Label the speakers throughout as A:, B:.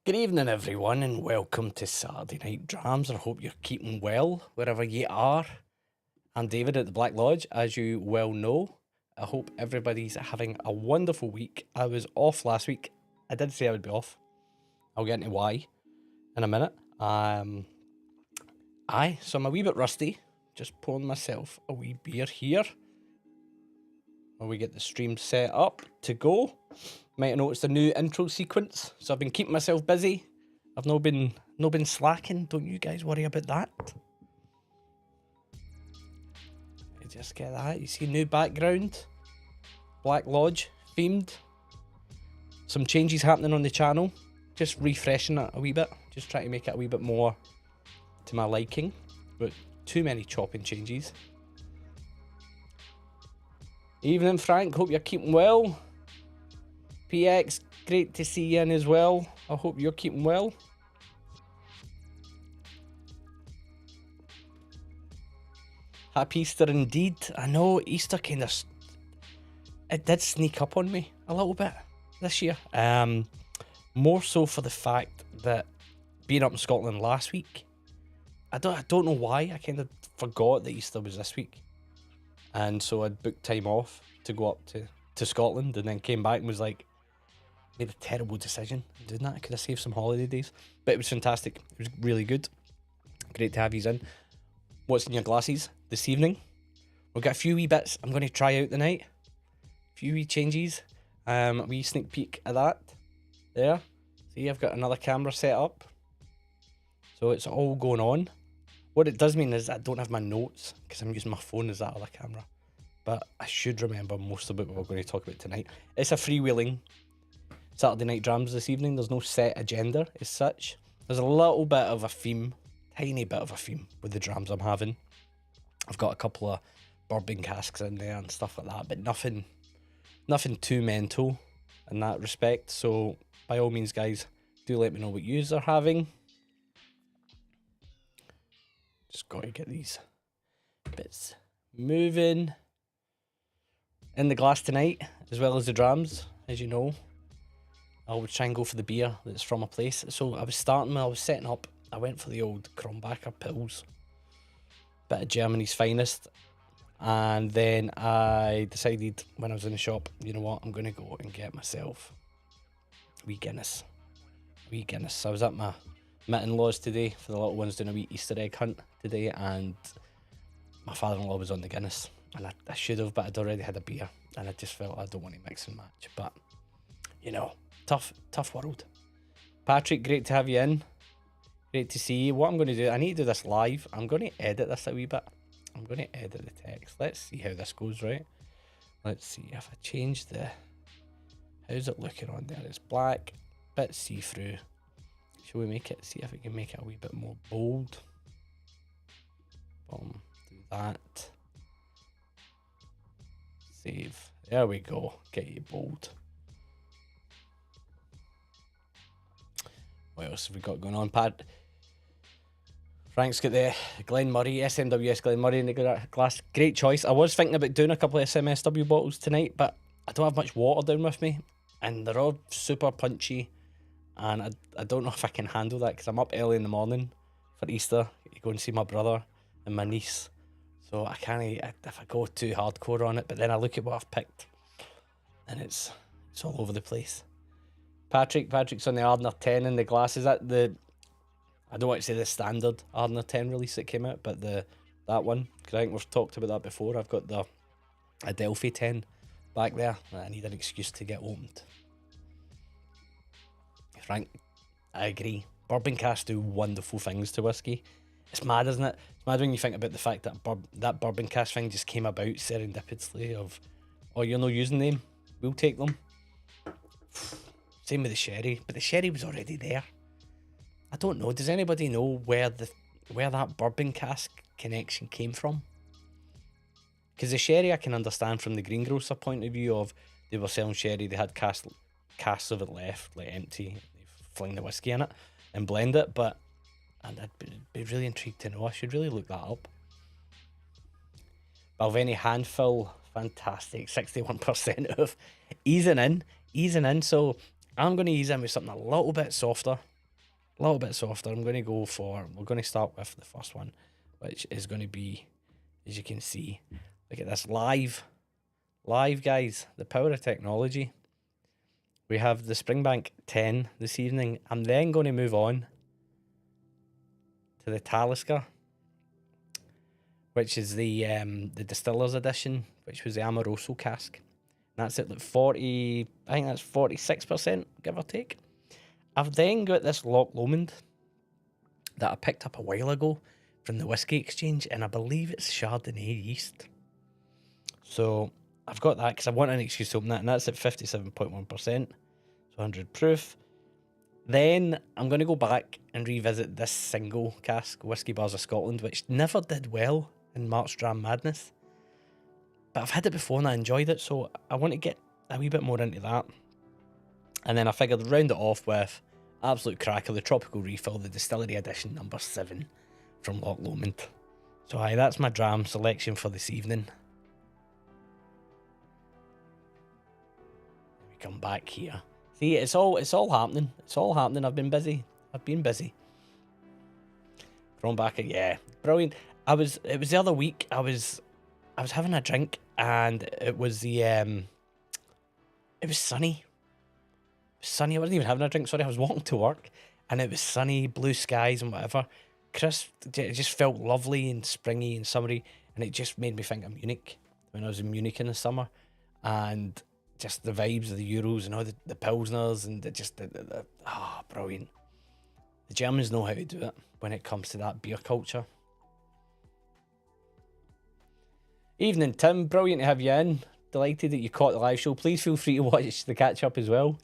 A: Good evening everyone and welcome to Saturday Night Drams. I hope you're keeping well wherever you are. I'm David at the Black Lodge, as you well know. I hope everybody's having a wonderful week. I was off last week. I did say I would be off. I'll get into why in a minute. So I'm a wee bit rusty. Just pouring myself a wee beer here while we get the stream set up to go. Might have noticed a new intro sequence, so I've been keeping myself busy. I've not been slacking. Don't you guys worry about that. You just get that. You see new background, Black Lodge themed. Some changes happening on the channel. Just refreshing it a wee bit. Just trying to make it a wee bit more to my liking, but too many chopping changes. Evening, Frank. Hope you're keeping well. PX, great to see you in as well. I hope you're keeping well. Happy Easter indeed. I know Easter kind of, it did sneak up on me a little bit this year. More so for the fact that being up in Scotland last week, I don't know why. I kind of forgot that Easter was this week. And so I'd booked time off to go up to Scotland and then came back and was like, made a terrible decision doing that. I could have saved some holiday days, but it was fantastic. It was really good. Great to have you in. What's in your glasses this evening? We've got a few wee bits I'm going to try out tonight. A few wee changes. A wee sneak peek at that. There. See, I've got another camera set up. So it's all going on. What it does mean is I don't have my notes because I'm using my phone as that other camera. But I should remember most of what we're going to talk about tonight. It's a freewheeling Saturday Night Drams this evening. There's no set agenda as such. There's a little bit of a theme, tiny bit of a theme with the drams I'm having. I've got a couple of bourbon casks in there and stuff like that, but nothing too mental in that respect. So by all means, guys, do let me know what yous are having. Just got to get these bits moving. In the glass tonight, as well as the drams, as you know, I always try and go for the beer that's from a place. So I was setting up, I went for the old Kronbacher Pils, bit of Germany's finest, and then I decided when I was in the shop, you know what, I'm going to go and get myself a wee Guinness. I was at my in-laws today for the little ones doing a wee Easter egg hunt today, and my father-in-law was on the Guinness, and I should have, but I'd already had a beer, and I just felt I don't want to mix and match, but you know, tough world. Patrick, great to have you in. Great to see you. What I'm going to do, I need to do this live. I'm going to edit this a wee bit. I'm going to edit the text. Let's see how this goes, right? Let's see if I change how's it looking on there? It's black, bit see-through. Shall we see if we can make it a wee bit more bold? Boom, do that. Save. There we go. Get you bold. What else have we got going on, Pat? Frank's got the Glen Murray, SMWS Glen Murray in the glass. Great choice. I was thinking about doing a couple of SMSW bottles tonight, but I don't have much water down with me, and they're all super punchy, and I don't know if I can handle that because I'm up early in the morning for Easter to go and see my brother and my niece. So I can't, if I go too hardcore on it, but then I look at what I've picked, and it's all over the place. Patrick's on the Ardner 10 in the glass. Is that I don't want to say the standard Ardner 10 release that came out, but that one, because I think we've talked about that before. I've got the Adelphi 10 back there. I need an excuse to get opened. Frank, I agree. Bourbon casks do wonderful things to whiskey. It's mad, isn't it? It's mad when you think about the fact that that bourbon cask thing just came about serendipitously of, oh, you're not using them? we'll take them. Same with the sherry, but the sherry was already there. I don't know. Does anybody know where that bourbon cask connection came from? Because the sherry I can understand from the greengrocer point of view of they were selling sherry, they had casks of it left, like empty, they fling the whiskey in it and blend it, but I'd be really intrigued to know. I should really look that up. Balvenie handful, fantastic, 61% of easing in, so I'm going to ease in with something a little bit softer. I'm going to we're going to start with the first one, which is going to be, as you can see, look at this, live guys, the power of technology. We have the Springbank 10 this evening. I'm then going to move on to the Talisker, which is the Distiller's Edition, which was the Amoroso cask. And that's at like 40, I think that's 46%, give or take. I've then got this Loch Lomond that I picked up a while ago from the Whiskey Exchange, and I believe it's Chardonnay yeast. So I've got that because I want an excuse to open that, and that's at 57.1%, so 100 proof. Then I'm going to go back and revisit this single cask, Whiskey Bars of Scotland, which never did well in March Dram Madness. But I've had it before and I enjoyed it, so I want to get a wee bit more into that. And then I figured round it off with absolute cracker, the Tropical Refill, the Distillery Edition number 7 from Loch Lomond. So aye, that's my dram selection for this evening. Let me come back here. See, it's all happening. It's all happening. I've been busy. Thrown back at, yeah, brilliant. It was the other week. I was having a drink and it was it was sunny. I wasn't even having a drink, sorry, I was walking to work and it was sunny, blue skies and whatever. Crisp, it just felt lovely and springy and summery, and it just made me think of Munich when I was in Munich in the summer, and just the vibes of the Euros and all the Pilsners and brilliant. The Germans know how to do it when it comes to that beer culture. Evening, Tim. Brilliant to have you in. Delighted that you caught the live show. Please feel free to watch the catch up as well.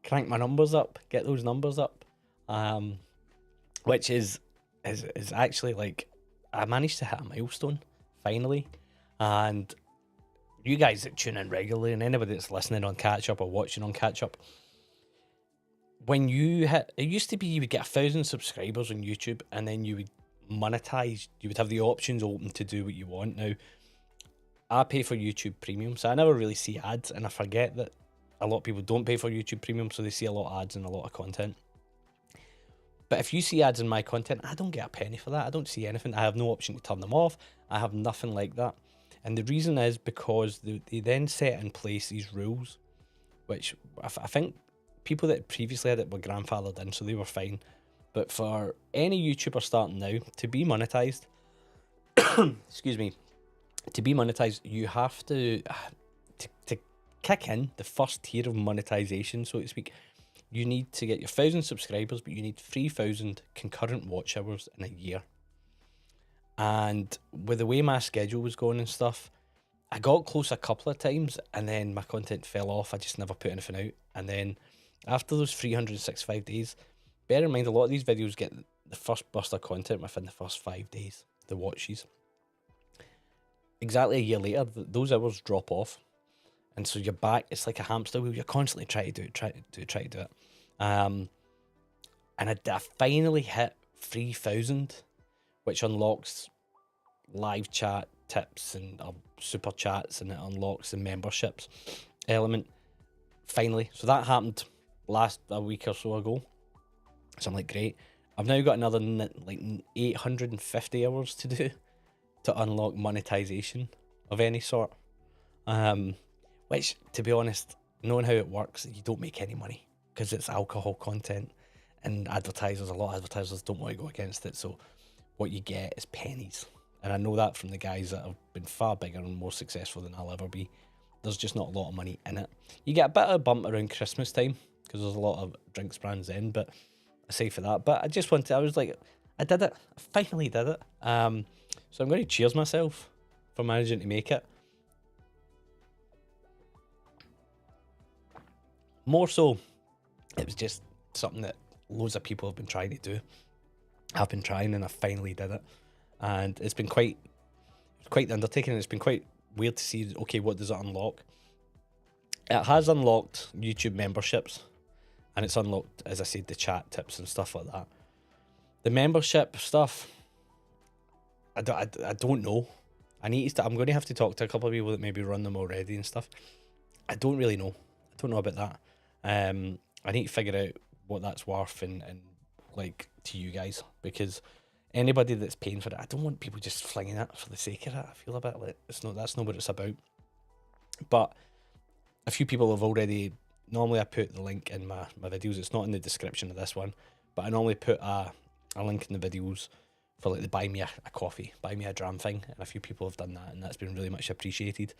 A: Crank my numbers up. Get those numbers up. Which is actually like, I managed to hit a milestone finally. And you guys that tune in regularly, and anybody that's listening on catch up or watching on catch up, when you hit, it used to be you would get 1,000 subscribers on YouTube and then you would monetize. You would have the options open to do what you want. Now, I pay for YouTube Premium, so I never really see ads, and I forget that a lot of people don't pay for YouTube Premium, so they see a lot of ads and a lot of content. But if you see ads in my content, I don't get a penny for that. I don't see anything. I have no option to turn them off. I have nothing like that. And the reason is because they then set in place these rules, which I think people that previously had it were grandfathered in, so they were fine. But for any YouTuber starting now, to be monetized, excuse me, to be monetized, you have to kick in the first tier of monetization, so to speak. You need to get your 1,000 subscribers, but you need 3,000 concurrent watch hours in a year. And with the way my schedule was going and stuff, I got close a couple of times and then my content fell off. I just never put anything out. And then after those 365 days, bear in mind a lot of these videos get the first burst of content within the first 5 days, the watches. Exactly a year later, those hours drop off. And so you're back, it's like a hamster wheel, you're constantly trying to do it. And I finally hit 3,000, which unlocks live chat tips and super chats, and it unlocks the memberships element, finally. So that happened a week or so ago. So I'm like, great. I've now got another like 850 hours to do to unlock monetization of any sort. Which, to be honest, knowing how it works, you don't make any money because it's alcohol content, and a lot of advertisers don't want to go against it, so what you get is pennies. And I know that from the guys that have been far bigger and more successful than I'll ever be. There's just not a lot of money in it. You get a bit of a bump around Christmas time because there's a lot of drinks brands in, but aside for that, I did it. I finally did it. So I'm going to cheers myself for managing to make it. More so, it was just something that loads of people have been trying to do. I've been trying and I finally did it. And it's been quite the undertaking, and it's been quite weird to see, okay, what does it unlock? It has unlocked YouTube memberships, and it's unlocked, as I said, the chat tips and stuff like that. The membership stuff, I don't know. I'm going to have to talk to a couple of people that maybe run them already and stuff. I don't really know. I don't know about that. I need to figure out what that's worth and like to you guys, because anybody that's paying for it, I don't want people just flinging it for the sake of it. I feel a bit like that's not what it's about. But a few people have already. Normally, I put the link in my videos. It's not in the description of this one, but I normally put a link in the videos for like the buy me a coffee, buy me a dram thing, and a few people have done that, and that's been really much appreciated.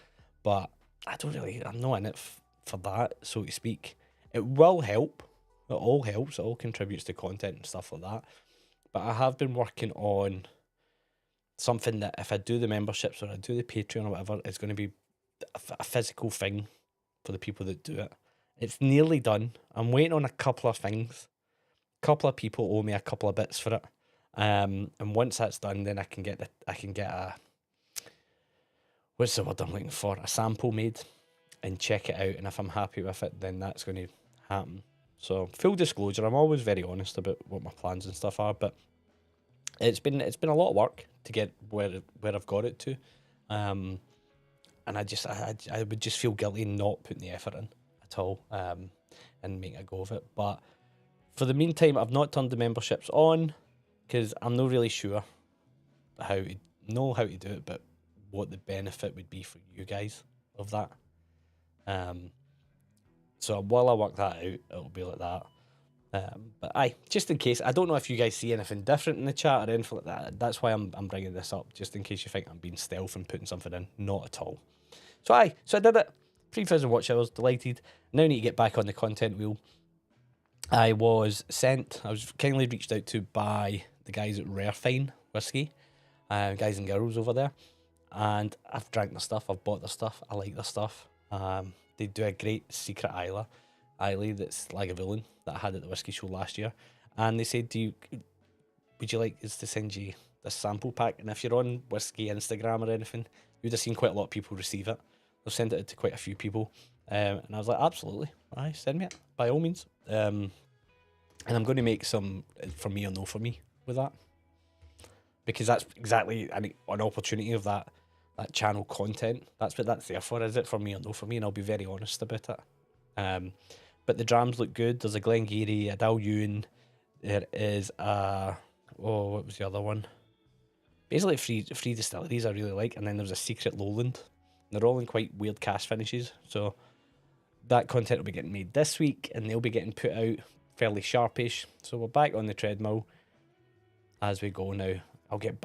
A: But I'm not in it for that, so to speak. It will help. It all helps. It all contributes to content and stuff like that. But I have been working on something that if I do the memberships or I do the Patreon or whatever, it's going to be a physical thing for the people that do it. It's nearly done. I'm waiting on a couple of things. A couple of people owe me a couple of bits for it. And once that's done, then I can get a, what's the word I'm looking for? A sample made and check it out. And if I'm happy with it, then that's going to happen. So full disclosure, I'm always very honest about what my plans and stuff are, but it's been a lot of work to get where I've got it to. And I would just feel guilty not putting the effort in at all, and making a go of it. But for the meantime, I've not turned the memberships on because I'm not really sure how to do it, but what the benefit would be for you guys of that. So while I work that out, it'll be like that. But just in case, I don't know if you guys see anything different in the chat or anything like that. That's why I'm bringing this up, just in case you think I'm being stealth and putting something in. Not at all. So I did it. 3,000 watch hours, delighted. Now I need to get back on the content wheel. I was kindly reached out to by the guys at Rare Fine Whiskey, guys and girls over there. And I've drank their stuff, I've bought their stuff, I like their stuff. They do a great secret Islay that's Lagavulin that I had at the whiskey show last year. And they said, would you like us to send you this sample pack? And if you're on whiskey Instagram or anything, you'd have seen quite a lot of people receive it. They've sent it to quite a few people. And I was like, absolutely, send me it, by all means. And I'm going to make some for me or no for me with that. Because that's exactly an opportunity of that channel content. That's what that's there for. Is it for me or no for me? And I'll be very honest about it. But the drams look good. There's a Glengarry, a Dalyun. There is what was the other one? Basically three distilleries I really like, and then there's a secret Lowland. They're all in quite weird cast finishes. So that content will be getting made this week, and they'll be getting put out fairly sharpish. So we're back on the treadmill as we go now.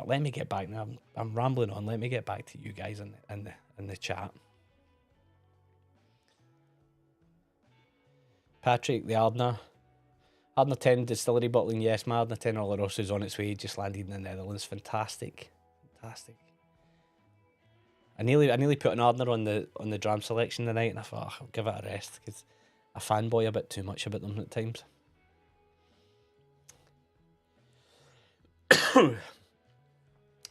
A: Let me get back now. I'm rambling on. Let me get back to you guys in the chat. Patrick, the Ardner 10 distillery bottling. Yes, my Ardner 10 Oloroso is on its way. Just landed in the Netherlands. Fantastic. I nearly put an Ardner on the dram selection tonight, and I thought I'll give it a rest because I fanboy a bit too much about them at times.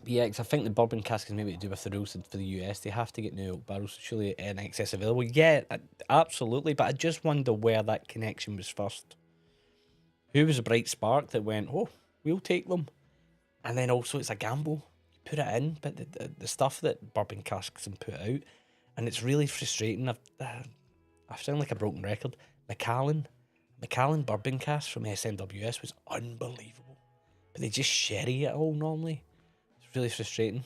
A: Yeah, because I think the bourbon cask is maybe to do with the rules for the US. They have to get new oak barrels, surely in excess available. Yeah, absolutely. But I just wonder where that connection was first. Who was a bright spark that went, oh, we'll take them? And then also it's a gamble. You put it in, but the stuff that bourbon casks can put out, and it's really frustrating. I sound like a broken record. Macallan bourbon cask from SMWS was unbelievable. But they just sherry it all normally. Really frustrating.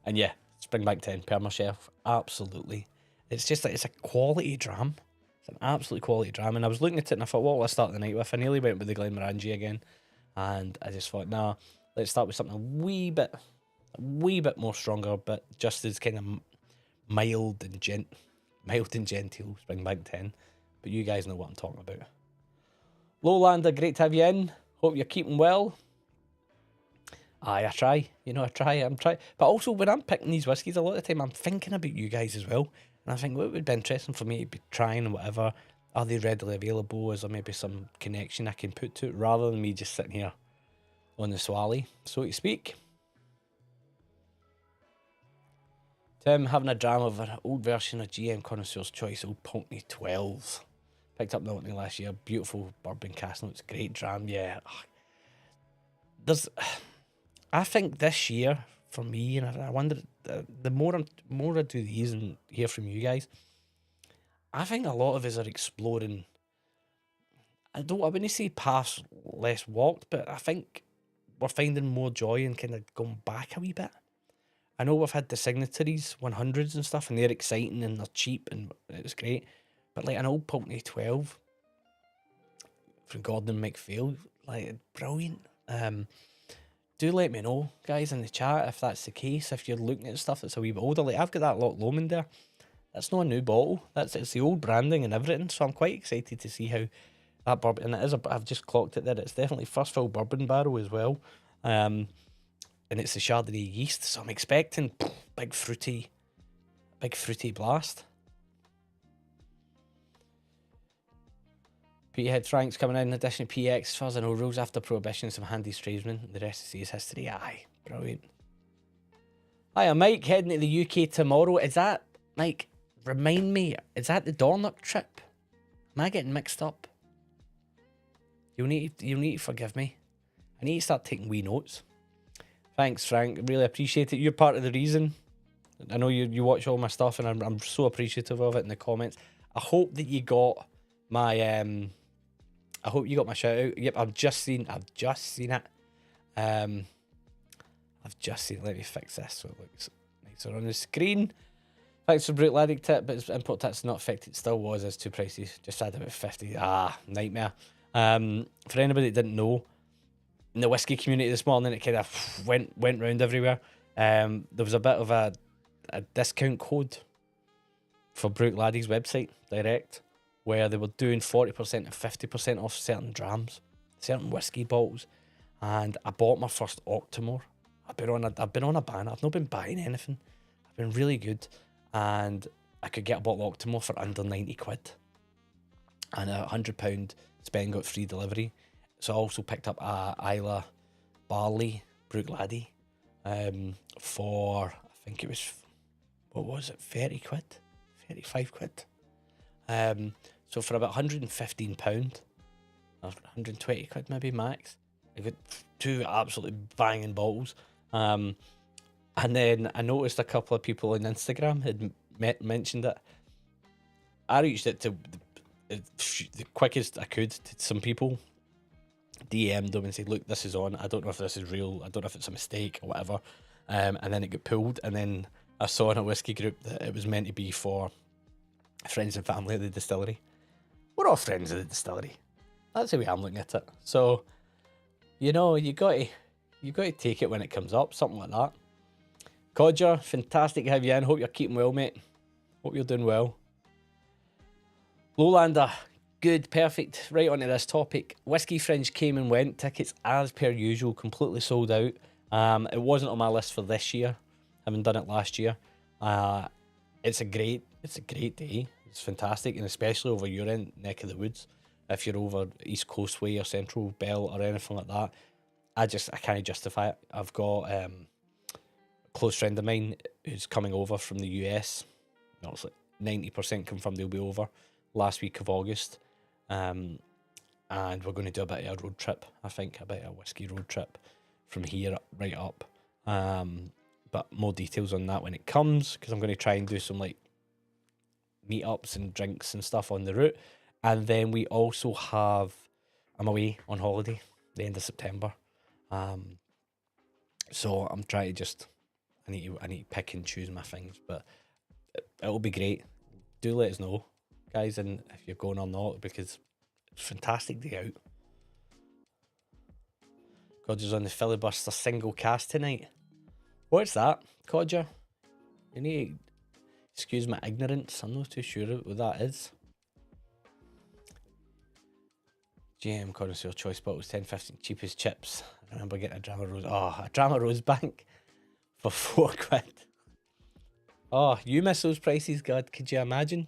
A: And yeah, Springbank 10 Permashelf, absolutely. It's just like, it's a quality dram. It's an absolute quality dram. And I was looking at it and I thought, what will I start the night with? I nearly went with the Glenmorangie again, and I just thought, nah, let's start with something a wee bit more stronger, but just as kind of mild and genteel Springbank 10. But you guys know what I'm talking about. Lowlander, great to have you in. Hope you're keeping well. Aye, I try. You know, I try. I'm trying. But also, when I'm picking these whiskies, a lot of the time I'm thinking about you guys as well. And I think what would be interesting for me to be trying and whatever. Are they readily available? Is there maybe some connection I can put to it rather than me just sitting here on the swally, so to speak? Tim, having a dram of an old version of GM Connoisseur's Choice Old Pulteney 12s. Picked up Milton last year. Beautiful bourbon cast notes. Great dram, yeah. There's... I think this year, for me, and I wonder, the more I do these and hear from you guys, I think a lot of us are exploring. I wouldn't say paths less walked, but I think we're finding more joy in kind of going back a wee bit. I know we've had the Signatories 100s and stuff, and they're exciting and they're cheap and it's great, but like an old Pulteney 12 from Gordon MacPhail, like brilliant. Do let me know, guys, in the chat if that's the case. If you're looking at stuff that's a wee bit older, like I've got that Loch Lomond there. That's not a new bottle. It's the old branding and everything. So I'm quite excited to see how that bourbon. And it is. I've just clocked it there. It's definitely first fill bourbon barrel as well. And it's the Chardonnay yeast. So I'm expecting big fruity blast. Peterhead Frank's coming in addition to PX. As far as I know, rules after Prohibition, some handy tradesmen. The rest is history. Aye, brilliant. Hi, I'm Mike, heading to the UK tomorrow. Is that, Mike, remind me, is that the Dornoch trip? Am I getting mixed up? You'll need to forgive me. I need to start taking wee notes. Thanks, Frank. Really appreciate it. You're part of the reason. I know you watch all my stuff, and I'm so appreciative of it in the comments. I hope that you got my I hope you got my shout out. Yep, I've just seen it. I've just seen it. Let me fix this so it looks nicer on the screen. Thanks for Brute Laddie tip, but its import tax not affected. It still was as too pricey. Just had about 50. Nightmare. For anybody that didn't know, in the whiskey community this morning, it kind of went round everywhere. There was a bit of a discount code for Brute Laddie's website direct, where they were doing 40% and 50% off certain drams, certain whiskey bottles, and I bought my first Octomore. I've been on a ban. I've not been buying anything. I've been really good, and I could get a bottle of Octomore for under 90 quid, and £100 spend got free delivery. So I also picked up a Isla Barley Brute Laddie for, I think it was, what was it, 30 quid, 35 quid. So for about £115, or 120 quid maybe max, I got two absolutely banging bottles. And then I noticed a couple of people on Instagram had mentioned it. I reached it to the quickest I could to some people, DM'd them and said, look, this is on. I don't know if this is real. I don't know if it's a mistake or whatever. And then it got pulled. And then I saw in a whiskey group that it was meant to be for friends and family of the distillery. We're all friends of the distillery. That's the way I'm looking at it. So, you know, you got to take it when it comes up, something like that. Codger, fantastic to have you in. Hope you're keeping well, mate. Hope you're doing well. Lowlander, good, perfect. Right onto this topic. Whiskey Fringe came and went. Tickets, as per usual, completely sold out. It wasn't on my list for this year, having done it last year. It's a great day. It's fantastic, and especially over your neck of the woods. If you're over East Coast Way or Central Belt or anything like that, I can't justify it. I've got a close friend of mine who's coming over from the US. It's like 90% confirmed they'll be over last week of August. And we're going to do a bit of a road trip, I think, a bit of a whiskey road trip from here right up. But more details on that when it comes, because I'm going to try and do some like meetups and drinks and stuff on the route. And then we also I'm away on holiday the end of September. So I'm trying to I need to pick and choose my things, but it'll be great. Do let us know, guys, and if you're going or not, because it's a fantastic day out. Codger's on the filibuster single cast tonight. What's that, Codger? You need to excuse my ignorance. I'm not too sure what that is. GM Connoisseur Choice bottles, 10-15 cheapest chips. I remember getting a Drama Rose. Oh, a Drama Rose Bank for £4. Oh, you miss those prices, God. Could you imagine?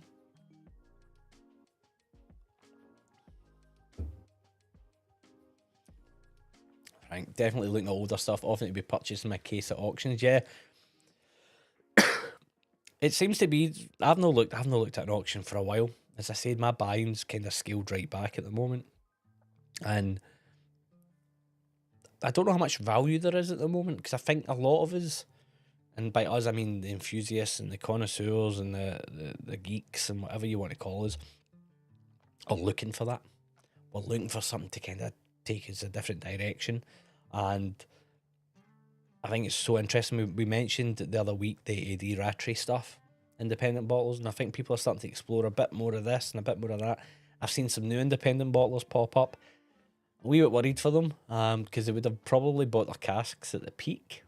A: Right, definitely looking at older stuff, often to be purchased in my case at auctions. Yeah, it seems to be. I've not looked at an auction for a while. As I said, my buying's kind of scaled right back at the moment, and I don't know how much value there is at the moment, because I think a lot of us, and by us I mean the enthusiasts and the connoisseurs and the geeks and whatever you want to call us, are looking for that. We're looking for something to kind of take us a different direction, and I think it's so interesting. We mentioned the other week the AD Rattray stuff, independent bottlers, and I think people are starting to explore a bit more of this and a bit more of that. I've seen some new independent bottlers pop up. A wee bit worried for them, because they would have probably bought their casks at the peak.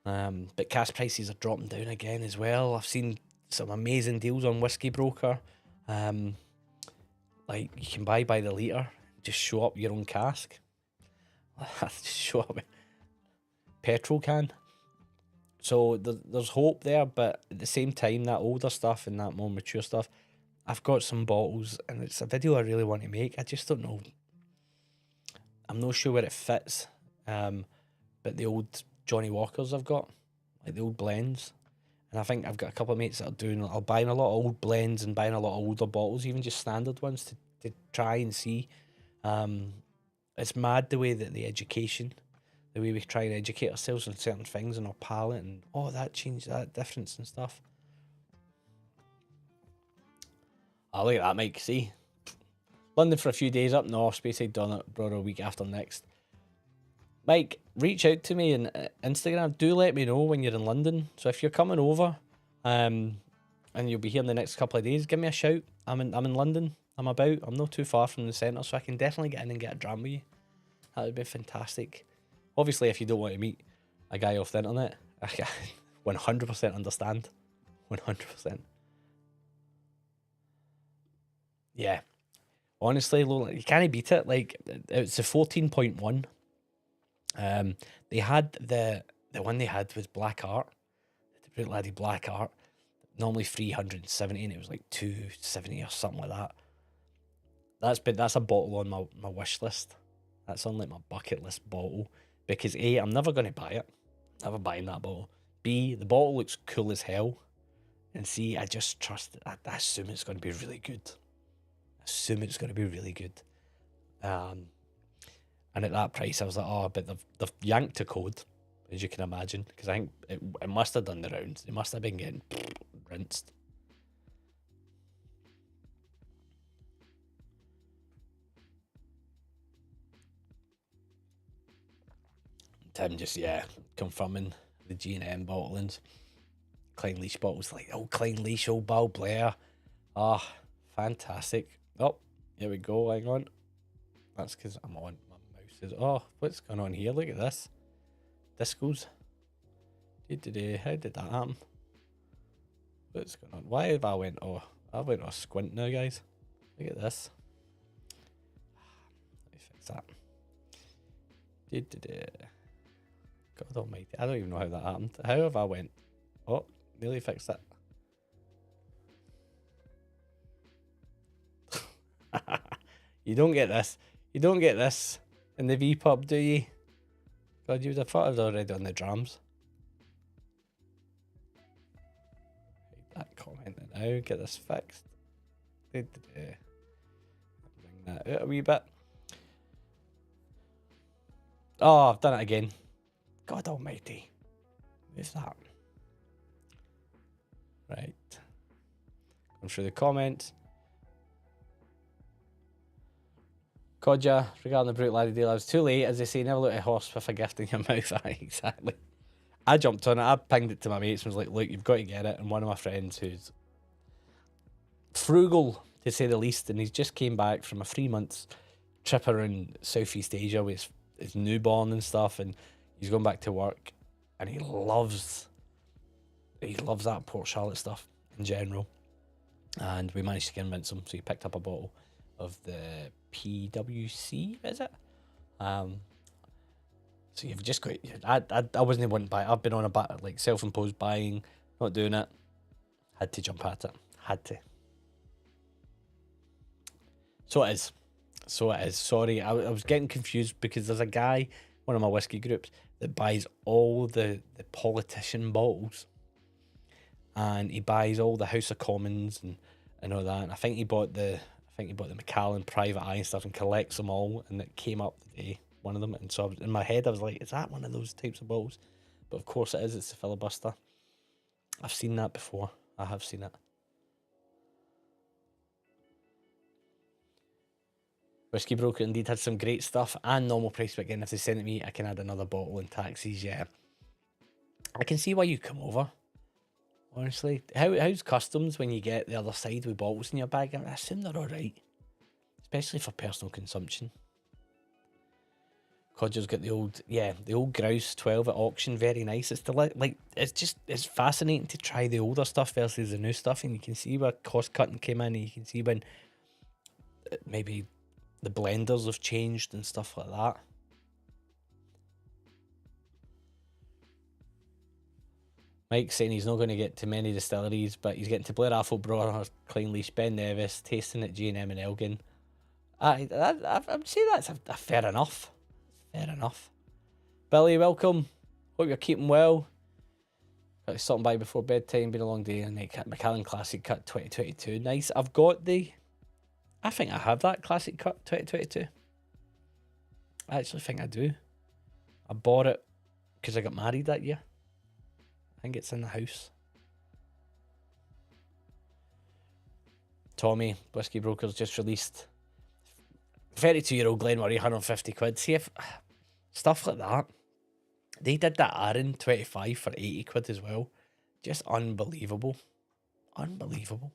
A: But cask prices are dropping down again as well. I've seen some amazing deals on Whiskey Broker. Like, you can buy by the litre, just show up your own cask. Just show up a petrol can. So there's hope there, but at the same time, that older stuff and that more mature stuff, I've got some bottles, and it's a video I really want to make. I just don't know. I'm not sure where it fits, but the old Johnny Walkers I've got, like the old blends, and I think I've got a couple of mates that are buying a lot of old blends and buying a lot of older bottles, even just standard ones, to try and see. It's mad the way that the way we try and educate ourselves on certain things in our palate, and that changed, that difference and stuff. Oh, look at that, Mike. See, London for a few days, up north, Speyside Brother a week after next. Mike, reach out to me on Instagram. Do let me know when you're in London. So if you're coming over, and you'll be here in the next couple of days, give me a shout. I'm in London. I'm not too far from the centre, so I can definitely get in and get a dram with you. That would be fantastic. Obviously, if you don't want to meet a guy off the internet, I 100% understand. 100%. Yeah. Honestly, you can't beat it. Like, it's a 14.1. They had the one they had was Black Art, the Brute Laddie Black Art, normally 370, and it was like 270 or something like that. That's a bottle on my wish list. That's on like my bucket list bottle, because A, I'm never going to buy it, never buying that bottle. B, the bottle looks cool as hell, and C, I just trust it. I assume it's going to be really good. And at that price, I was like, but they've yanked a code, as you can imagine, because I think it must have done the rounds. It must have been getting rinsed. Tim just, confirming the G&M bottlings. Klein Leash bottles, like old Klein Leash, old Bal Blair. Fantastic. Oh, here we go, hang on. That's because I'm on. What's going on here? Look at this. Discos. How did that happen? What's going on? Why have I went a squint now, guys? Look at this. Let me fix that. God almighty. I don't even know how that happened. How have I went? Oh, nearly fixed it. You don't get this. You don't get this in the V-pub, do you? God, you would have thought I was already on the drums. Read that comment now. Get this fixed. Bring that out a wee bit. Oh, I've done it again. God almighty. Where's that? Right. Going through the comments. Kodja, regarding the Brute Laddie deal, I was too late. As they say, never look at a horse with a gift in your mouth. Exactly. I jumped on it. I pinged it to my mates and was like, look, you've got to get it. And one of my friends, who's frugal, to say the least, and he's just came back from a 3 months trip around Southeast Asia with his newborn and stuff, and he's going back to work, and he loves that Port Charlotte stuff in general. And we managed to convince him, so he picked up a bottle of the PWC, is it? So you've just got. I wasn't wanting to buy it. I've been on a like self-imposed buying, not doing it. Had to jump at it. Had to. So it is. So it is. Sorry, I was getting confused because there's a guy, one of my whiskey groups, that buys all the politician bottles, and he buys all the House of Commons and all that. And I think he bought the Macallan Private Eye and stuff and collects them all. And it came up today, one of them. And so in my head, I was like, is that one of those types of bottles? But of course it is. It's the filibuster. I've seen that before. I have seen it. Whiskey Broker indeed had some great stuff and normal price, but again, if they send it me, I can add another bottle and taxes. Yeah, I can see why you come over. Honestly, how's customs when you get the other side with bottles in your bag? I assume they're all right, especially for personal consumption. Codger's got the old Grouse 12 at auction. Very nice. It's it's fascinating to try the older stuff versus the new stuff, and you can see where cost cutting came in, and you can see when maybe the blenders have changed and stuff like that. Mike's saying he's not going to get to many distilleries, but he's getting to Blair Attleborough, Clyneleash, Ben Nevis, tasting at G&M and Elgin. I'd say that's a fair enough. Fair enough. Billy, welcome. Hope you're keeping well. Got something by before bedtime, been a long day, and Macallan Classic Cut 2022. Nice. I think I have that Classic Cut 2022. I actually think I do. I bought it because I got married that year. I think it's in the house. Tommy, Whiskey Brokers, just released 32-year-old Glenmorangie, 150 quid. See if stuff like that. They did that Aaron 25 for 80 quid as well. Just unbelievable. Unbelievable.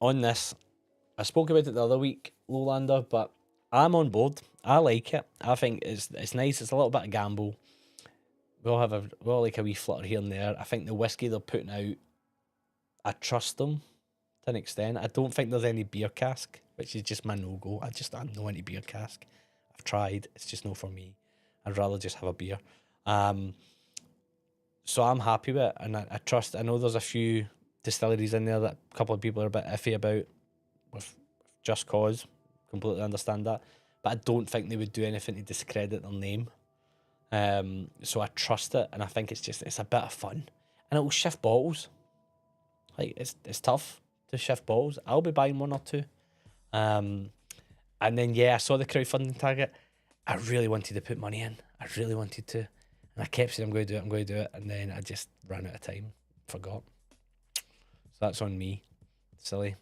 A: On this, I spoke about it the other week, Lowlander, but I'm on board. I like it. I think it's nice. It's a little bit of gamble. We all like a wee flutter here and there. I think the whiskey they're putting out, I trust them to an extent. I don't think there's any beer cask, which is just my no-go. I'm no any beer cask. I've tried. It's just no for me. I'd rather just have a beer. So I'm happy with it, and I trust. I know there's a few distilleries in there that a couple of people are a bit iffy about with just cause. Completely understand that, but I don't think they would do anything to discredit their name. So I trust it, and I think it's a bit of fun, and it will shift bottles. Like it's tough to shift bottles. I'll be buying one or two. And then I saw the crowdfunding target. I really wanted to put money in. I really wanted to, and I kept saying I'm going to do it, and then I just ran out of time, forgot. So that's on me. Silly.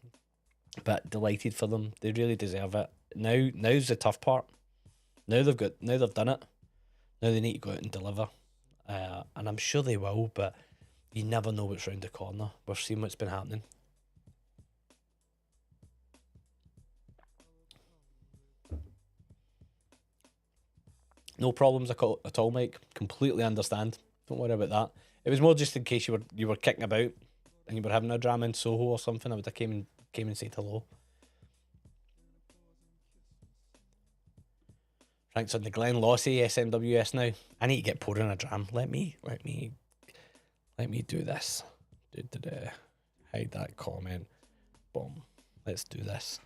A: But delighted for them. They really deserve it. Now's the tough part. Now they've done it. Now they need to go out and deliver. And I'm sure they will, but you never know what's round the corner. We've seen what's been happening. No problems at all, Mike. Completely understand. Don't worry about that. It was more just in case you were kicking about and you were having a drama in Soho or something. I would have came and said hello. Frank's on the Glen Lossy SMWS now. I need to get pouring a dram. Let me do this. Hide that comment. Boom. Let's do this.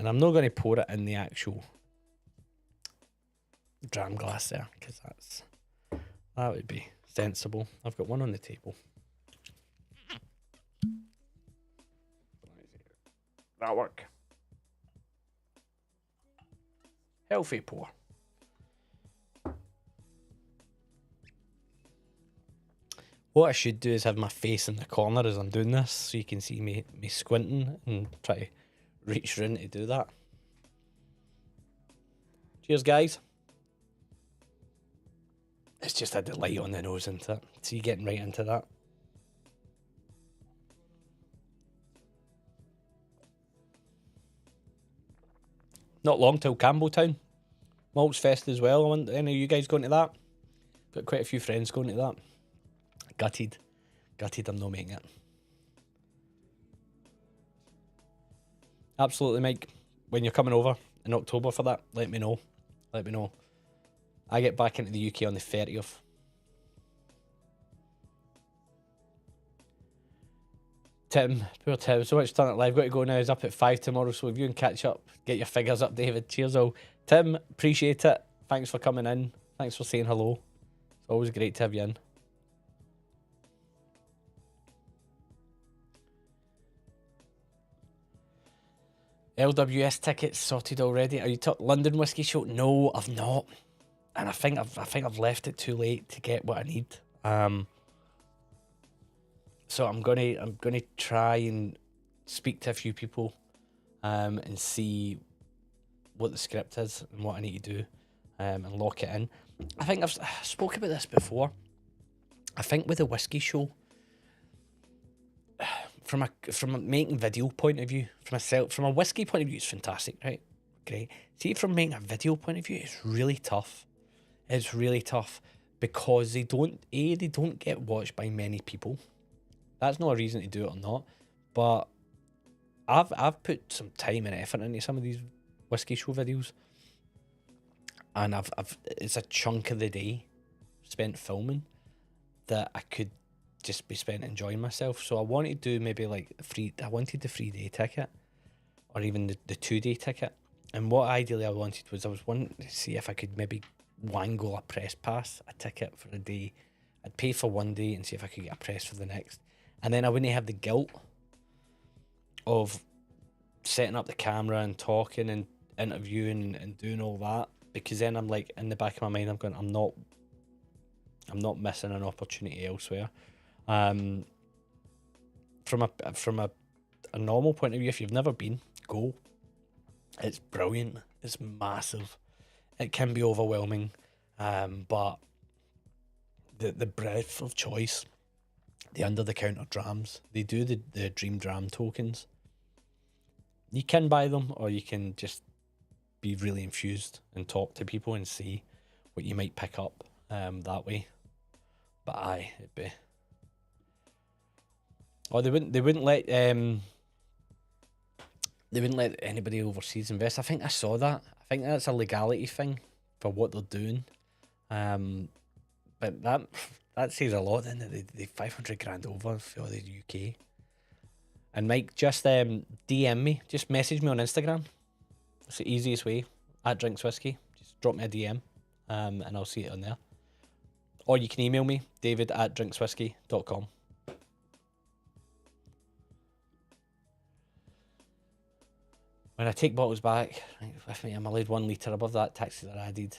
A: And I'm not going to pour it in the actual dram glass there, because that would be sensible. I've got one on the table. That'll work. Healthy pour. What I should do is have my face in the corner as I'm doing this, so you can see me squinting and try to reach in to do that. Cheers, guys. It's just a delight on the nose, isn't it? So you're getting right into that. Not long till Campbelltown. Malts Fest as well. I want any of you guys going to that? Got quite a few friends going to that. Gutted I'm not making it. Absolutely, Mike. When you're coming over in October for that, let me know. Let me know. I get back into the UK on the 30th. Tim, poor Tim, so much done at live. Got to go now. He's up at 5 tomorrow, so if you can catch up, get your figures up, David. Cheers, all. Tim, appreciate it. Thanks for coming in. Thanks for saying hello. It's always great to have you in. LWS tickets sorted already. Are you London Whiskey Show? No, I've not, and I think I've left it too late to get what I need. So I'm gonna try and speak to a few people, and see what the script is and what I need to do, and lock it in. I think I've spoke about this before. I think with the Whiskey Show, from a making video point of view, from a whiskey point of view, it's fantastic, right? Great. See, from making a video point of view, it's really tough. It's really tough because they don't get watched by many people. That's not a reason to do it or not, but I've put some time and effort into some of these Whiskey Show videos, and I've it's a chunk of the day spent filming that I could just be spent enjoying myself. So I wanted to do maybe like I wanted the 3-day ticket, or even the 2-day ticket. And what ideally I wanted was, I was wanting to see if I could maybe wangle a press pass, a ticket for a day. I'd pay for 1 day and see if I could get a press for the next. And then I wouldn't have the guilt of setting up the camera and talking and interviewing and doing all that, because then I'm like, in the back of my mind, I'm going, I'm not missing an opportunity elsewhere. From a normal point of view, if you've never been, go. It's brilliant. It's massive. It can be overwhelming, but the breadth of choice, the under-the-counter drams, they do the Dream Dram tokens. You can buy them, or you can just be really infused and talk to people and see what you might pick up that way. But aye, it'd be... Oh, they wouldn't let anybody overseas invest. I think I saw that. I think that's a legality thing for what they're doing. But that says a lot then, they 500 grand over for the UK. And Mike, just DM me, just message me on Instagram. It's the easiest way, @drinkswhiskey. Just drop me a DM, and I'll see it on there. Or you can email me, david@drinkswhiskey.com. When I take bottles back with me, I'm allowed 1 litre above that. Taxes are added.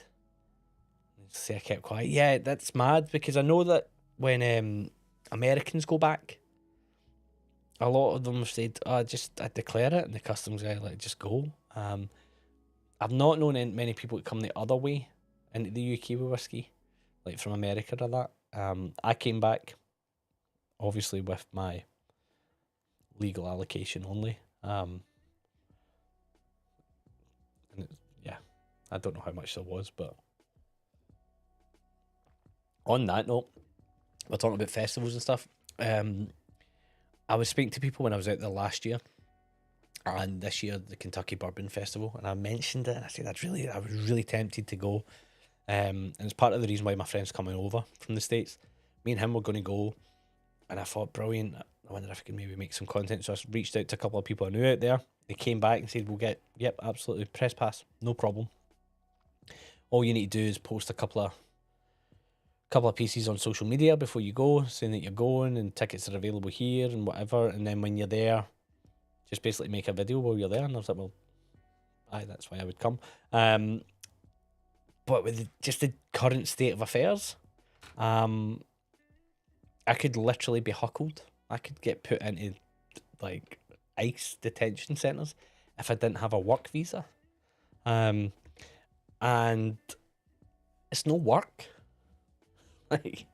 A: Say I kept quiet. Yeah, that's mad, because I know that when Americans go back, a lot of them have said, I declare it, and the customs guy just go. I've not known many people that come the other way into the UK with whiskey, like from America or that. I came back, obviously, with my legal allocation only. I don't know how much there was, but on that note, we're talking about festivals and stuff. I was speaking to people when I was out there last year, and this year the Kentucky Bourbon Festival, and I mentioned it, and I said I was really tempted to go, and it's part of the reason why my friend's coming over from the States. Me and him were going to go, and I thought, brilliant, I wonder if I could maybe make some content. So I reached out to a couple of people I knew out there. They came back and said, yep, absolutely, press pass, no problem. All you need to do is post a couple of pieces on social media before you go, saying that you're going and tickets are available here and whatever. And then when you're there, just basically make a video while you're there. And I was like, well, aye, that's why I would come. But with just the current state of affairs, I could literally be huckled. I could get put into like ICE detention centres if I didn't have a work visa. And it's no work. Like,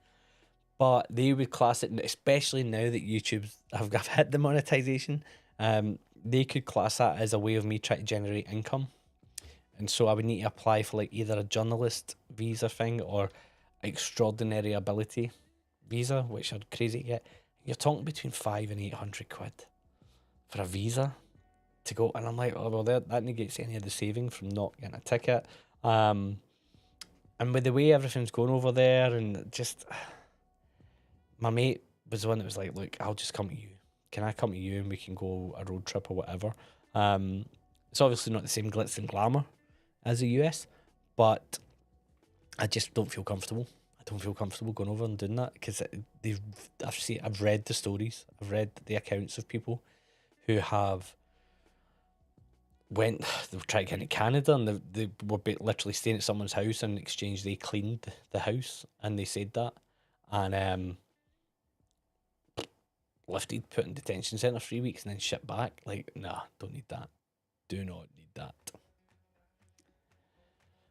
A: but they would class it, especially now that YouTube's have hit the monetization, they could class that as a way of me trying to generate income. And so I would need to apply for like either a journalist visa thing or extraordinary ability visa, which are crazy to get. You're talking between 500 and 800 quid for a visa. to go, and I'm like, oh well, that negates any of the saving from not getting a ticket. And with the way everything's going over there, and just my mate was the one that was like, look, I'll just come to you. Can I come to you and we can go a road trip or whatever? It's obviously not the same glitz and glamour as the US, but I just don't feel comfortable. I don't feel comfortable going over and doing that because I've read the stories, I've read the accounts of people who have they were trying to get into Canada, and they were literally staying at someone's house, and in exchange they cleaned the house, and they said that, and lifted, put in detention centre 3 weeks, and then shipped back. Like, nah, don't need that. Do not need that.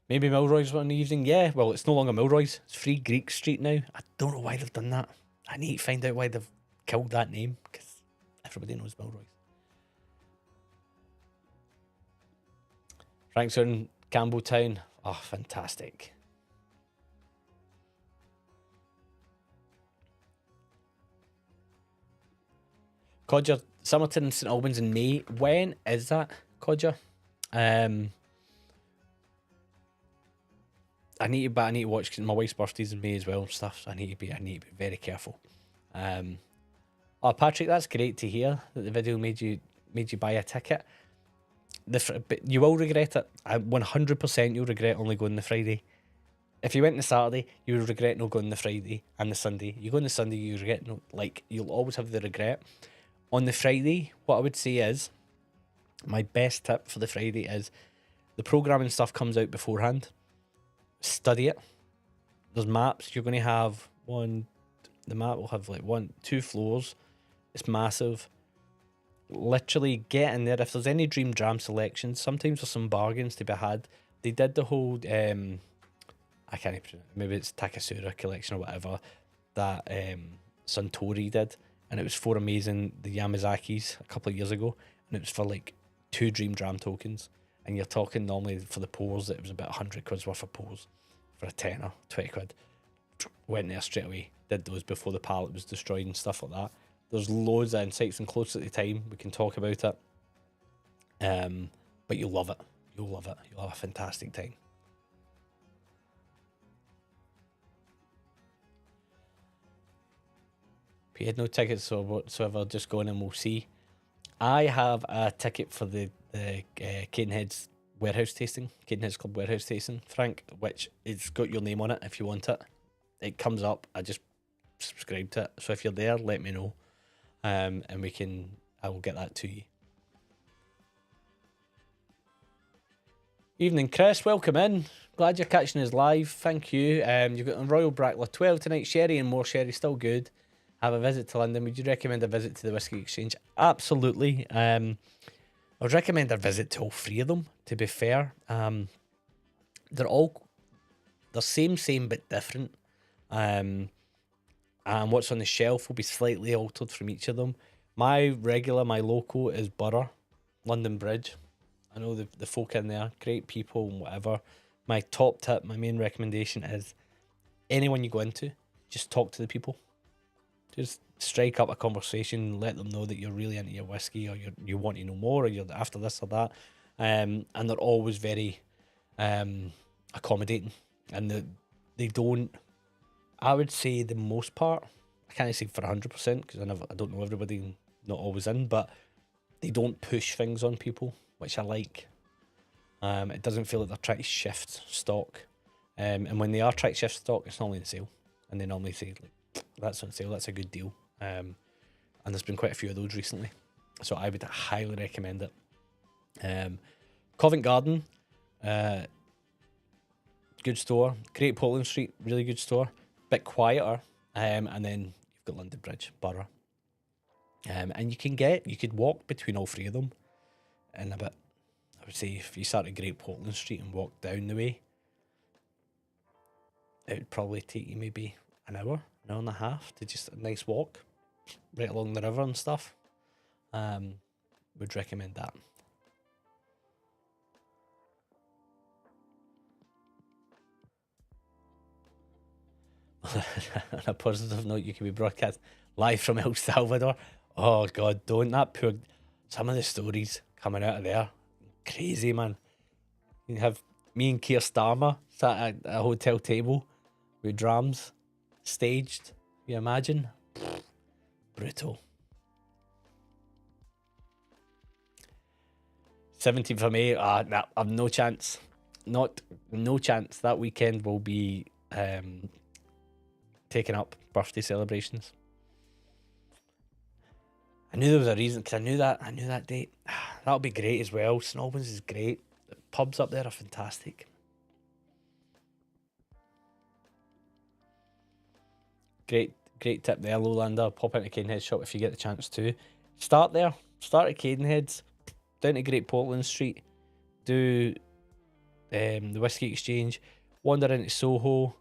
A: Maybe Milroy's one evening. Yeah, well, it's no longer Milroy's. It's Free Greek Street now. I don't know why they've done that. I need to find out why they've killed that name, because everybody knows Milroy's. Frank's in Campbelltown. Oh, fantastic. Codger, Somerton and St Albans in May. When is that, Codger? I need to watch, because my wife's birthday's in May as well and stuff, so I need to be very careful. Oh, Patrick, that's great to hear that the video made you buy a ticket. But you will regret it. 100% you'll regret only going the Friday. If you went on the Saturday, you will regret not going the Friday and the Sunday. You go on the Sunday, you regret you'll always have the regret. On the Friday, what I would say is, my best tip for the Friday is, the programming stuff comes out beforehand. Study it. There's maps. You're going to have the map will have 2 floors. It's massive. Literally get in there. If there's any Dream Dram selections, sometimes there's some bargains to be had. They did the whole I can't even, maybe it's Takasura collection or whatever that Suntory did, and it was for amazing the Yamazakis a couple of years ago, and it was for 2 Dream Dram tokens, and you're talking normally for the pours it was about 100 quid's worth of pours for a tenner, 20 quid. Went there straight away, did those before the pallet was destroyed and stuff like that. There's loads of insights and close at the time. We can talk about it. But you'll love it. You'll love it. You'll have a fantastic time. If you had no tickets or whatsoever, just go in and we'll see. I have a ticket for the Cadenhead's warehouse tasting, Cadenhead's Club warehouse tasting, Frank, which it's got your name on it if you want it. It comes up. I just subscribed to it. So if you're there, let me know. And I will get that to you. Evening, Chris. Welcome in. Glad you're catching us live. Thank you. You've got Royal Brackler 12 tonight. Sherry and more sherry, still good. Have a visit to London. Would you recommend a visit to the Whisky Exchange? Absolutely. I would recommend a visit to all 3 of them, to be fair. They're same but different. And what's on the shelf will be slightly altered from each of them. My local is Borough, London Bridge. I know the folk in there, great people and whatever. My top tip, my main recommendation is, anyone you go into, just talk to the people. Just strike up a conversation, let them know that you're really into your whiskey, or you want to know more, or you're after this or that. And they're always very accommodating. And they don't, I would say the most part, I can't say for 100% because I don't know everybody, not always in, but they don't push things on people, which I like. It doesn't feel like they're trying to shift stock. And when they are trying to shift stock, it's normally on sale. And they normally say, that's on sale, that's a good deal. And there's been quite a few of those recently. So I would highly recommend it. Covent Garden, good store. Great Portland Street, really good store. Bit quieter. And then you've got London Bridge, Borough. And you could walk between all 3 of them in about, I would say, if you start at Great Portland Street and walk down the way, it would probably take you maybe an hour and a half to just a nice walk right along the river and stuff. Would recommend that. On a positive note, you can be broadcast live from El Salvador. Oh God, don't. Some of the stories, coming out of there. Crazy, man. You have me and Keir Starmer sat at a hotel table with drams staged. You imagine? Brutal. 17th of May, nah, I've no chance. No chance. That weekend will be taking up birthday celebrations. I knew there was a reason, because I knew that date. That'll be great as well. St Albans is great. The pubs up there are fantastic. Great tip there, Lowlander. Pop into Cadenhead's shop if you get the chance to. Start there. Start at Cadenhead's. Down to Great Portland Street. Do the Whisky Exchange. Wander into Soho.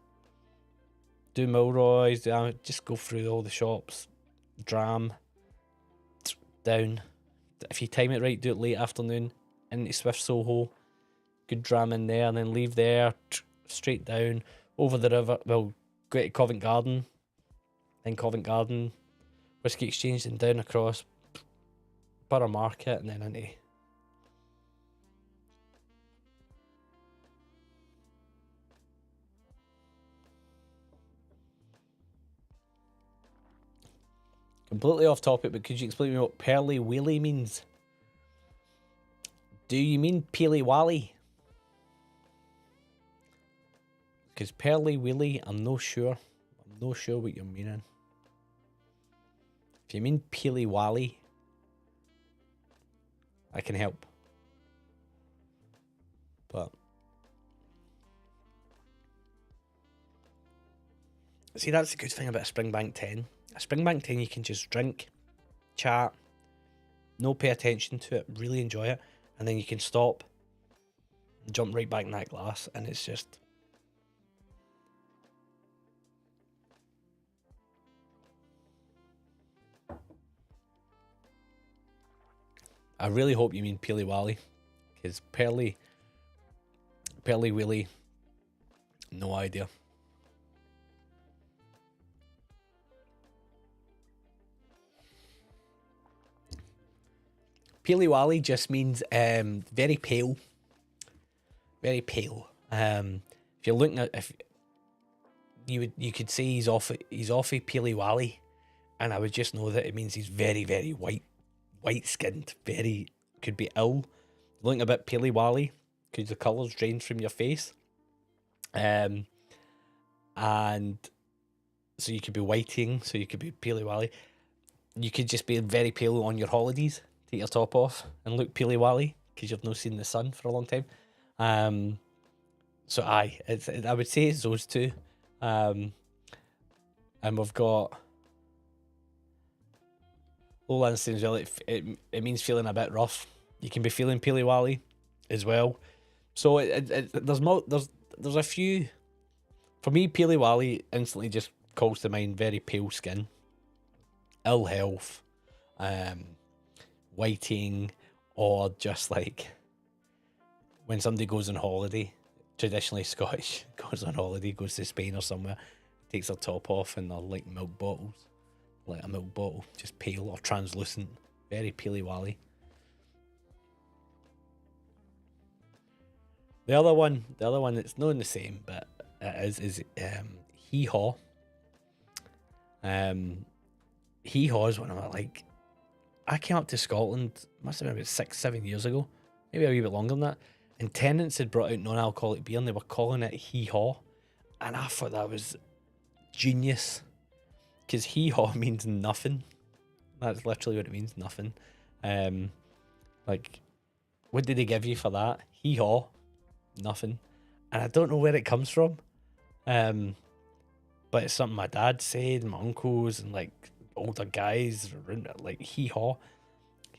A: Do Milroy's. Just go through all the shops. Dram. Down. If you time it right, do it late afternoon. Into Swift Soho. Good dram in there. And then leave there. Straight down. Over the river. Well, go to Covent Garden. Then Covent Garden. Whisky Exchange. Then down across Borough Market. And then into... Completely off topic, but could you explain to me what Pearly Wheelie means? Do you mean Peely Wally? Because Pearly Wheelie, I'm no sure. I'm no sure what you're meaning. If you mean Peely Wally, I can help. But... see, that's the good thing about a Springbank 10. A Springbank 10 you can just drink, chat, no pay attention to it, really enjoy it, and then you can stop, and jump right back in that glass, and it's just... I really hope you mean Peely Wally, because Pearly Wheelie, no idea. Peely Wally just means very pale. Very pale. If you're looking at, if you could say he's off a Peely Wally, and I would just know that it means he's very, very white skinned, very, could be ill. Looking a bit Peely Wally because the colours drain from your face. And so you could be whiting, so you could be Peely Wally. You could just be very pale on your holidays. Take your top off and look Peely Wally because you've not seen the sun for a long time. So I would say it's those two. And we've got Lowlands saying as well, it means feeling a bit rough. You can be feeling Peely Wally as well. So there's a few. For me, Peely Wally instantly just calls to mind very pale skin, ill health, whiting, or just like when somebody goes on holiday, traditionally Scottish, goes on holiday, goes to Spain or somewhere, takes their top off and they're like milk bottles, like a milk bottle, just pale or translucent, very Peely Wally. The other one that's not the same, but it is Hee Haw. Hee Haw is one of my, like, I came up to Scotland, must have been about 6-7 years ago, maybe a wee bit longer than that, and Tennent's had brought out non-alcoholic beer and they were calling it Hee Haw, and I thought that was genius, because Hee Haw means nothing. That's literally what it means, nothing. Like, what did they give you for that? Hee Haw, nothing. And I don't know where it comes from, but it's something my dad said, my uncles, and like older guys, like Hee Haw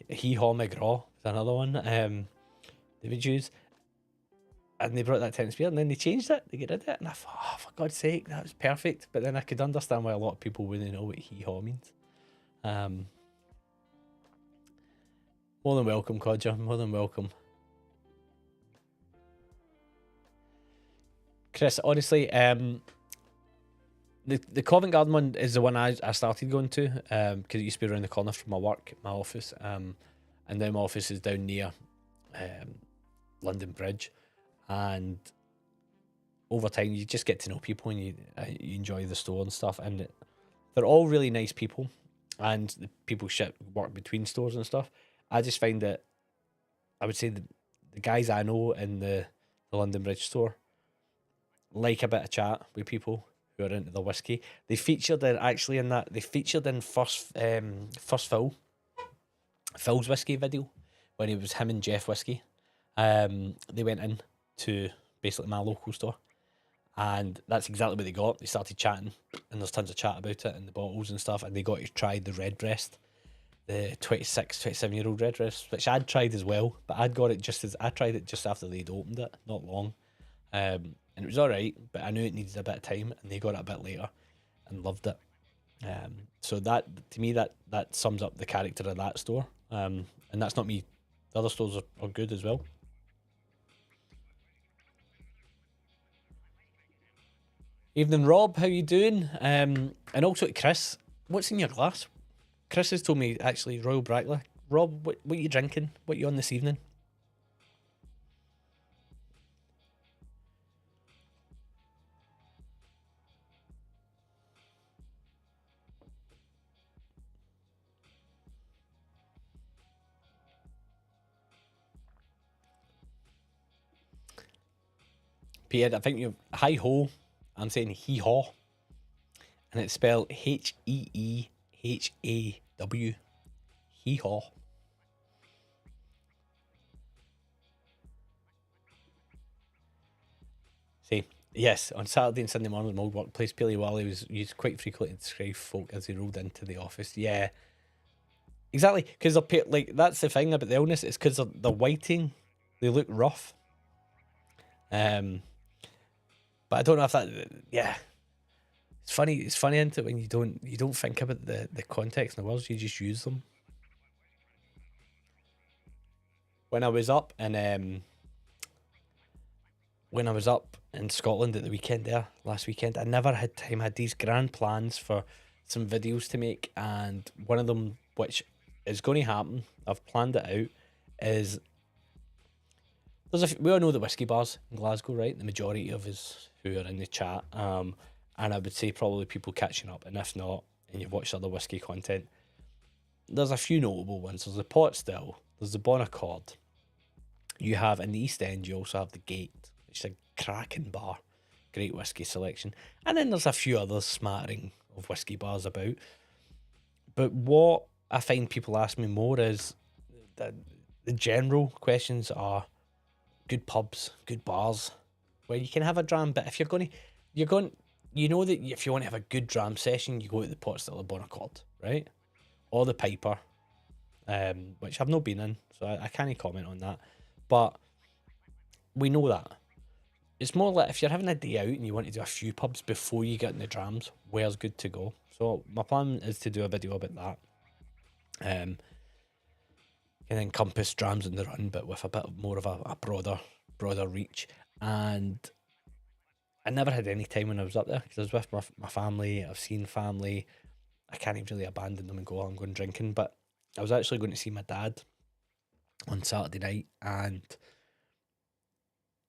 A: McGraw is another one they would use, and they brought that Tennent's beer and then they changed it, they get rid of it, and I thought, oh, for God's sake, that was perfect. But then I could understand why a lot of people wouldn't know what Hee Haw means. More than welcome, Codger, more than welcome. Chris, honestly, the Covent Garden one is the one I started going to, because it used to be around the corner from my work, my office. and then my office is down near London Bridge, and over time you just get to know people, and you enjoy the store and stuff, and they're all really nice people, and the people work between stores and stuff. I just find that I would say the guys I know in the London Bridge store like a bit of chat with people who are into the whiskey. They featured in first Phil's whiskey video when it was him and Jeff Whiskey. They went in to basically my local store, and that's exactly what they got. They started chatting, and there's tons of chat about it and the bottles and stuff, and they got to try the Redbreast, the 27-year-old Redbreast, which I'd tried as well, but I tried it just after they'd opened it, not long. And it was alright, but I knew it needed a bit of time, and they got it a bit later and loved it. So that, to me, that sums up the character of that store. And that's not me. The other stores are good as well. Evening, Rob. How you doing? And also to Chris, what's in your glass? Chris has told me, actually, Royal Brackler. Rob, what are you drinking? What are you on this evening? Peter, I think you're hi-ho. I'm saying hee-haw. And it's spelled Heehaw. Hee-haw. See, yes, on Saturday and Sunday mornings, my old workplace, Peely Wally was used quite frequently to describe folk as they rolled into the office. Yeah, exactly, because they're like, that's the thing about the illness. It's because they're whiting. They look rough. But I don't know if that. Yeah, it's funny. It's funny, isn't it, when you don't think about the context and the words, you just use them. When I was up in Scotland at the weekend last weekend, I never had time. I had these grand plans for some videos to make, and one of them, which is going to happen, I've planned it out, is we all know the whiskey bars in Glasgow, right? The majority of us who are in the chat, and I would say probably people catching up, and if not, and you've watched other whiskey content, there's a few notable ones. There's the Pot Still, there's the Bon Accord. You have in the East End, you also have the Gate, which is a cracking bar, great whiskey selection, and then there's a few others smattering of whiskey bars about. But what I find people ask me more is that the general questions are good pubs, good bars, where you can have a dram. But if you know that if you want to have a good dram session, you go to the Pot Still or Bon Accord, right? Or the Piper, which I've not been in, so I can't comment on that. But we know that. It's more like if you're having a day out and you want to do a few pubs before you get in the drams, where's good to go? So my plan is to do a video about that. And encompass drams in the run, but with a bit more of a broader reach. And I never had any time when I was up there, because I was with my family. I've seen family. I can't even really abandon them and go, I'm going drinking. But I was actually going to see my dad on Saturday night, and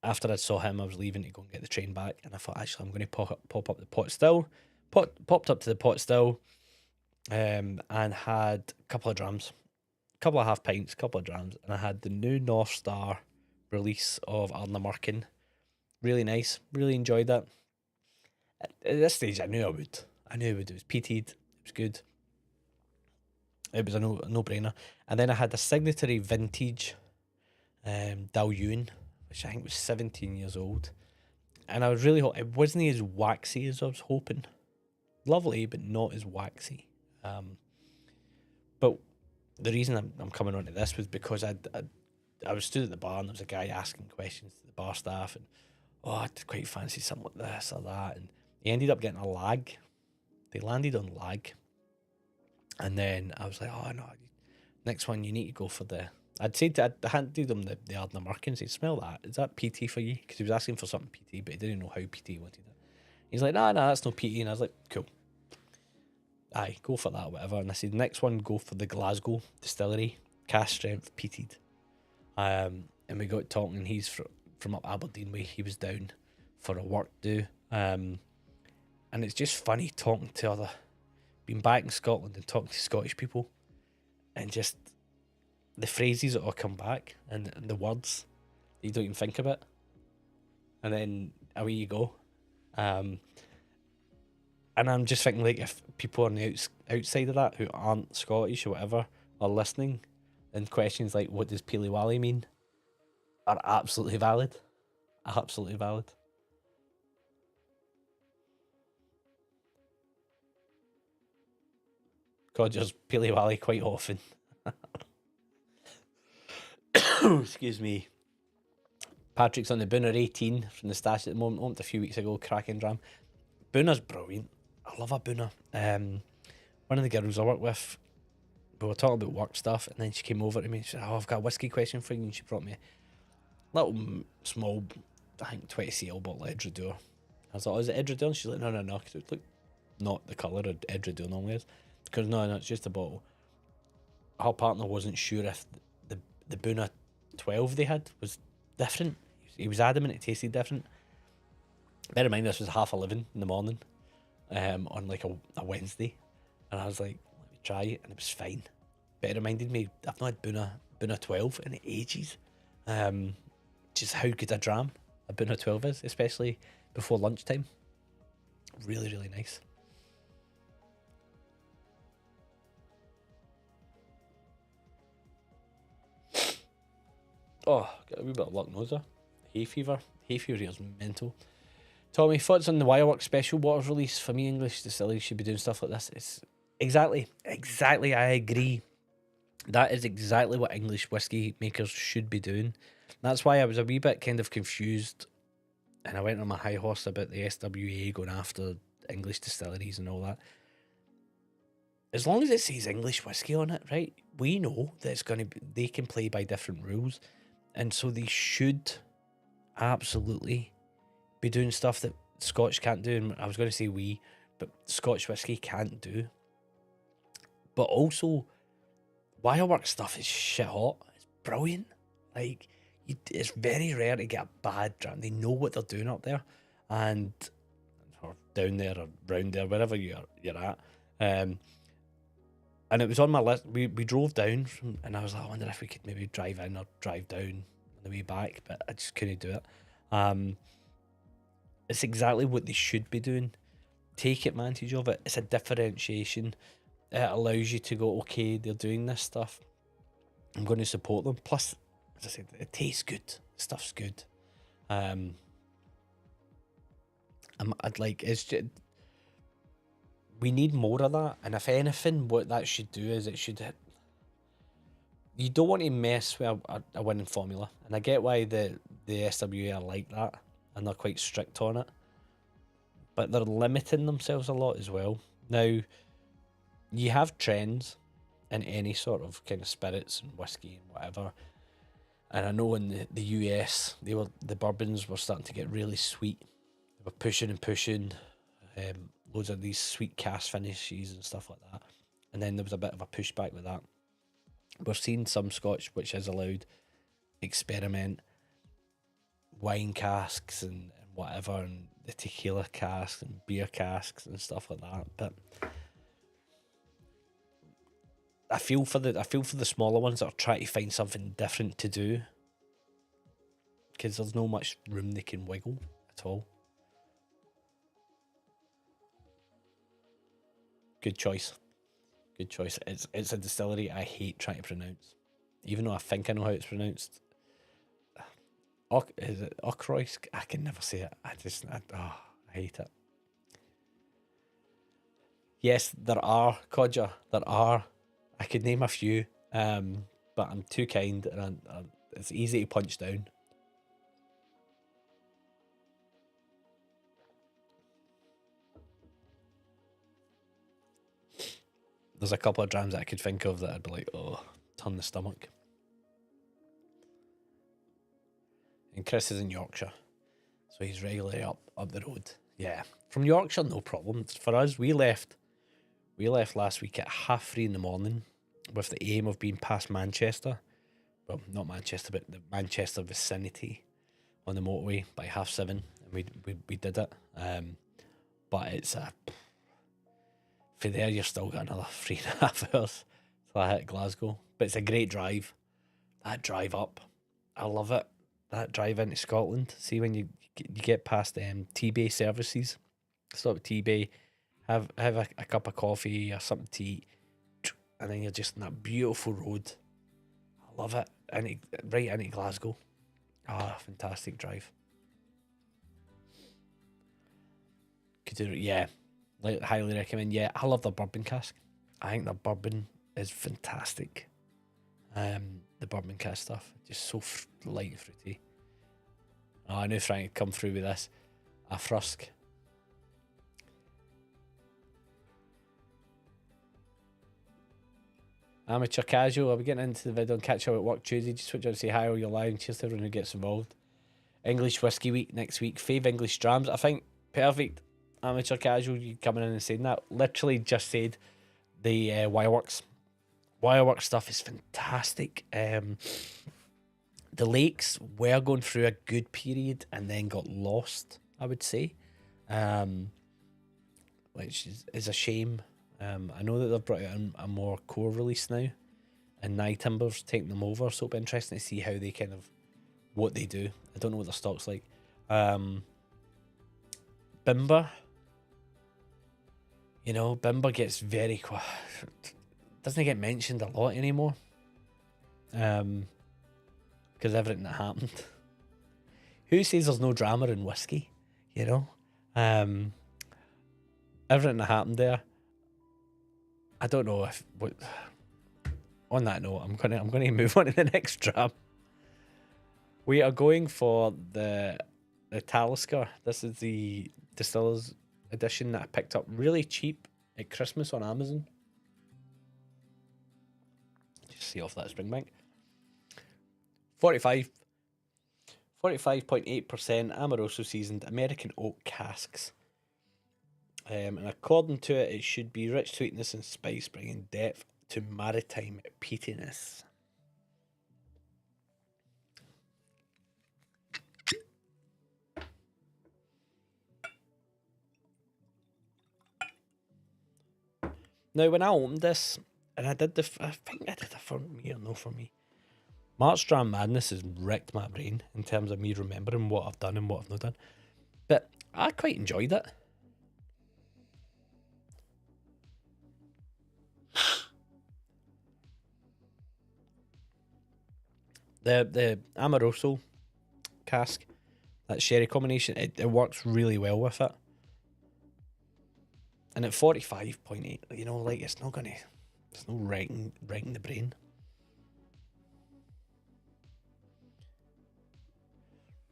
A: after I saw him, I was leaving to go and get the train back, and I thought, actually, I'm going to pop up the Pot Still. Popped up to the Pot Still, and had a couple of drams, couple of half pints, couple of drams, and I had the new North Star release of Ardnamurchan. Really nice, really enjoyed that. At this stage, I knew I would. It was peated, it was good. It was a no-brainer. And then I had a signatory vintage Dal Ewan, which I think was 17 years old. And I was really it wasn't as waxy as I was hoping. Lovely, but not as waxy. But the reason I'm coming on to this was because I was stood at the bar, and there was a guy asking questions to the bar staff, and I'd quite fancy something like this or that, and he ended up getting a lag. They landed on lag, and then I was like, oh no, next one you need to go for the. I handed him the Ardnamurchan and said, smell that. Is that PT for you? Because he was asking for something PT, but he didn't know how PT he wanted it. He's like, no, that's no PT, and I was like, cool. Aye, go for that, whatever. And I said, next one, go for the Glasgow distillery. cast strength, peated. And we got talking, and he's from up Aberdeen way. He was down for a work do. And it's just funny talking to being back in Scotland and talking to Scottish people, and just the phrases that all come back, and the words that you don't even think about, and then away you go. And I'm just thinking, like, if people on the outside of that who aren't Scottish or whatever are listening, then questions like, what does Peely Wally mean, are absolutely valid. Absolutely valid. Codger's Peely Wally quite often. Excuse me. Patrick's on the Booner 18 from the stash at the moment. A few weeks ago, cracking dram. Booner's brilliant. I love a Booner. One of the girls I work with, we were talking about work stuff, and then she came over to me and she said, "Oh, I've got a whiskey question for you," and she brought me a little small, I think 20cl bottle of Edredure. I was like, "Oh, is it Edredure?" And she's like, no, because it looked not the colour of Edredure normally is. Because no, it's just a bottle. Her partner wasn't sure if the Booner 12 they had was different. He was adamant it tasted different. Bear in mind, this was 11:30 in the morning, on like a Wednesday, and I was like, let me try it, and it was fine. But it reminded me, I've not had Booner 12 in ages. Just how good a dram a Booner 12 is, especially before lunchtime. Really, really nice. Oh, got a wee bit of luck noser. Hay fever here is mental. Tommy, thoughts on the Wireworks special waters release? For me, English distilleries should be doing stuff like this. It's exactly, I agree. That is exactly what English whiskey makers should be doing. That's why I was a wee bit kind of confused, and I went on my high horse about the SWA going after English distilleries and all that. As long as it says English whiskey on it, right? We know that it's going to be, they can play by different rules, and so they should absolutely be doing stuff that Scotch can't do. And I was going to say we, but Scotch whiskey can't do. But also, Wireworks stuff is shit hot. It's brilliant. Like, it's very rare to get a bad dram. They know what they're doing up there, and or down there or round there, wherever you're at. And it was on my list. We drove down from, and I was like, I wonder if we could maybe drive in or drive down on the way back, but I just couldn't do it. It's exactly what they should be doing. Take advantage of it. It's a differentiation. It allows you to go, okay, they're doing this stuff, I'm going to support them. Plus, as I said, it tastes good. Stuff's good. I'd like, it's just, we need more of that. And if anything, what that should do is it should hit. You don't want to mess with a winning formula, and I get why the SWA are like that, and they're quite strict on it. But they're limiting themselves a lot as well. Now, you have trends in any sort of kind of spirits and whiskey and whatever. And I know in the US, the bourbons were starting to get really sweet. They were pushing and pushing, loads of these sweet cask finishes and stuff like that. And then there was a bit of a pushback with that. We're seeing some Scotch which is allowed experiment, wine casks and whatever, and the tequila casks and beer casks and stuff like that. But I feel for the smaller ones that are trying to find something different to do, because there's no much room they can wiggle at all. Good choice. Good choice. It's a distillery I hate trying to pronounce, even though I think I know how it's pronounced. Is it Okroysk? I can never say it. I hate it. Yes, there are, Codger. There are. I could name a few, but I'm too kind, and it's easy to punch down. There's a couple of drams that I could think of that I'd be like, oh, turn the stomach. And Chris is in Yorkshire, so he's regularly up the road. Yeah, from Yorkshire, no problem. For us, we left last week at 3:30 in the morning, with the aim of being past Manchester. Well, not Manchester, but the Manchester vicinity on the motorway by 7:30, and we did it. But it's for there you're still got another 3.5 hours till I hit Glasgow. But it's a great drive. That drive up, I love it. That drive into Scotland. See when you get past T-Bay services, stop at T-Bay, have a cup of coffee or something to eat, and then you're just on that beautiful road. I love it. And right into Glasgow. Ah, fantastic drive. Could do it, yeah. Highly recommend. Yeah, I love the bourbon cask. I think the bourbon is fantastic. The bourbon cask stuff, just so light and fruity. Oh, I knew Frank would come through with this. A frusk. Amateur casual. I'll be getting into the video and catch up at work Tuesday. Just switch on to say hi or you're live and cheers to everyone who gets involved. English Whiskey Week next week. Fave English Drams. I think perfect. Amateur casual, you coming in and saying that. Literally just said the Wireworks. Wireworks stuff is fantastic. The Lakes were going through a good period and then got lost, I would say. Which is a shame. I know that they've brought out a more core release now, and Nye Timber's taking them over, so it'll be interesting to see how they what they do. I don't know what their stock's like. Bimber. You know, Bimber gets very doesn't get mentioned a lot anymore. Because everything that happened. Who says there's no drama in whiskey? You know? Everything that happened there. I don't know if on that note, I'm gonna move on to the next dram. We are going for the Talisker. This is the Distiller's edition that I picked up really cheap at Christmas on Amazon. Just see off that Springbank. 45.8% Amoroso seasoned American oak casks. And according to it, it should be rich sweetness and spice, bringing depth to maritime peatiness. Now, when I opened this, and I think I did it for me or no for me, March Dram Madness has wrecked my brain in terms of me remembering what I've done and what I've not done. But I quite enjoyed it. The Amoroso cask, that sherry combination, it works really well with it. And at 45.8, you know, like it's no wrecking the brain.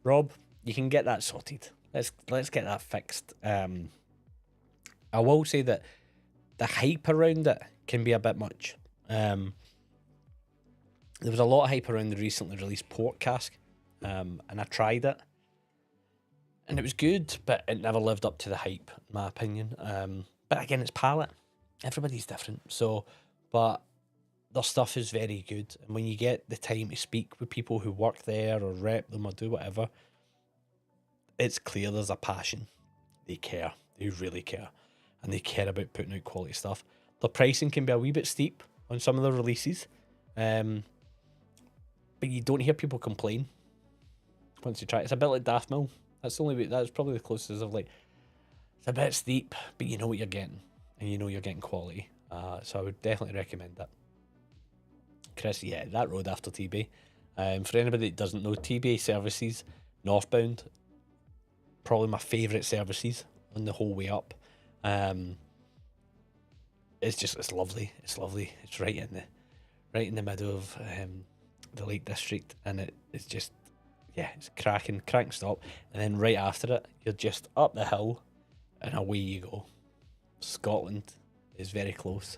A: Rob, you can get that sorted. Let's get that fixed. I will say that the hype around it can be a bit much. There was a lot of hype around the recently released port cask, and I tried it, and it was good, but it never lived up to the hype, in my opinion. But again, it's palate. Everybody's different. So, but their stuff is very good, and when you get the time to speak with people who work there or rep them or do whatever, it's clear there's a passion. They care. They really care, and they care about putting out quality stuff. The pricing can be a wee bit steep on some of the releases. But you don't hear people complain once you try it. It's a bit like Daft Mill. That's probably the closest of like, it's a bit steep, but you know what you're getting, and you know you're getting quality. So I would definitely recommend that. Chris, yeah, that road after T-Bay. For anybody that doesn't know, T-Bay services northbound, probably my favourite services on the whole way up. It's lovely. It's lovely. It's right in the middle of the Lake District, and it's just, yeah, it's cracking stop, and then right after it, you're just up the hill, and away you go. Scotland is very close.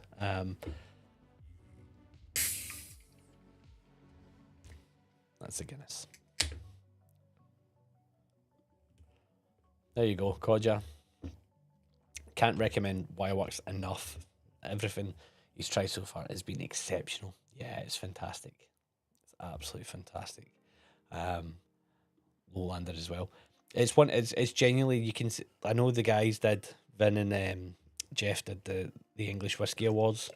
A: That's the Guinness. There you go, Codger. Can't recommend Wireworks enough. Everything. he's tried so far has been exceptional. Yeah, it's fantastic. It's absolutely fantastic. Lowlander as well. It's genuinely, you can. I know the guys did. Vin and Jeff did the English Whiskey Awards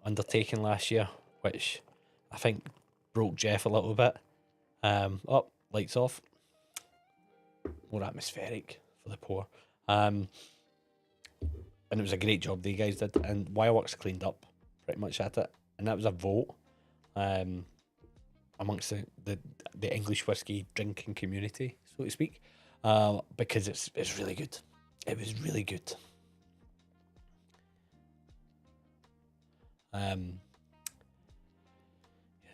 A: undertaking last year, which I think broke Jeff a little bit. Oh, lights off. More atmospheric for the pour. And it was a great job they guys did, and Wireworks cleaned up pretty much at it, and that was a vote amongst the English whiskey drinking community, so to speak, because it's really good. It was really good.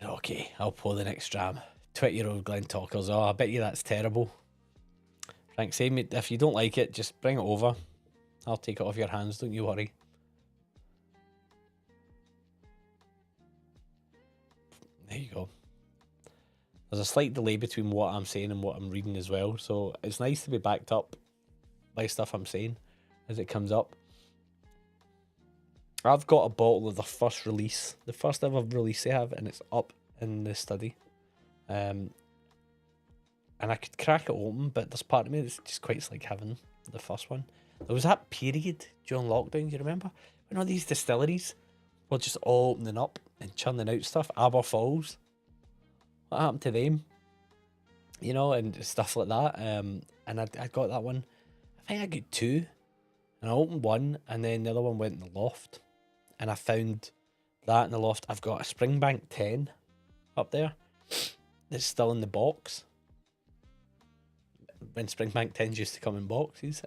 A: Okay, I'll pour the next dram. 20-year-old Glen Talkers. Oh, I bet you that's terrible. Frank, say me if you don't like it, just bring it over. I'll take it off your hands, don't you worry. There you go. There's a slight delay between what I'm saying and what I'm reading as well, so it's nice to be backed up by stuff I'm saying as it comes up. I've got a bottle of the first release, the first ever release they have, and it's up in the study. And I could crack it open, but there's part of me that's just quite like having the first one. There was that period during lockdown, you remember? When all these distilleries were just all opening up and churning out stuff. Aberfalls. What happened to them? You know, and stuff like that. And I got that one. I think I got two. And I opened one, and then the other one went in the loft. And I found that in the loft. I've got a Springbank 10 up there that's still in the box. When Springbank 10s used to come in boxes,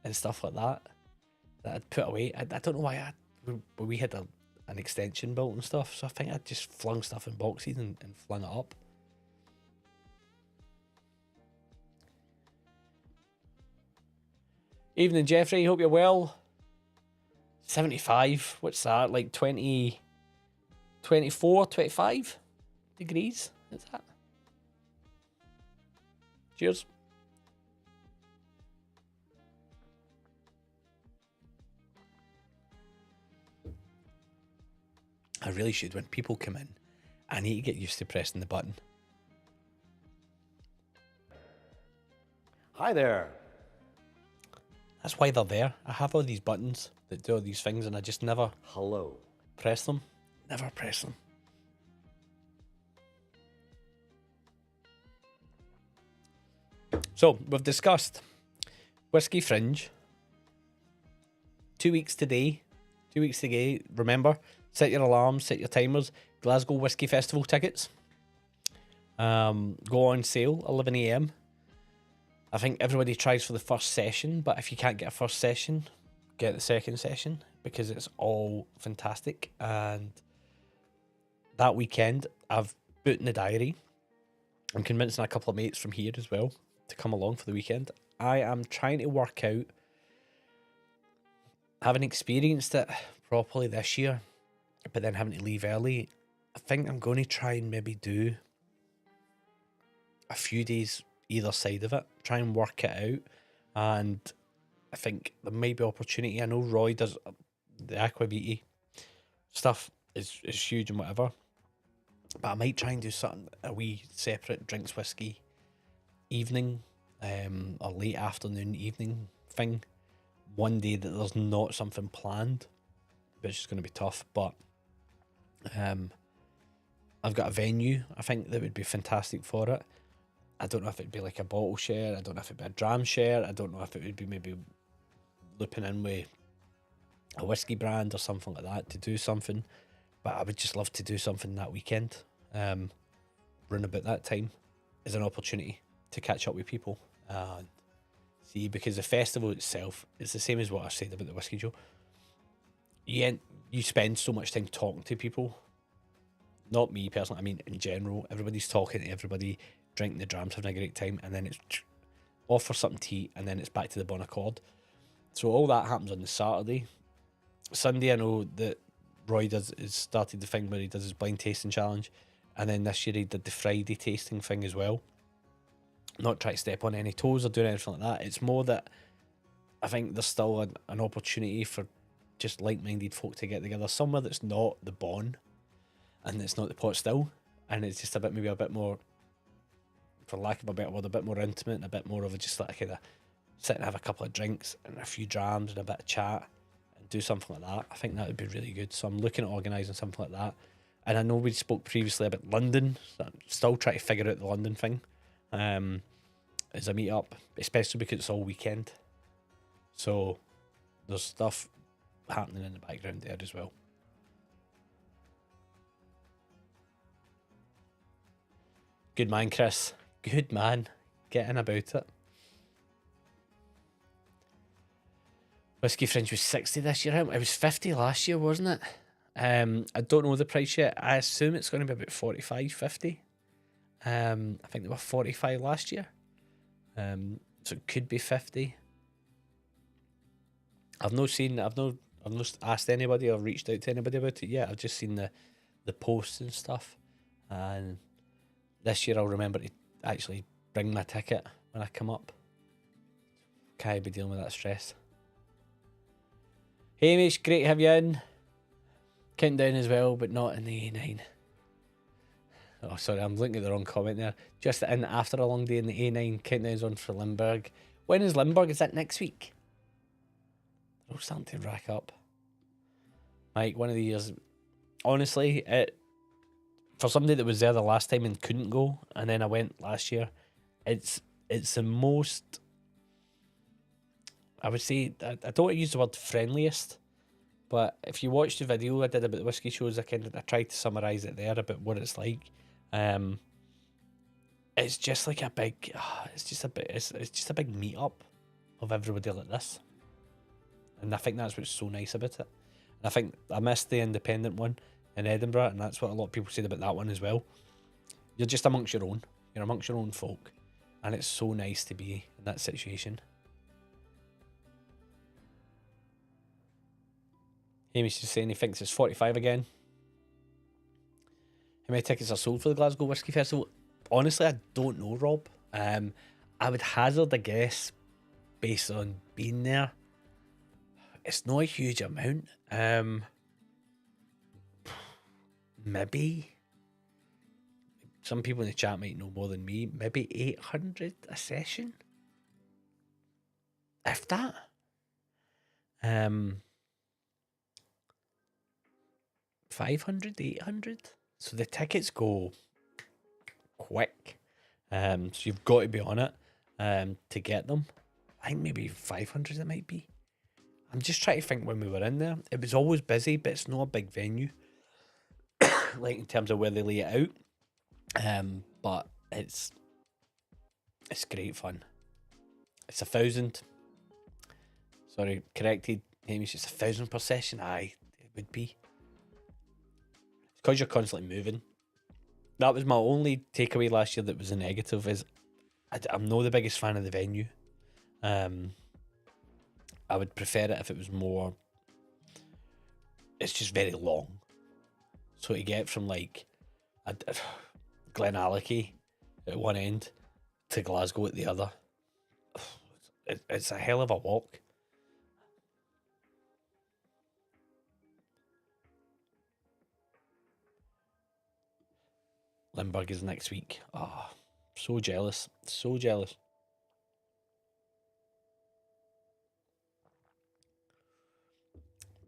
A: and stuff like that I'd put away. I don't know why we had an extension built and stuff, so I think I just flung stuff in boxes and flung it up. Evening, Jeffrey, hope you're well. 75, what's that, like 20, 24, 25 degrees, is that? Cheers. I really should, when people come in, I need to get used to pressing the button.
B: Hi there.
A: That's why they're there. I have all these buttons that do all these things, and I just never
B: Hello.
A: press them. Never press them. So, we've discussed Whiskey Fringe. 2 weeks today. 2 weeks today. Remember, set your alarms, set your timers. Glasgow Whiskey Festival tickets go on sale 11 AM. I think everybody tries for the first session, but if you can't get a first session, get the second session, because it's all fantastic. And that weekend, I've put in the diary. I'm convincing a couple of mates from here as well to come along for the weekend. I am trying to work out, having experienced it properly this year, but then having to leave early, I think I'm going to try and maybe do a few days either side of it, try and work it out. And I think there may be opportunity. I know Roy does the Aquaviti stuff is huge and whatever, but I might try and do something, a wee separate drinks whiskey evening, or late afternoon evening thing, one day that there's not something planned, which is going to be tough. But I've got a venue I think that would be fantastic for it. I don't know if it'd be like a bottle share, I don't know if it'd be a dram share, I don't know if it would be maybe looping in with a whiskey brand or something like that to do something. But I would just love to do something that weekend, round about that time, as an opportunity to catch up with people. See, because the festival itself is the same as what I said about the Whiskey Joe. You spend so much time talking to people. Not me personally, I mean in general. Everybody's talking to everybody, drinking the drams, having a great time, and then it's off for something to eat, and then it's back to the Bon Accord. So all that happens on the Saturday. Sunday, I know that Roy has started the thing where he does his blind tasting challenge, and then this year he did the Friday tasting thing as well. Not trying to step on any toes or doing anything like that. It's more that I think there's still an opportunity for just like-minded folk to get together somewhere that's not the Bon and it's not the Pot Still, and it's just maybe a bit more, for lack of a better word, a bit more intimate and a bit more of a just like kind of sit and have a couple of drinks and a few drams and a bit of chat and do something like that. I think that would be really good. So I'm looking at organising something like that. And I know we spoke previously about London, so I'm still trying to figure out the London thing as a meet up, especially because it's all weekend. So there's stuff happening in the background there as well. Good man, Chris. Good man. Getting about it. Whiskey Fringe was 60 this year. It was 50 last year, wasn't it? I don't know the price yet. I assume it's going to be about 45, 50. I think they were 45 last year. So it could be 50. I've not asked anybody or reached out to anybody about it yet. I've just seen the posts and stuff. And this year I'll remember to actually bring my ticket when I come up. Can't be dealing with that stress. Hamish, great to have you in. Countdown as well, but not in the A9. Oh, sorry, I'm looking at the wrong comment there. Just in after a long day in the A9, countdown's on for Limburg. When is Limburg? Is that next week? They're all starting to rack up. Like, one of the years, honestly, for somebody that was there the last time and couldn't go, and then I went last year, it's the most, I would say, I don't want to use the word friendliest, but if you watch the video I did about the whiskey shows, I tried to summarise it there about what it's like. It's just like a big, it's just a big meet up of everybody like this, and I think that's what's so nice about it. And I think I missed the independent one in Edinburgh, and that's what a lot of people said about that one as well. You're just amongst your own. You're amongst your own folk, and it's so nice to be in that situation. Amy's just saying he thinks it's 45 again. How many tickets are sold for the Glasgow Whisky Festival? Honestly, I don't know, Rob. I would hazard a guess based on being there. It's not a huge amount. Maybe. Some people in the chat might know more than me. Maybe 800 a session? If that. 500, 800. So the tickets go quick. So you've got to be on it to get them. I think maybe 500 it might be. I'm just trying to think when we were in there. It was always busy, but it's not a big venue. Like in terms of where they lay it out. But it's great fun. It's 1,000. Sorry, corrected. Maybe it's just 1,000 per session. Aye, it would be. Because you're constantly moving. That was my only takeaway last year that was a negative, is I'm not the biggest fan of the venue. I would prefer it if it was more, it's just very long. So to get from like Glenallachie at one end to Glasgow at the other, it's a hell of a walk. Limburg is next week. Oh, so jealous. So jealous.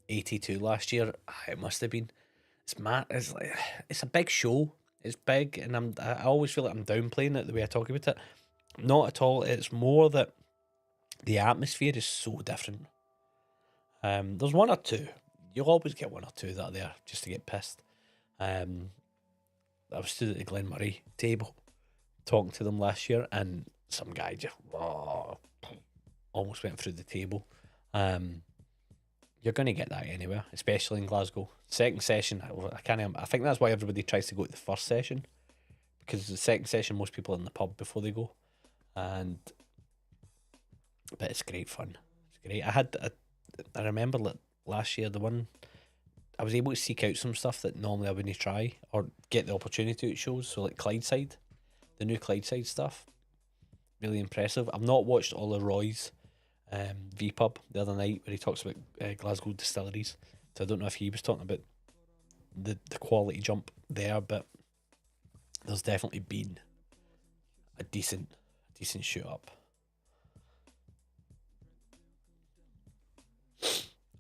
A: $82 last year. It must have been. It's mad. It's a big show. It's big, and I always feel like I'm downplaying it the way I talk about it. Not at all. It's more that the atmosphere is so different. There's one or two. You'll always get one or two that are there just to get pissed. I was stood at the Glenmurray table talking to them last year, and some guy just almost went through the table. You're going to get that anywhere, especially in Glasgow. Second session, I think that's why everybody tries to go to the first session, because the second session most people are in the pub before they go, but it's great fun. It's great. I remember last year, the one I was able to seek out some stuff that normally I wouldn't try or get the opportunity at shows. So like Clydeside, the new Clydeside stuff, really impressive. I've not watched all of Roy's V-pub the other night where he talks about Glasgow distilleries. So I don't know if he was talking about the quality jump there, but there's definitely been a decent shoot up.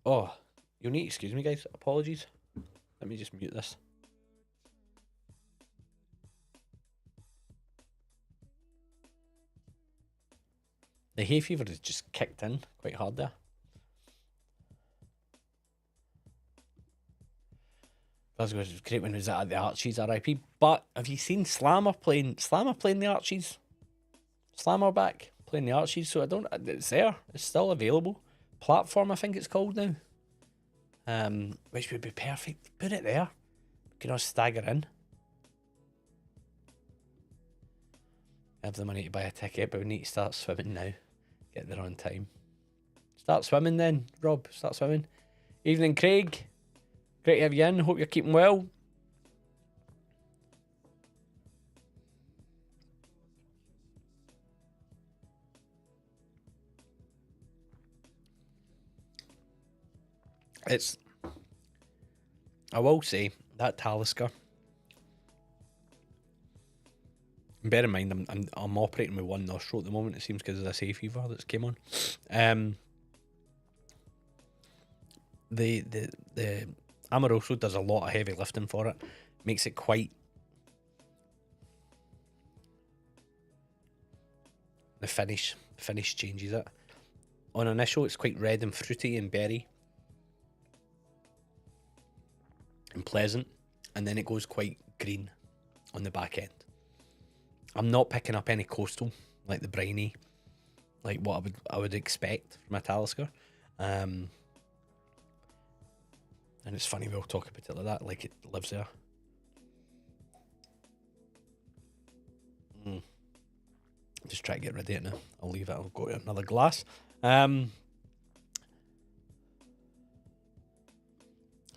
A: Oh, you'll need to excuse me, guys. Apologies. Let me just mute this. The hay fever has just kicked in quite hard there. Glasgow was great when he was at the Archies, RIP. But have you seen Slammer playing the Archies? Slammer back playing the Archies, so it's there. It's still available. Platform, I think it's called now. Which would be perfect. Put it there. We can all stagger in. Have the money to buy a ticket, but we need to start swimming now. Get there on time. Start swimming then, Rob. Start swimming. Evening, Craig. Great to have you in. Hope you're keeping well. I will say, that Talisker. Bear in mind, I'm operating with one nostril at the moment, it seems, because of this hay fever that's came on. The Amoroso does a lot of heavy lifting for it. Makes it quite... The finish changes it. On initial, it's quite red and fruity and berry. And pleasant. And then it goes quite green on the back end. I'm not picking up any coastal, like the briny, like what I would expect from a Talisker. And it's funny we'll talk about it like that, like it lives there. Just try to get rid of it now. I'll leave it. I'll go to another glass. It's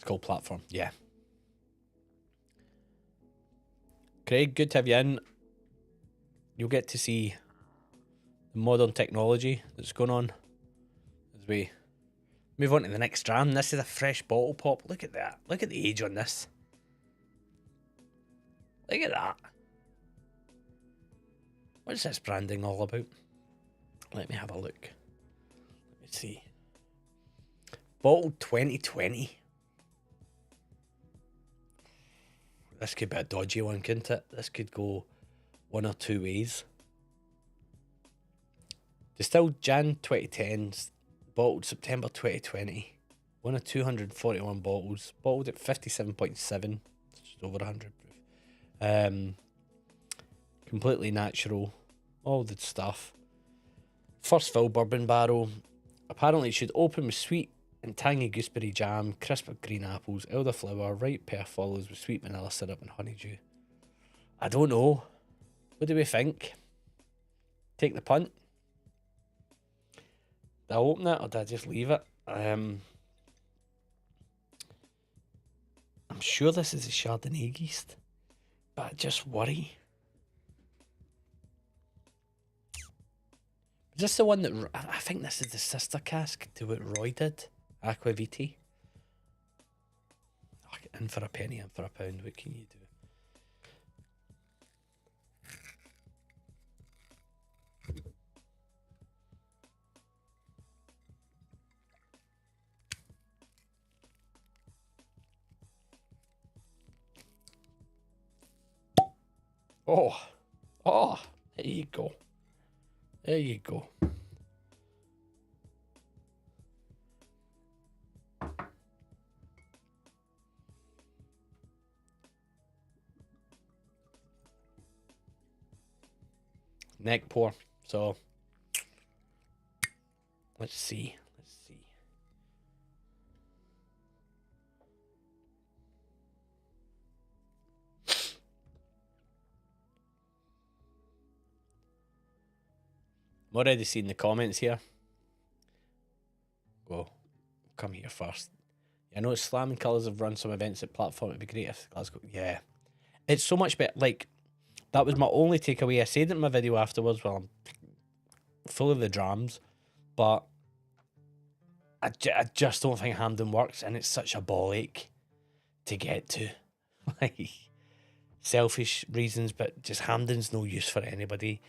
A: called Platform. Yeah. Craig, good to have you in. You'll get to see the modern technology that's going on as we move on to the next dram. This is a fresh bottle pop. Look at that. Look at the age on this. Look at that. What's this branding all about? Let me have a look. Let me see. Bottled 2020. This could be a dodgy one, couldn't it? This could go one or two ways. Distilled Jan 2010, bottled September 2020. One of 241 bottles. Bottled at 57.7, just over 100 proof. Completely natural, all the stuff. First fill bourbon barrel. Apparently it should open with sweet and tangy gooseberry jam, crisp green apples, elderflower, ripe pear follows with sweet vanilla syrup and honeydew. I don't know. What do we think? Take the punt? Did I open it or did I just leave it? I'm sure this is a Chardonnay yeast, but I just worry. Is this the one that... I think this is the sister cask to what Roy did. Aqua Vitae. In for a penny, in for a pound. What can you do? Oh, there you go. There you go. Neck pour. So let's see. I'm already seeing the comments here. Go. Come here first. Yeah, I know Slamming Colours have run some events at Platform. It'd be great if Glasgow... Yeah. It's so much better. Like, that was my only takeaway. I said it in my video afterwards, well, I'm full of the drams. But I just don't think Hampden works, and it's such a ball ache to get to. Like, selfish reasons, but just Hampden's no use for anybody.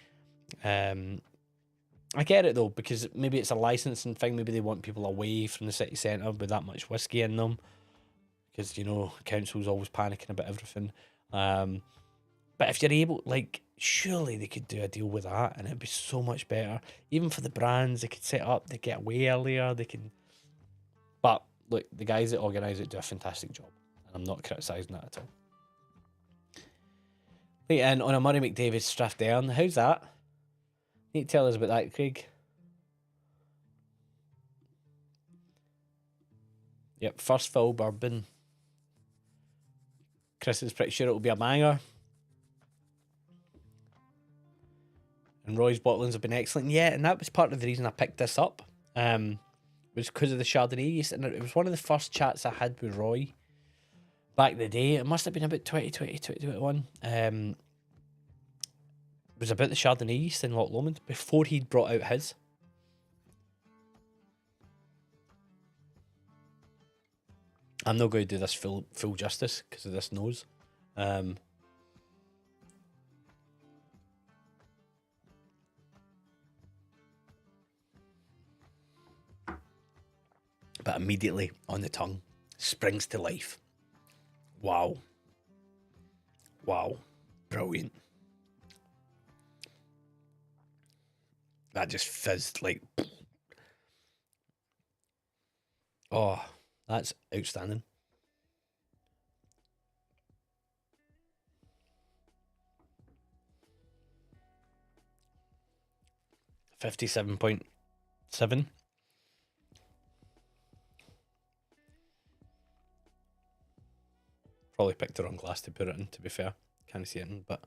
A: I get it though, because maybe it's a licensing thing. Maybe they want people away from the city centre with that much whiskey in them, because, you know, council's always panicking about everything. But if you're able, like, surely they could do a deal with that, and it'd be so much better. Even for the brands, they could set up, they get away earlier, they can. But look, the guys that organise it do a fantastic job, and I'm not criticising that at all. Right, and on a Murray McDavid Strathdown, how's that? Need to tell us about that, Craig. Yep, first fill bourbon. Chris is pretty sure it'll be a banger. And Roy's bottlings have been excellent. Yeah, and that was part of the reason I picked this up. Was because of the Chardonnay yeast. And it was one of the first chats I had with Roy back in the day. It must have been about 2020, 2021. It was about the Chardonnay yeast in Loch Lomond before he'd brought out his. I'm not going to do this full justice because of this nose. But immediately on the tongue, springs to life. Wow. Wow. Brilliant. That just fizzed like... Oh, that's outstanding. $57.7. Probably picked the wrong glass to put it in, to be fair. Can't see it in, but...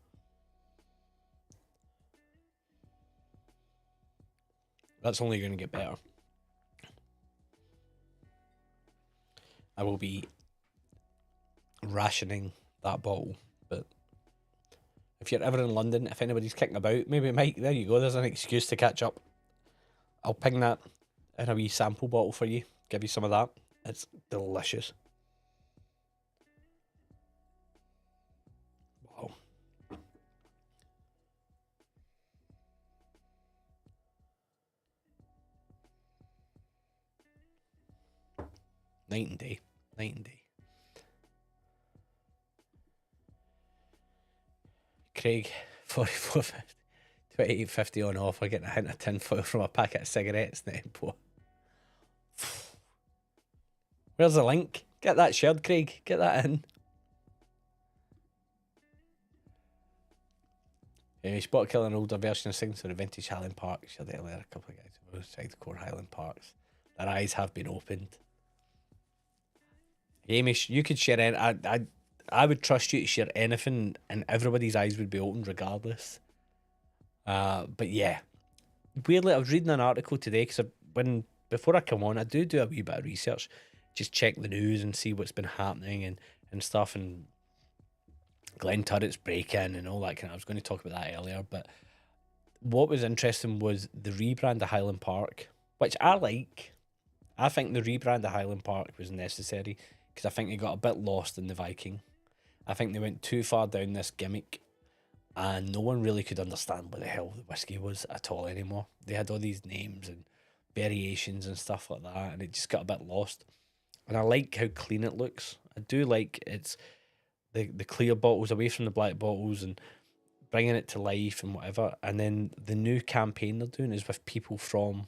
A: That's only going to get better. I will be rationing that bottle, but if you're ever in London, if anybody's kicking about, maybe Mike, there you go, there's an excuse to catch up. I'll ping that in a wee sample bottle for you, give you some of that. It's delicious. Wow. Night and day. Night and day. Craig, 44.50, 28.50 on offer, getting a hint of tinfoil from a packet of cigarettes in the import. Where's the link? Get that shared, Craig. Get that in. Spot killing an older version of Signature of Vintage Highland Park. Shared earlier, a couple of guys who outside the core Highland Parks. Their eyes have been opened. Hamish, you could share any. I would trust you to share anything, and everybody's eyes would be opened regardless. But yeah, weirdly, I was reading an article today because before I come on, I do a wee bit of research, just check the news and see what's been happening and stuff. And Glenn Turret's break-in and all that kind of. I was going to talk about that earlier, but what was interesting was the rebrand of Highland Park, which I like. I think the rebrand of Highland Park was necessary because I think they got a bit lost in the Viking. I think they went too far down this gimmick and no one really could understand what the hell the whiskey was at all anymore. They had all these names and variations and stuff like that, and it just got a bit lost. And I like how clean it looks. I do like it's the clear bottles away from the black bottles and bringing it to life and whatever. And then the new campaign they're doing is with people from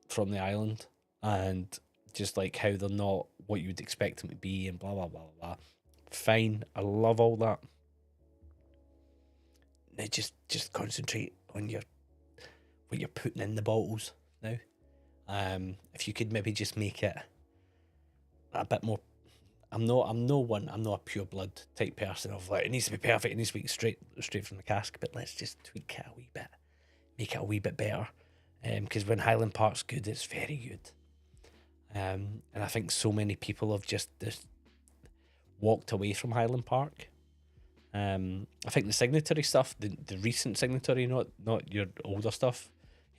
A: the island and just like how they're not what you would expect them to be and blah blah blah blah. Fine, I love all that. Now just concentrate on what you're putting in the bottles now. If you could maybe just make it a bit more. I'm not a pure blood type person of like it needs to be perfect, it needs to be straight from the cask, but let's just tweak it a wee bit, make it a wee bit better. Because when Highland Park's good, it's very good. And I think so many people have just walked away from Highland Park. I think the signatory stuff, the recent signatory, not your older stuff,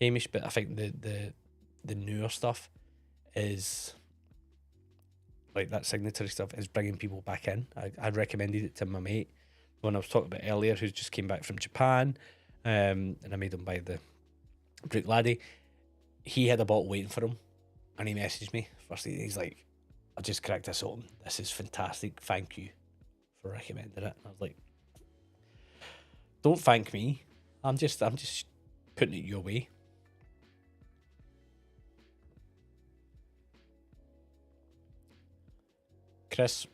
A: Hamish, but I think the newer stuff is like that signatory stuff is bringing people back in. I recommended it to my mate, the one I was talking about earlier, who's just came back from Japan, and I made him buy the Brook Laddie. He had a bottle waiting for him, and he messaged me first. He's like, "I just cracked this open. This is fantastic. Thank you for recommending it." And I was like, "Don't thank me. I'm just putting it your way." Chris,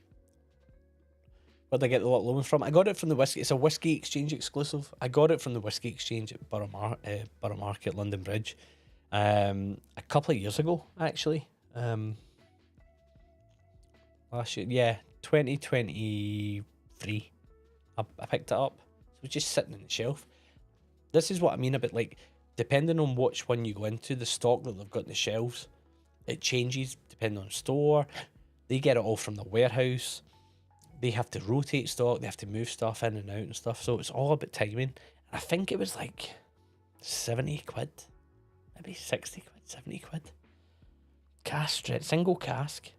A: where'd I get the lot loan from? I got it from the Whisky. It's a Whisky Exchange exclusive. I got it from the Whisky Exchange at Borough Market, London Bridge, a couple of years ago, actually. Last year, yeah, 2023. I picked it up. So it was just sitting on the shelf. This is what I mean about, like, depending on which one you go into, the stock that they've got in the shelves, it changes depending on store. They get it all from the warehouse. They have to rotate stock. They have to move stuff in and out and stuff. So it's all about timing. I think it was like 70 quid. Maybe 60 quid, 70 quid. Single cask.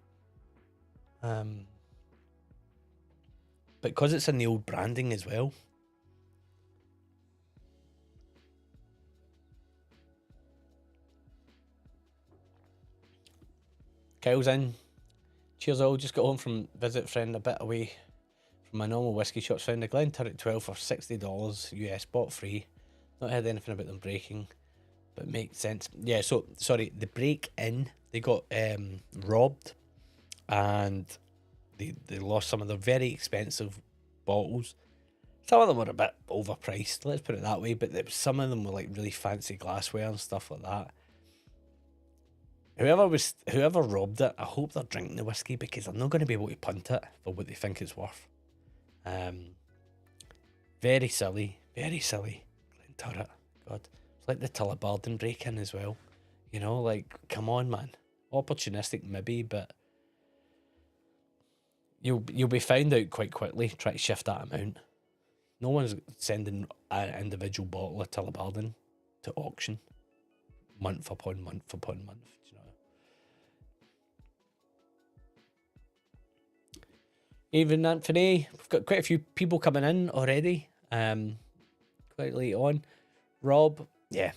A: But because it's in the old branding as well. Kyle's in. Cheers all, just got home from visit friend a bit away from my normal whiskey shops. Found a Glenturret 12 for $60 US, bought free. Not heard anything about them breaking, but makes sense. Yeah, so, sorry, the break in, they got robbed, and they lost some of their very expensive bottles. Some of them were a bit overpriced, let's put it that way, but some of them were like really fancy glassware and stuff like that. Whoever robbed it, I hope they're drinking the whiskey, because they're not going to be able to punt it for what they think it's worth. Very silly, very silly. Glenturret, God, it's like the Tullabarden break-in as well. You know, like, come on, man. Opportunistic maybe, but you'll be found out quite quickly. Try to shift that amount. No one's sending an individual bottle of Tullabarden to auction month upon month upon month. You know. Even Anthony, we've got quite a few people coming in already. Quite late on. Rob, yeah,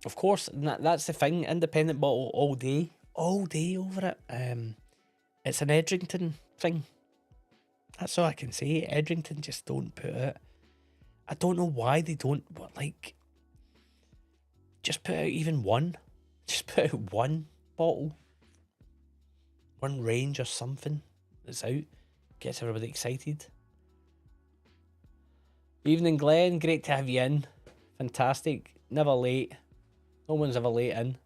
A: of course. That's the thing. Independent bottle all day over it. It's an Edrington thing. That's all I can say. Edrington just don't put it. I don't know why they don't. But like, just put out even one. Just put out one bottle, one range or something that's out. Gets everybody excited. Evening, Glenn. Great to have you in. Fantastic. Never late. No one's ever late in.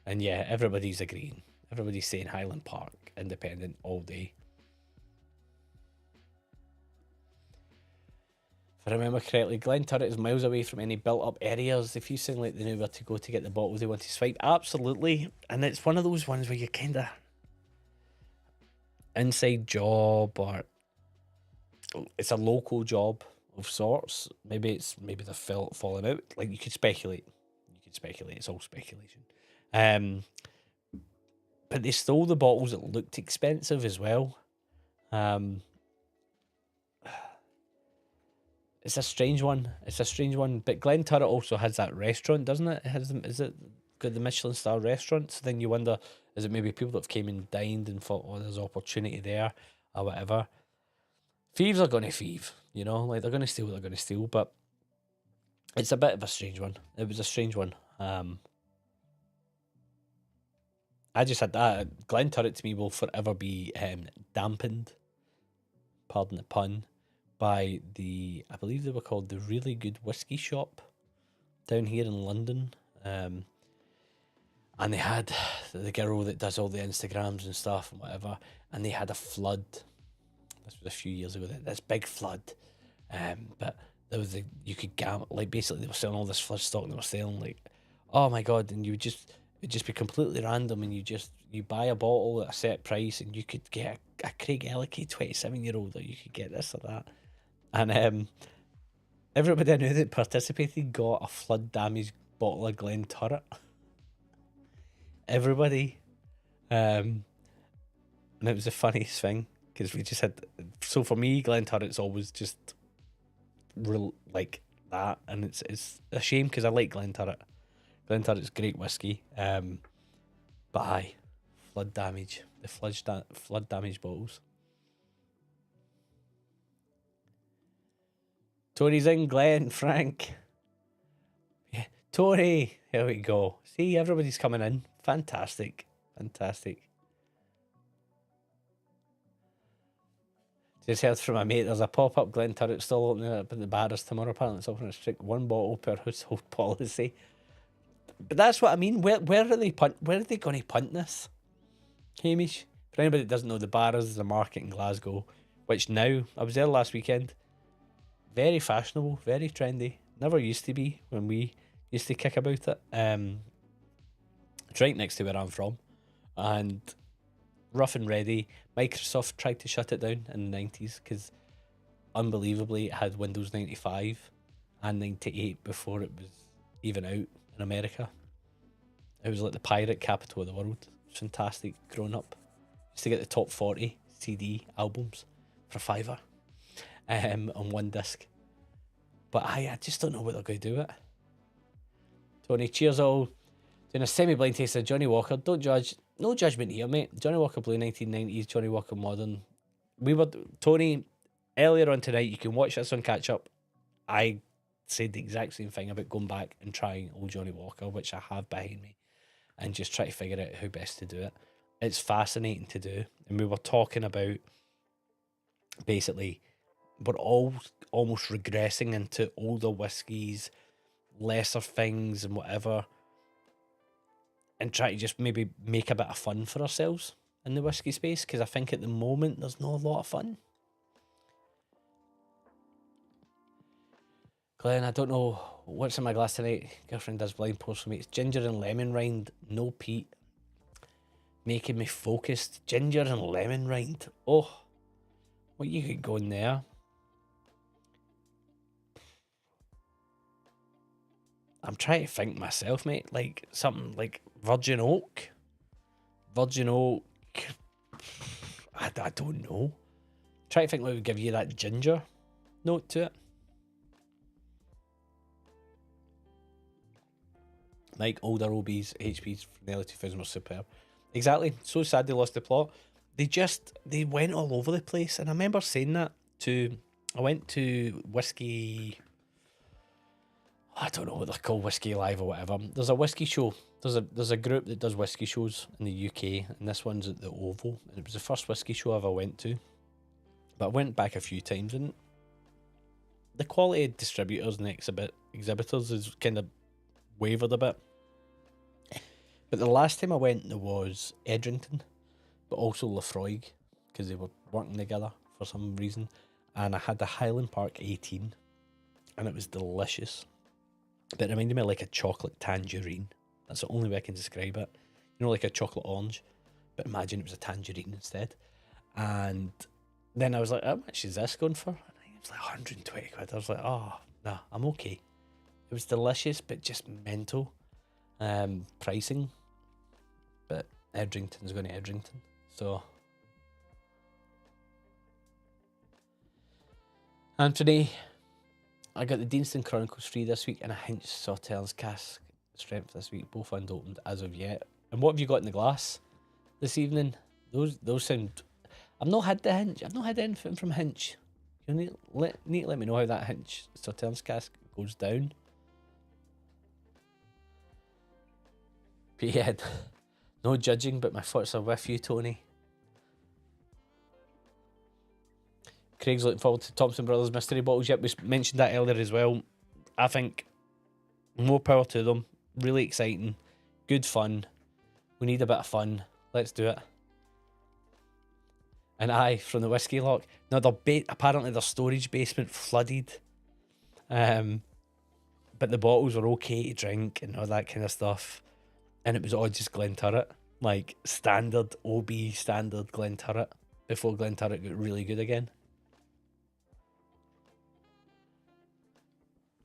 A: And yeah, everybody's agreeing. Everybody's saying Highland Park, independent all day. If I remember correctly, Glenturret is miles away from any built-up areas. If you sound like they know where to go to get the bottles they want to swipe, absolutely. And it's one of those ones where you kind of inside job, or it's a local job of sorts. Maybe they're falling out. Like, you could speculate. It's all speculation. But they stole the bottles that looked expensive as well. It's a strange one. But Glenturret also has that restaurant, doesn't it? Is it got the Michelin star restaurant? So then you wonder, is it maybe people that have came and dined and thought, oh, there's opportunity there, or whatever. Thieves are going to thieve, you know, like, they're going to steal, but it's a bit of a strange one. It was a strange one. I just had that. Glenturret to me will forever be dampened, pardon the pun, by I believe they were called the Really Good Whiskey Shop down here in London. And they had the girl that does all the Instagrams and stuff and whatever, and they had a flood. This was a few years ago, this big flood. But there was you could gamble, like, basically they were selling all this flood stock, and they were selling, like, oh my God, and it'd just be completely random, and you buy a bottle at a set price, and you could get a Craig Ellicky 27-year-old, or you could get this or that. And Everybody I knew that participated got a flood damaged bottle of Glen Turret. Everybody. And it was the funniest thing because we just had. So for me, Glen Turret's always just real like that, and it's a shame because I like Glen Turret. Glen Turret's great whiskey. But aye, flood damage. The flood damage bottles. Tony's in, Glen, Frank. Yeah, Tony. Here we go. See, everybody's coming in. Fantastic. Fantastic. Just heard from my mate, there's a pop-up Glen Turret still opening up at the bars tomorrow. Apparently it's offering a strict 1 bottle per household policy. But that's what I mean. Where are they going to punt this? Hamish? For anybody that doesn't know, the bars is a market in Glasgow, which now, I was there last weekend, very fashionable, very trendy. Never used to be when we used to kick about it. It's right next to where I'm from. And rough and ready. Microsoft tried to shut it down in the 90s because unbelievably it had Windows 95 and 98 before it was even out in America. It was like the pirate capital of the world. It was fantastic growing up. Used to get the top 40 CD albums for $5 on one disc. But I just don't know what they're going to do with it. Tony, cheers all. Doing a semi-blind taste of Johnny Walker. Don't judge. No judgment here, mate. Johnny Walker Blue 1990s, Johnny Walker Modern. Tony, earlier on tonight, you can watch this on catch up. I said the exact same thing about going back and trying old Johnny Walker, which I have behind me, and just try to figure out how best to do it. It's fascinating to do. And we were talking about basically we're all almost regressing into older whiskies, lesser things and whatever, and try to just maybe make a bit of fun for ourselves in the whiskey space, because I think at the moment there's not a lot of fun. Glenn, I don't know what's in my glass tonight. Girlfriend does blind pours for me. It's ginger and lemon rind, no peat. Making me focused. Ginger and lemon rind. Oh, what you got going there? I'm trying to think myself, mate. Like something like Virgin Oak. Virgin Oak. I don't know. Try to think what would give you that ginger note to it. Like older OBs, HPs from the early 2000s were superb. Exactly. So sad they lost the plot. They went all over the place. And I remember saying that I went to Whiskey, I don't know what they're called, Whiskey Live or whatever. There's a whiskey show. There's a group that does whiskey shows in the UK, and this one's at the Oval. And it was the first whiskey show I ever went to. But I went back a few times, and the quality of distributors and exhibitors is kind of wavered a bit. But the last time I went, there was Edrington, but also Lafroig, because they were working together for some reason. And I had the Highland Park 18, and it was delicious. But it reminded me of like a chocolate tangerine. That's the only way I can describe it. You know, like a chocolate orange, but imagine it was a tangerine instead. And then I was like, how much is this going for? And it was like 120 quid. I was like, oh, nah, I'm okay. It was delicious, but just mental pricing. But Edrington's going to Edrington. So, Anthony, I got the Deanston Chronicles free this week and a Hinch Sauternes cask strength this week, both unopened as of yet. And what have you got in the glass this evening? Those sound... I've not had the Hinch. I've not had anything from Hinch. You need to let me know how that Hinch Sauternes cask goes down. But yeah, no judging, but my thoughts are with you, Tony. Craig's looking forward to Thompson Brothers mystery bottles. Yep, we mentioned that earlier as well. I think more power to them. Really exciting. Good fun. We need a bit of fun. Let's do it. And aye, from the Whiskey Lock. No, apparently their storage basement flooded. But the bottles were okay to drink and all that kind of stuff. And it was all just Glen Turret. Like standard OB, standard Glen Turret. Before Glen Turret got really good again.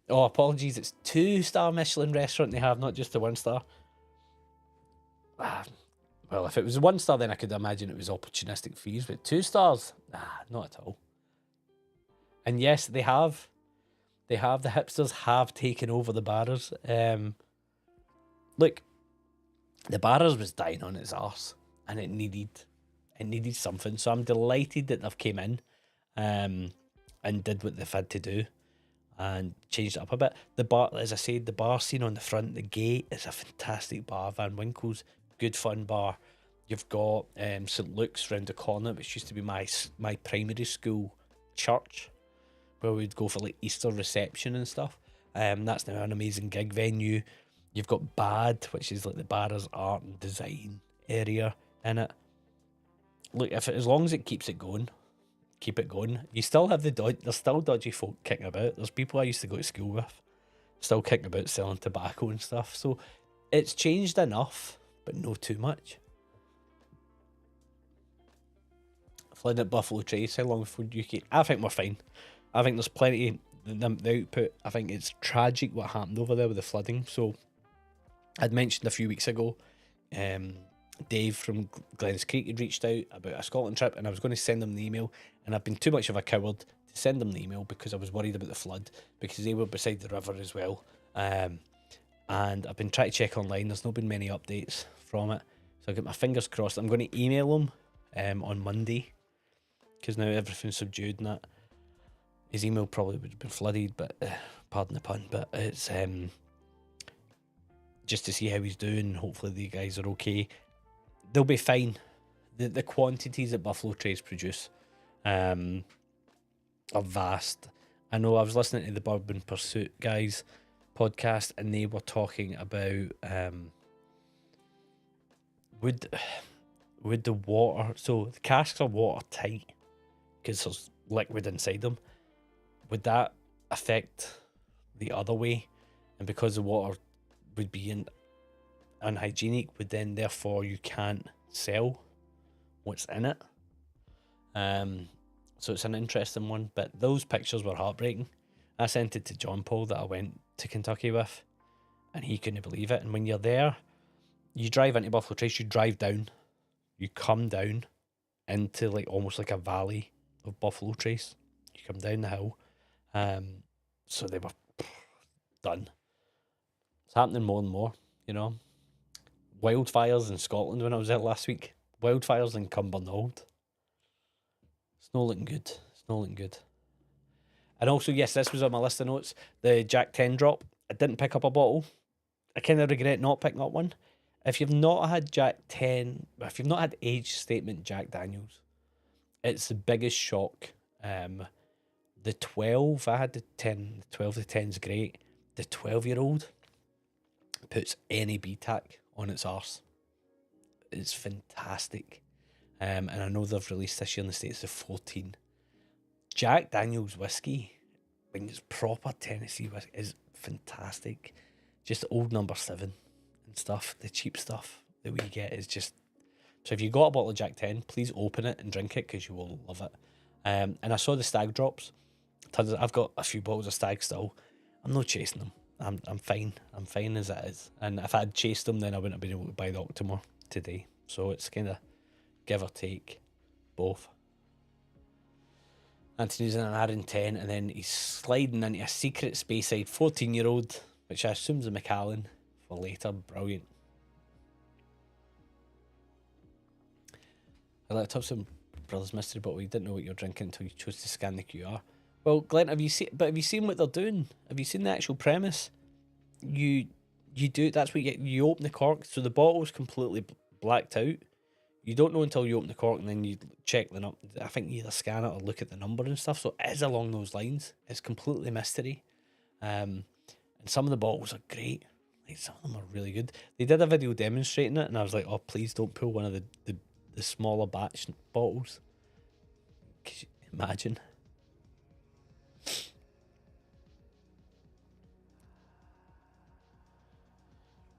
A: Oh, apologies, it's 2-star Michelin restaurant they have, not just the 1-star. Well, if it was 1-star, then I could imagine it was opportunistic fees, but 2 stars? Nah, not at all. And yes, they have. The hipsters have taken over the bars. Look, the bars was dying on its arse, and it needed something. So I'm delighted that they've came in, and did what they've had to do, and changed it up a bit. The bar, as I said, the bar scene on the front, the gate is a fantastic bar. Van Winkle's, good fun bar. You've got St Luke's round the corner, which used to be my primary school church, where we'd go for like Easter reception and stuff. That's now an amazing gig venue. You've got Bad, which is like the bar's art and design area in it. Look, as long as it keeps it going, keep it going. You still have there's still dodgy folk kicking about. There's people I used to go to school with, still kicking about selling tobacco and stuff. So it's changed enough, but no too much. Flooding at Buffalo Trace, how long before UK? I think we're fine. I think there's plenty, the output, I think it's tragic what happened over there with the flooding. So I'd mentioned a few weeks ago, Dave from Glens Creek had reached out about a Scotland trip, and I was going to send them the email, and I've been too much of a coward to send them the email because I was worried about the flood, because they were beside the river as well. And I've been trying to check online, there's not been many updates from it. So I got my fingers crossed. I'm going to email him on Monday, because now everything's subdued and that. His email probably would have been flooded, but pardon the pun, but it's just to see how he's doing. Hopefully the guys are okay. They'll be fine. The quantities that Buffalo Trace produce are vast. I know I was listening to the Bourbon Pursuit guys podcast, and they were talking about would the water, so the casks are watertight because there's liquid inside them. Would that affect the other way? And because the water would be unhygienic, would then therefore you can't sell what's in it? So it's an interesting one, but those pictures were heartbreaking. I sent it to John Paul that I went to Kentucky with, and he couldn't believe it. And when you're there, you drive into Buffalo Trace, you drive down, you come down into like almost like a valley of Buffalo Trace. You come down the hill. So they were done. It's happening more and more, you know. Wildfires in Scotland when I was there last week. Wildfires in Cumbernauld. It's not looking good. It's not looking good. And also, yes, this was on my list of notes. The Jack 10 drop. I didn't pick up a bottle. I kind of regret not picking up one. If you've not had Jack 10, if you've not had age statement Jack Daniels, it's the biggest shock. The 12, I had the 10, the 12 to 10 is great. The 12-year-old puts any BTAC on its arse. It's fantastic. And I know they've released this year in the States the 14. Jack Daniels whiskey, when it's proper Tennessee whiskey, is fantastic. Just old number 7 and stuff. The cheap stuff that we get is just... So if you got a bottle of Jack 10, please open it and drink it, because you will love it. And I saw the Stag drops. I've got a few bottles of Stag still. I'm not chasing them. I'm fine. I'm fine as it is. And if I had chased them, then I wouldn't have been able to buy the Octomore today. So it's kind of give or take both. Anthony's in an R10, and then he's sliding into a secret Speyside 14-year-old, which I assume is a Macallan for later. Brilliant. I let up some Brothers Mystery Bottle. You didn't know what you're drinking until you chose to scan the QR. Well, Glenn, have you seen what they're doing? Have you seen the actual premise? You do, that's what you open the cork, so the bottle's completely blacked out. You don't know until you open the cork, and then you check the number. I think you either scan it or look at the number and stuff. So it is along those lines. It's completely mystery. And some of the bottles are great. Like, some of them are really good. They did a video demonstrating it, and I was like, oh, please don't pull one of the smaller batch bottles. Could you imagine?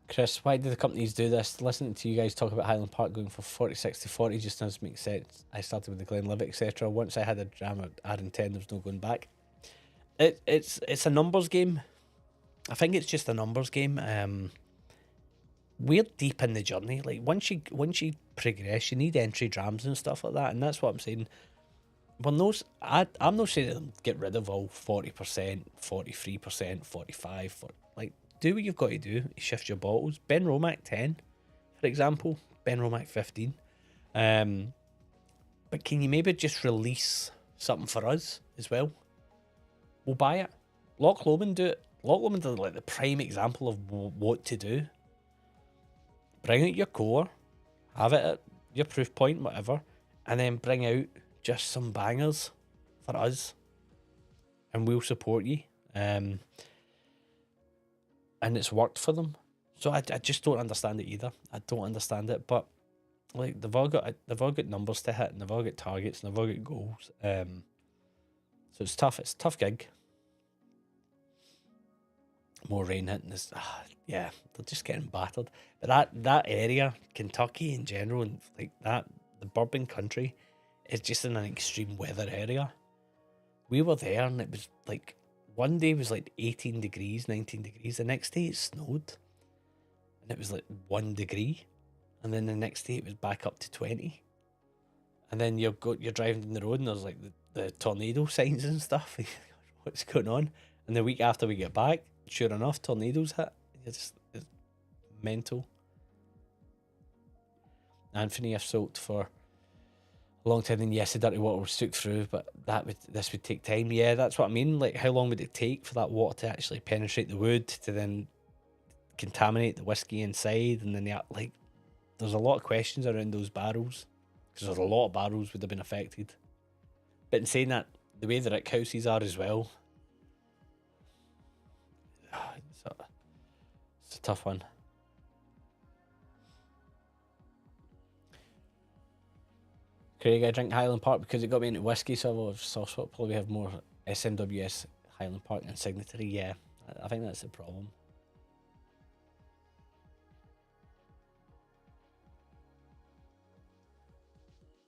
A: Chris, why do the companies do this? Listening to you guys talk about Highland Park going for 40/60/40 just doesn't make sense. I started with the Glenlivet, etc. Once I had a dram at R10, there was no going back. It's a numbers game. I think it's just a numbers game. We're deep in the journey. Like once you progress, you need entry drams and stuff like that, and that's what I'm saying. Well, no, I'm not saying get rid of all 40%, 43%, 45%. Like, do what you've got to do. You shift your bottles. Ben Romack 10, for example. Ben Romack 15. But can you maybe just release something for us as well? We'll buy it. Loch Lomond do it. Loch Lomond are like the prime example of what to do. Bring out your core, have it at your proof point, whatever, and then bring out just some bangers for us, and we'll support you. And it's worked for them, so I just don't understand it either. I don't understand it, but like they've all got numbers to hit, and they've all got targets, and they've all got goals. So it's tough. It's a tough gig. More rain hitting this. Yeah, they're just getting battered. But that area, Kentucky in general, and like that, the bourbon country, is just in an extreme weather area. We were there, and it was like one day was like 18 degrees, 19 degrees. The next day it snowed, and it was like 1 degree, and then the next day it was back up to 20. And then you're driving down the road, and there's like the tornado signs and stuff. What's going on? And the week after we get back, sure enough, tornadoes hit. It's mental. Anthony, I've soaked for a long time, and yes, the dirty water was soaked through, but this would take time. Yeah, that's what I mean. Like, how long would it take for that water to actually penetrate the wood to then contaminate the whiskey inside? And then like, there's a lot of questions around those barrels, because there's a lot of barrels would have been affected. But in saying that, the way the rick houses are as well, it's a tough one. Craig, I drink Highland Park because it got me into whiskey, so I'll probably have more SMWS Highland Park and Signatory. Yeah, I think that's the problem.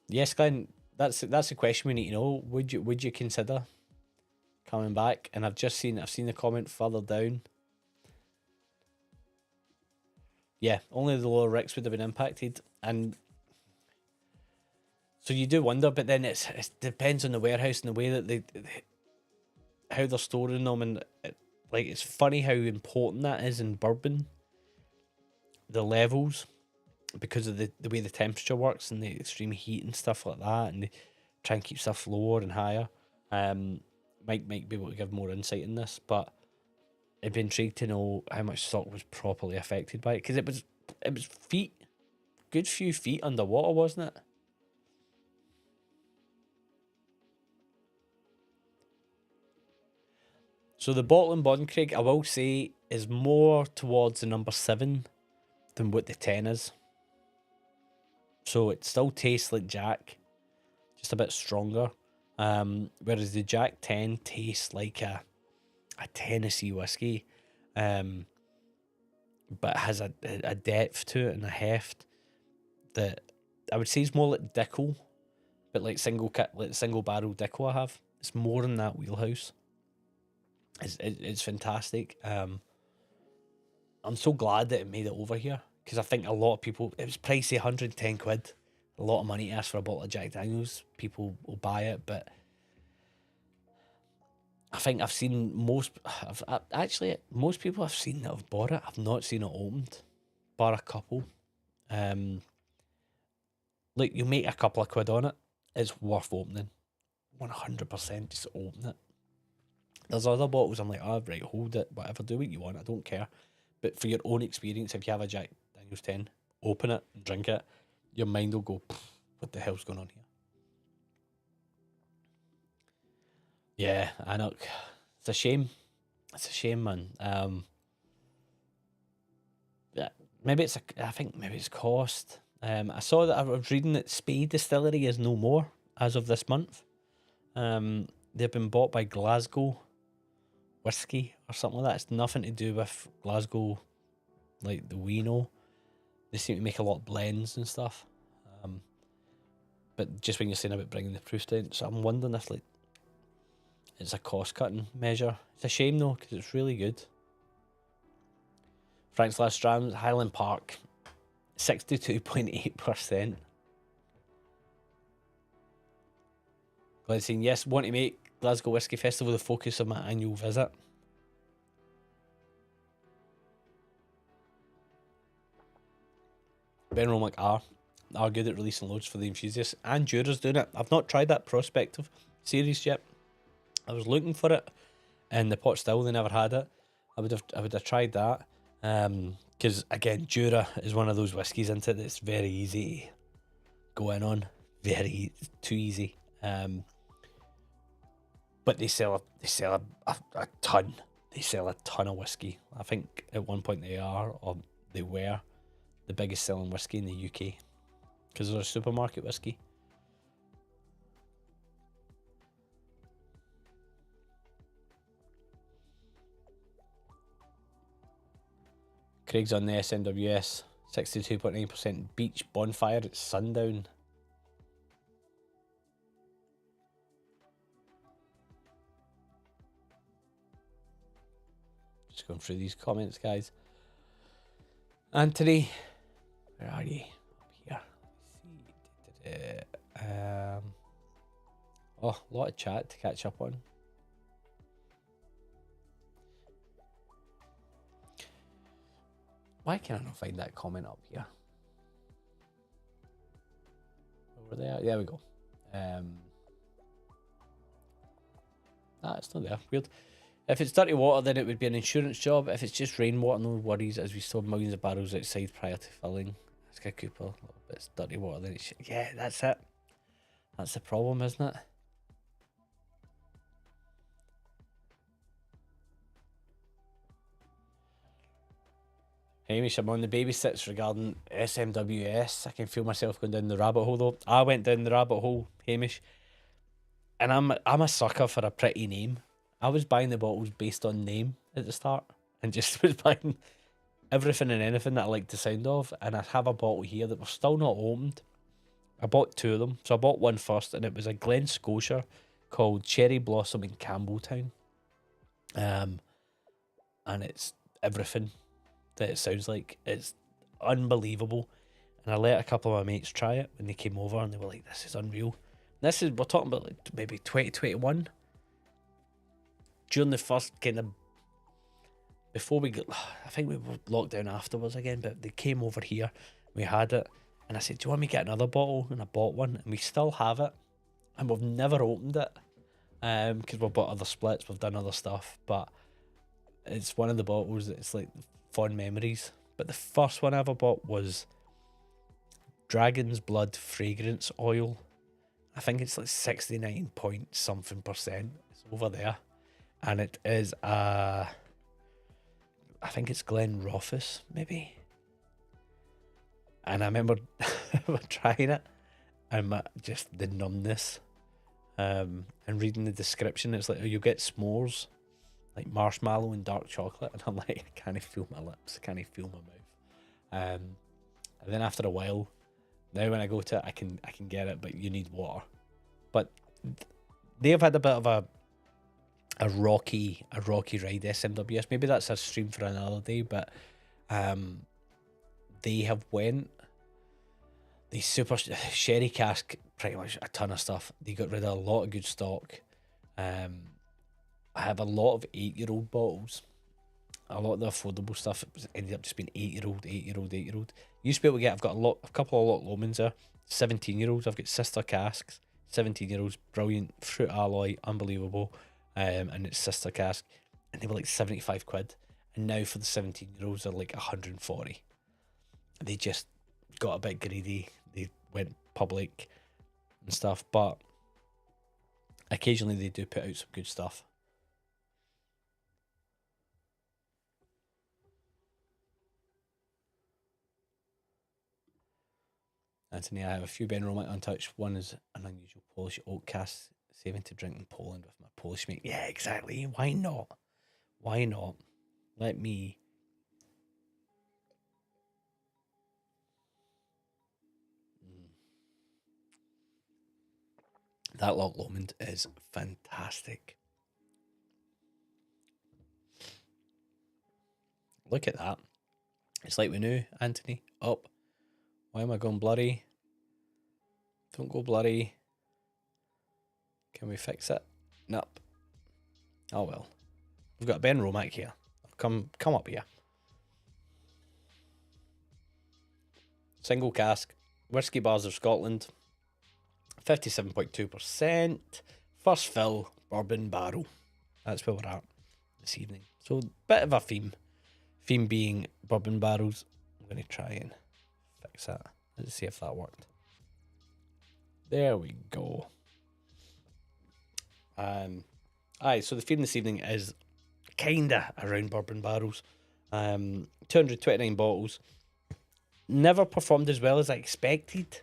A: Yes, Glenn, that's a question we need to know. Would you consider coming back? And I've seen the comment further down. Yeah, only the lower ricks would have been impacted, and so you do wonder. But then it depends on the warehouse and the way that how they're storing them, and it's funny how important that is in bourbon. The levels, because of the way the temperature works and the extreme heat and stuff like that, and they try and keep stuff lower and higher. Mike might be able to give more insight in this, but I'd be intrigued to know how much stock was properly affected by it, because it was good few feet underwater, wasn't it? So the bottle and bond, Craig, I will say, is more towards the number 7 than what the 10 is. So it still tastes like Jack, just a bit stronger. Whereas the Jack 10 tastes like a Tennessee whiskey, but it has a depth to it and a heft that I would say is more like Dickel, but like single barrel Dickel I have. It's more in that wheelhouse. It's fantastic. I'm so glad that it made it over here, because I think a lot of people, it was pricey, 110 quid, a lot of money to ask for a bottle of Jack Daniels. People will buy it, but I think I've seen most people I've seen that have bought it, I've not seen it opened, bar a couple. Look, you make a couple of quid on it, it's worth opening. 100% just open it. There's other bottles I'm like, oh, right, hold it, whatever, do what you want, I don't care. But for your own experience, if you have a Jack Daniels 10, open it and drink it, your mind will go, what the hell's going on here? Yeah, I know. It's a shame. It's a shame, man. Yeah, I think maybe it's cost. I saw that I was reading that Spade Distillery is no more as of this month. They've been bought by Glasgow Whisky or something like that. It's nothing to do with Glasgow, like the we know. They seem to make a lot of blends and stuff. But just when you're saying about bringing the proof down, so I'm wondering if like it's a cost cutting measure. It's a shame though, because it's really good. Frank's Last Drams, Highland Park, 62.8%. Glenn saying, yes, want to make Glasgow Whisky Festival the focus of my annual visit. Ben Romack are good at releasing loads for the enthusiasts, and Jura's doing it. I've not tried that Prospective series yet. I was looking for it in the pot still, they never had it. I would have tried that. Because again, Jura is one of those whiskies, isn't it, that's very easy to go in on. Too easy. But they sell a ton. They sell a ton of whiskey. I think at one point they were the biggest selling whiskey in the UK because they're a supermarket whiskey. Craig's on the SMWS, 62.9%. Beach Bonfire at sundown. Just going through these comments, guys. Anthony, where are you? Up here. Oh, a lot of chat to catch up on. Why can I not find that comment up here? Over there. There we go. It's not there. Weird. If it's dirty water, then it would be an insurance job. If it's just rainwater, no worries, as we saw millions of barrels outside prior to filling. Let's get Cooper. If it's dirty water, then it's... Yeah, that's it. That's the problem, isn't it? Hamish, I'm on the babysits regarding SMWS. I can feel myself going down the rabbit hole, though. I went down the rabbit hole, Hamish. And I'm a sucker for a pretty name. I was buying the bottles based on name at the start. And just was buying everything and anything that I like the sound of. And I have a bottle here that was still not opened. I bought two of them. So I bought one first, and it was a Glen Scotia called Cherry Blossom in Campbelltown. And it's everything that it sounds like. It's unbelievable. And I let a couple of my mates try it when they came over, and they were like, this is unreal. And we're talking about like maybe 2021. During the first kind of, before we got, I think we were locked down afterwards again, but they came over here, we had it, and I said, do you want me to get another bottle? And I bought one, and we still have it, and we've never opened it, because we've bought other splits, we've done other stuff, but it's one of the bottles that's like fond memories. But the first one I ever bought was Dragon's Blood Fragrance Oil. I think it's like 69 point something %. It's over there. And it is I think it's Glenrothes, maybe. And I remember trying it, and just the numbness. And reading the description, it's like, oh, you get s'mores, like marshmallow and dark chocolate. And I'm like, I can't feel my lips, I can't feel my mouth. And then after a while, now when I go to it, I can get it, but you need water. But they have had a bit of a rocky ride, SMWS. Maybe that's a stream for another day, but they have went the super sherry cask, pretty much a ton of stuff. They got rid of a lot of good stock. I have a lot of 8-year-old bottles. A lot of the affordable stuff ended up just being 8-year-old. Used to be able to get, I've got a couple of Loch Lomans there, 17-year-olds. I've got sister casks, 17-year-olds, brilliant fruit alloy, unbelievable. And it's sister cask, and they were like 75 quid, and now for the 17-year-olds they're like 140. They just got a bit greedy, they went public and stuff, but occasionally they do put out some good stuff. Anthony, I have a few Ben Romack untouched. One is an unusual Polish oak cask, saving to drink in Poland with my Polish mate. Yeah, exactly. Why not? Why not? Let me... That Loch Lomond is fantastic. Look at that. It's like we knew, Anthony. Up. Why am I going blurry? Don't go blurry. Can we fix it? Nope. Oh well. We've got Ben Romack here. Come up here. Single cask. Whiskey Bars of Scotland. 57.2%. First fill. Bourbon barrel. That's where we're at this evening. So, bit of a theme. Theme being bourbon barrels. I'm going to try and fix that. Let's see if that worked. There we go. So the theme this evening is kinda around bourbon barrels. 229 bottles. Never performed as well as I expected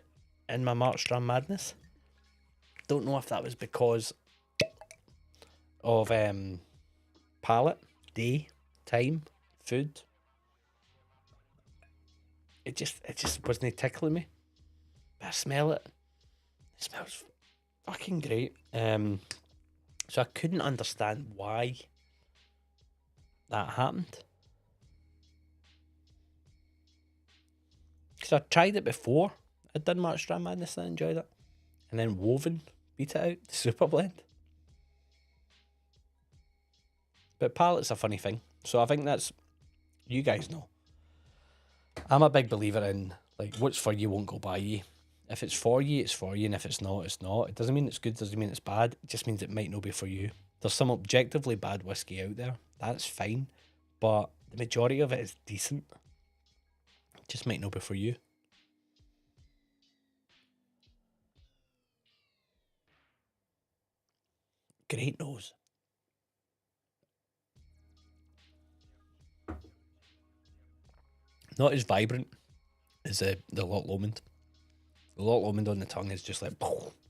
A: in my March Dram Madness. Don't know if that was because of palate, day, time, food. It just wasn't tickling me. But I smell it. It smells fucking great. So I couldn't understand why that happened. Because I tried it before. I'd done March Dram Madness and I enjoyed it. And then Woven beat it out, the super blend. But palate's a funny thing. So I think that's, you guys know. I'm a big believer in, like, what's for you won't go by you. If it's for you, it's for you, and if it's not, it's not. It doesn't mean it's good, doesn't mean it's bad. It just means it might not be for you. There's some objectively bad whiskey out there. That's fine. But the majority of it is decent. It just might not be for you. Great nose. Not as vibrant as the Loch Lomond. The Loch Lomond on the tongue is just like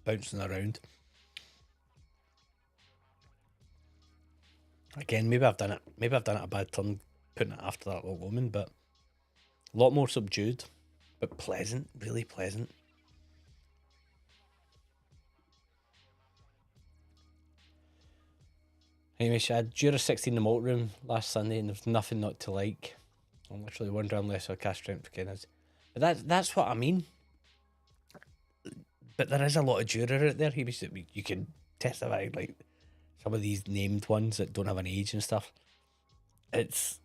A: bouncing around. Again, maybe I've done it a bad turn putting it after that Loch Lomond, but a lot more subdued, but pleasant, really pleasant. Anyway, Shad, Jura 16 in the malt room last Sunday, and there's nothing not to like. I'm literally wondering unless our cast strength again is. But that's what I mean. But there is a lot of Jura out there. You can testify, like some of these named ones that don't have an age and stuff. It's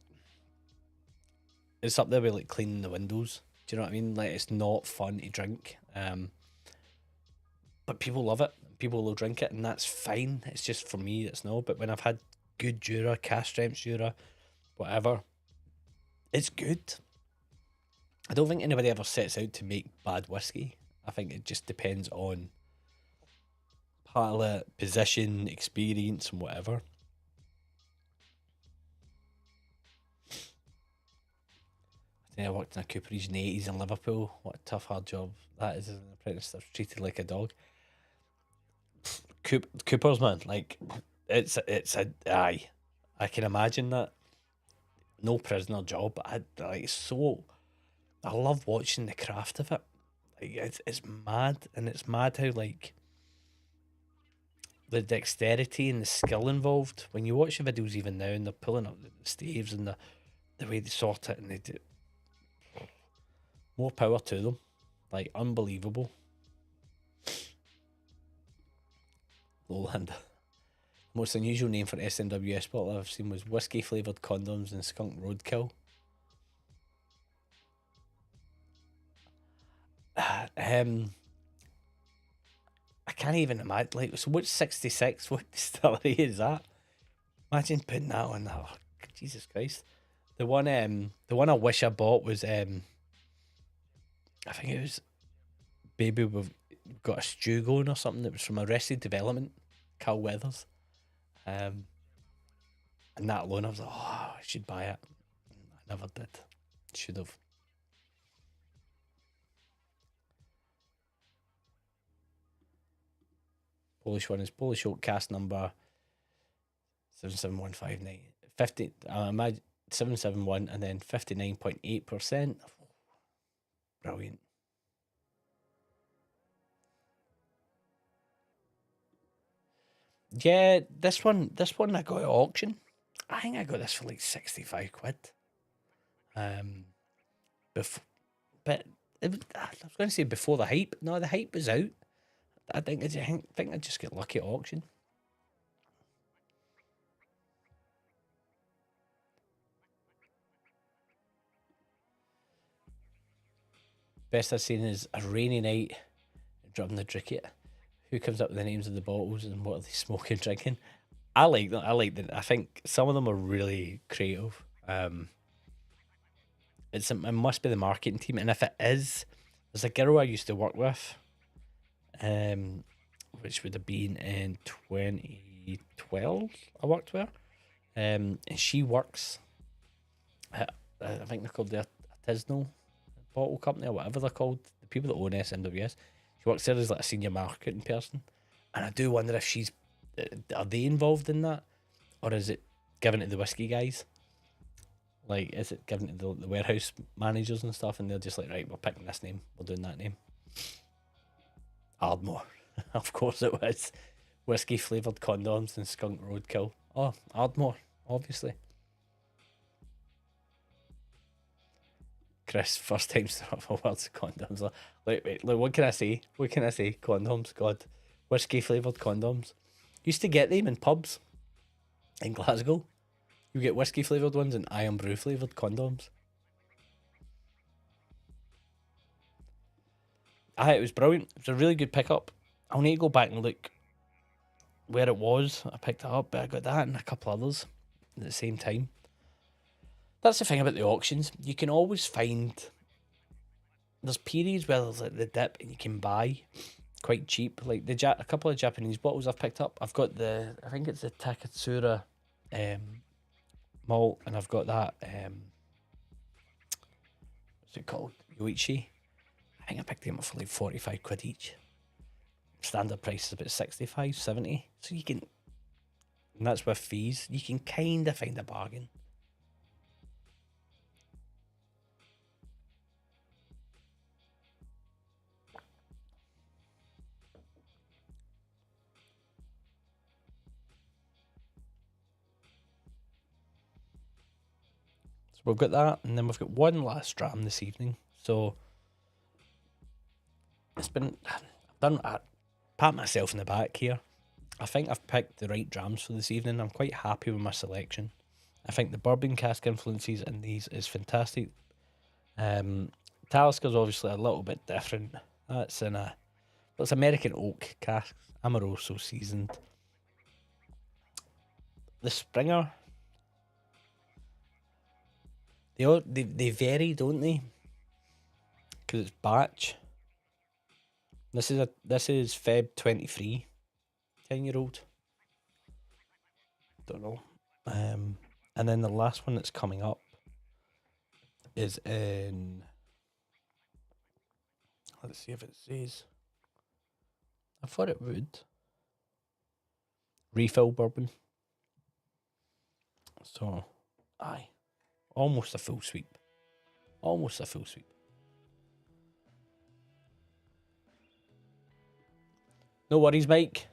A: up there with like cleaning the windows. Do you know what I mean? Like, it's not fun to drink. But people love it. People will drink it, and that's fine. It's just for me, it's no. But when I've had good Jura, cast strength Jura, whatever, it's good. I don't think anybody ever sets out to make bad whiskey. I think it just depends on palate, position, experience, and whatever. I worked in a cooperage in the 80s in Liverpool. What a tough, hard job that is as an apprentice. They're treated like a dog. Coopers, man, like, it's a aye. I can imagine that. No prisoner job. I love watching the craft of it. Like, it's mad, and it's mad how, like, the dexterity and the skill involved. When you watch the videos even now, and they're pulling up the staves and the way they sort it, and they do, more power to them. Like, unbelievable. Lowland. Most unusual name for SNWS bottle I've seen was whiskey flavoured condoms and skunk roadkill. I can't even imagine. Like, so what's 66? What distillery is that? Imagine putting that on. Oh, Jesus Christ! The one I wish I bought was I think it was Baby We've Got a Stew Going or something. That was from Arrested Development, Carl Weathers. And that alone, I was like, oh, I should buy it. I never did. Should have. Polish one is Polish Oak Cast number 77159. 50, I imagine 771 and then 59.8%. Brilliant. Yeah, this one I got at auction. I think I got this for like 65 quid. but I was going to say before the hype. No, the hype was out. I think I just get lucky at auction. Best I've seen is a rainy night, dropping the cricket. Who comes up with the names of the bottles and what are they smoking, drinking? I like that. I think some of them are really creative. It must be the marketing team, and if it is, there's a girl I used to work with, which would have been in 2012. I worked with her, and she works at, I think they're called the Artisanal Bottle Company or whatever they're called. The people that own SMWS. She works there as like a senior marketing person, and I do wonder if are they involved in that, or is it given to the whiskey guys? Like, is it given to the warehouse managers and stuff, and they're just like, right, we're picking this name, we're doing that name. Ardmore, of course it was. Whiskey flavoured condoms and skunk roadkill. Oh, Ardmore, obviously. Chris, first time for words of condoms. Wait, what can I say? What can I say? Condoms, God. Whiskey flavoured condoms. Used to get them in pubs in Glasgow. You get whiskey flavoured ones and Iron Brew flavoured condoms. It was brilliant. It was a really good pickup. I'll need to go back and look where it was. I picked it up, but I got that and a couple others at the same time. That's the thing about the auctions. You can always find... There's periods where there's like the dip and you can buy quite cheap. Like a couple of Japanese bottles I've picked up. I've got I think it's the Takatsura malt, and I've got that what's it called, Yoichi. I think I picked them up for like 45 quid each. Standard price is about 65, 70. So you can, and that's with fees, you can kind of find a bargain. We've got that, and then we've got one last dram this evening. So it's been, I pat myself in the back here. I think I've picked the right drams for this evening. I'm quite happy with my selection. I think the bourbon cask influences in these is fantastic. Taliska's obviously a little bit different. That's it's American oak cask, Amoroso seasoned. The Springer, they vary, don't they? Because it's batch. This is Feb 23, 10-year-old. Don't know. And then the last one that's coming up is in. Let's see if it says. I thought it would. Refill bourbon. So, aye. Almost a full sweep. Almost a full sweep. No worries, Mike.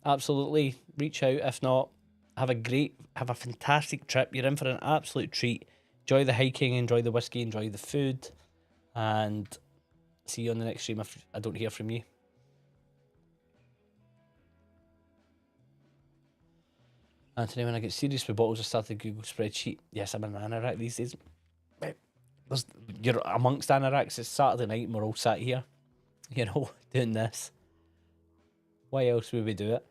A: Absolutely. Reach out. If not, have a fantastic trip. You're in for an absolute treat. Enjoy the hiking, enjoy the whiskey, enjoy the food. And see you on the next stream if I don't hear from you. Anthony, when I get serious with bottles, I start a Google spreadsheet. Yes, I'm an anorak these days. You're amongst anoraks. It's Saturday night and we're all sat here, doing this. Why else would we do it?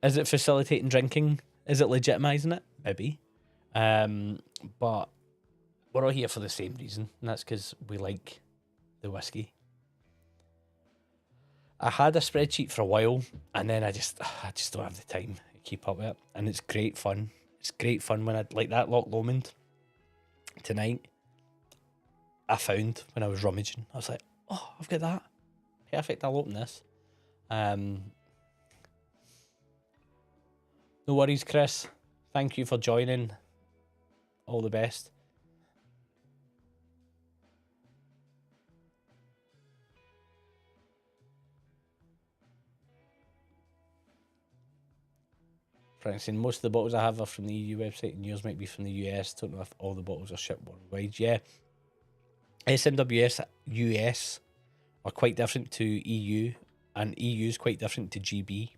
A: Is it facilitating drinking? Is it legitimising it? Maybe. But we're all here for the same reason, and that's because we like the whiskey. I had a spreadsheet for a while, and then I just don't have the time to keep up with it. And it's great fun. It's great fun when I like that Loch Lomond tonight. I found when I was rummaging, I was like, oh, I've got that. Perfect. I'll open this. No worries, Chris. Thank you for joining. All the best. Frank's saying most of the bottles I have are from the EU website and yours might be from the US. Don't know if all the bottles are shipped worldwide. Yeah, SMWS US are quite different to EU, and EU is quite different to GB.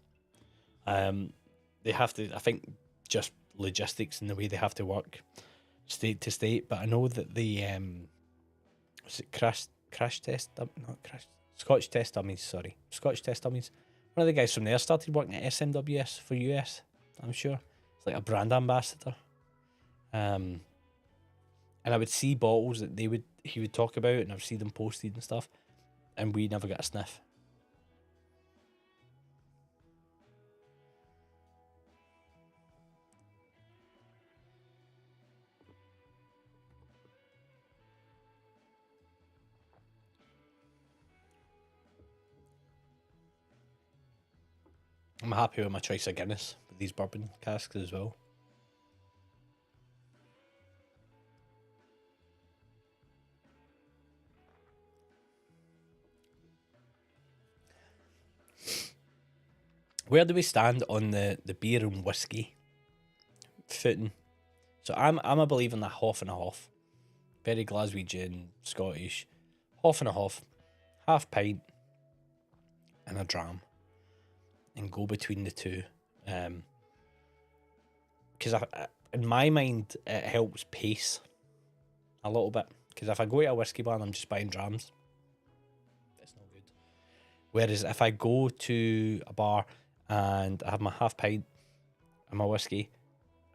A: They have to, I think, just logistics and the way they have to work state to state. But I know that the was it crash test not crash Scotch test dummies, sorry, Scotch test dummies. One of the guys from there started working at SMWS for US. I'm sure it's like a brand ambassador. And I would see bottles that he would talk about, and I would see them posted and stuff, and we never got a sniff. I'm happy with my choice of Guinness with these bourbon casks as well. Where do we stand on the beer and whiskey footing? So I'm a believer in the half and a half. Very Glaswegian, Scottish. Half and a half pint and a dram. And go between the two. Because in my mind, it helps pace a little bit. Because if I go to a whiskey bar and I'm just buying drams, that's no good. Whereas if I go to a bar and I have my half pint and my whiskey,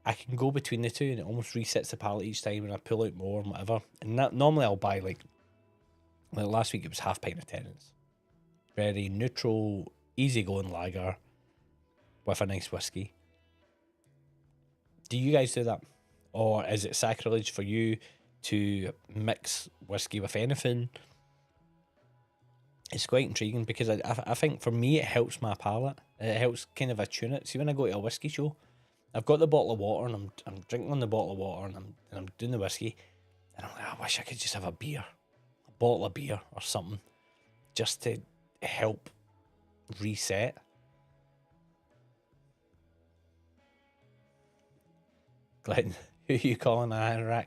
A: I can go between the two and it almost resets the palate each time, and I pull out more and whatever. And that, normally I'll buy like last week it was half pint of Tennent's. Very neutral, easygoing lager with a nice whiskey. Do you guys do that? Or is it sacrilege for you to mix whiskey with anything? It's quite intriguing because I think for me it helps my palate. It helps kind of attune it. See, when I go to a whiskey show, I've got the bottle of water and I'm drinking on the bottle of water and I'm doing the whiskey, and I'm like, I wish I could just have a bottle of beer or something, just to help reset. Glenn, who are you calling an anorak?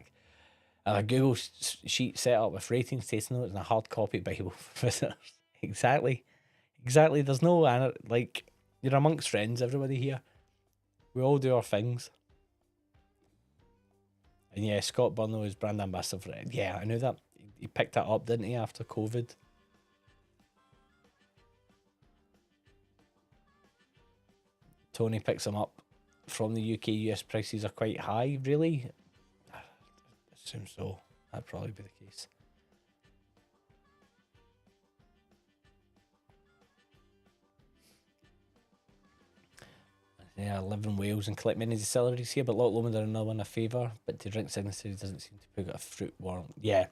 A: And a Google sheet set up with ratings, tasting notes, and a hard copy Bible for visitors. Exactly. There's no like, you're amongst friends, everybody here. We all do our things. And yeah, Scott Burnlow is brand ambassador for it. Yeah, I knew that. He picked that up, didn't he, after COVID? Tony picks him up from the UK. US prices are quite high, really? I assume so. That'd probably be the case. Yeah, I live in Wales and collect many distilleries here, but Loch Lomond are another one I favour. But to drink Signature doesn't seem to put a fruit warm. Yeah.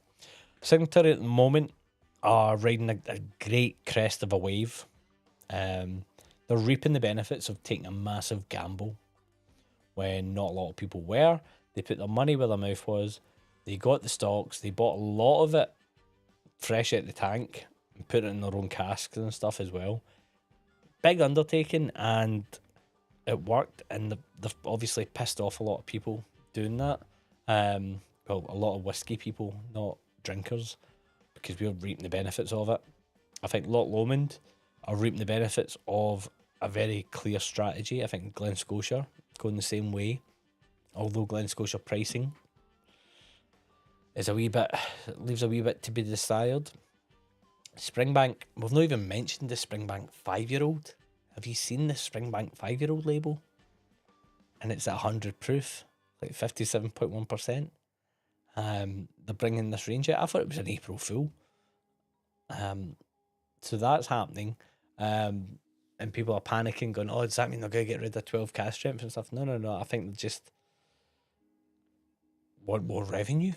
A: Signature at the moment are riding a great crest of a wave. They're reaping the benefits of taking a massive gamble when not a lot of people were. They put their money where their mouth was. They got the stocks. They bought a lot of it fresh out the tank and put it in their own casks and stuff as well. Big undertaking, and it worked, and they've obviously pissed off a lot of people doing that. Well, a lot of whiskey people, not drinkers, because we're reaping the benefits of it. I think Loch Lomond are reaping the benefits of a very clear strategy. I think Glen Scotia going the same way, although Glen Scotia pricing is leaves a wee bit to be desired. Springbank, we've not even mentioned the Springbank 5-year-old. Have you seen the Springbank 5-year-old label? And it's at 100 proof, like 57.1%. They're bringing this range out. I thought it was an April Fool. So that's happening. And people are panicking, going, oh, does that mean they're going to get rid of 12 cask strength and stuff? No. I think they just want more revenue,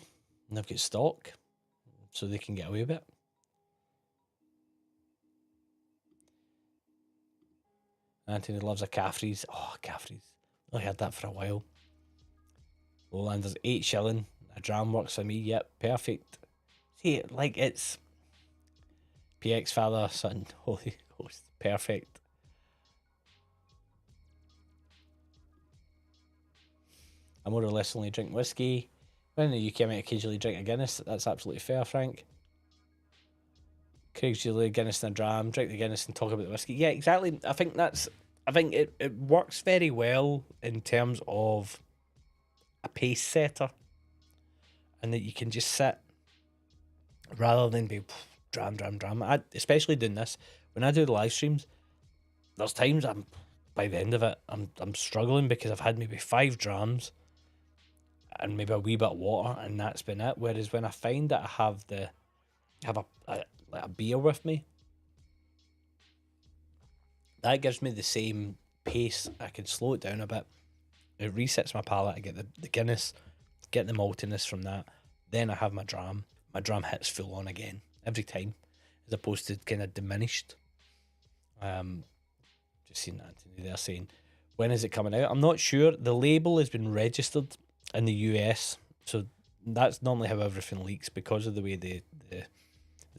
A: and they've got stock, so they can get away with it. Anthony loves a Caffrey's. Oh, Caffrey's. I had that for a while. Lowlanders, 8 shilling. A dram works for me. Yep, perfect. See, like, it's PX, Father, Son, Holy Ghost. Perfect. I more or less only drink whiskey. When in the UK I might occasionally drink a Guinness. That's absolutely fair, Frank. Craig's usually Guinness and a dram, drink the Guinness and talk about the whiskey. Yeah, exactly. I think it works very well in terms of a pace setter, and that you can just sit rather than be dram. Especially doing this when I do the live streams. There's times by the end of it I'm struggling because I've had maybe 5 drams and maybe a wee bit of water, and that's been it. Whereas when I find that I have a beer with me, that gives me the same pace. I can slow it down a bit. It resets my palate. I get the Guinness, get the maltiness from that. Then I have my dram. My dram hits full on again every time, as opposed to kind of diminished. Just seen Anthony there saying, when is it coming out? I'm not sure. The label has been registered in the US, so that's normally how everything leaks, because of the way the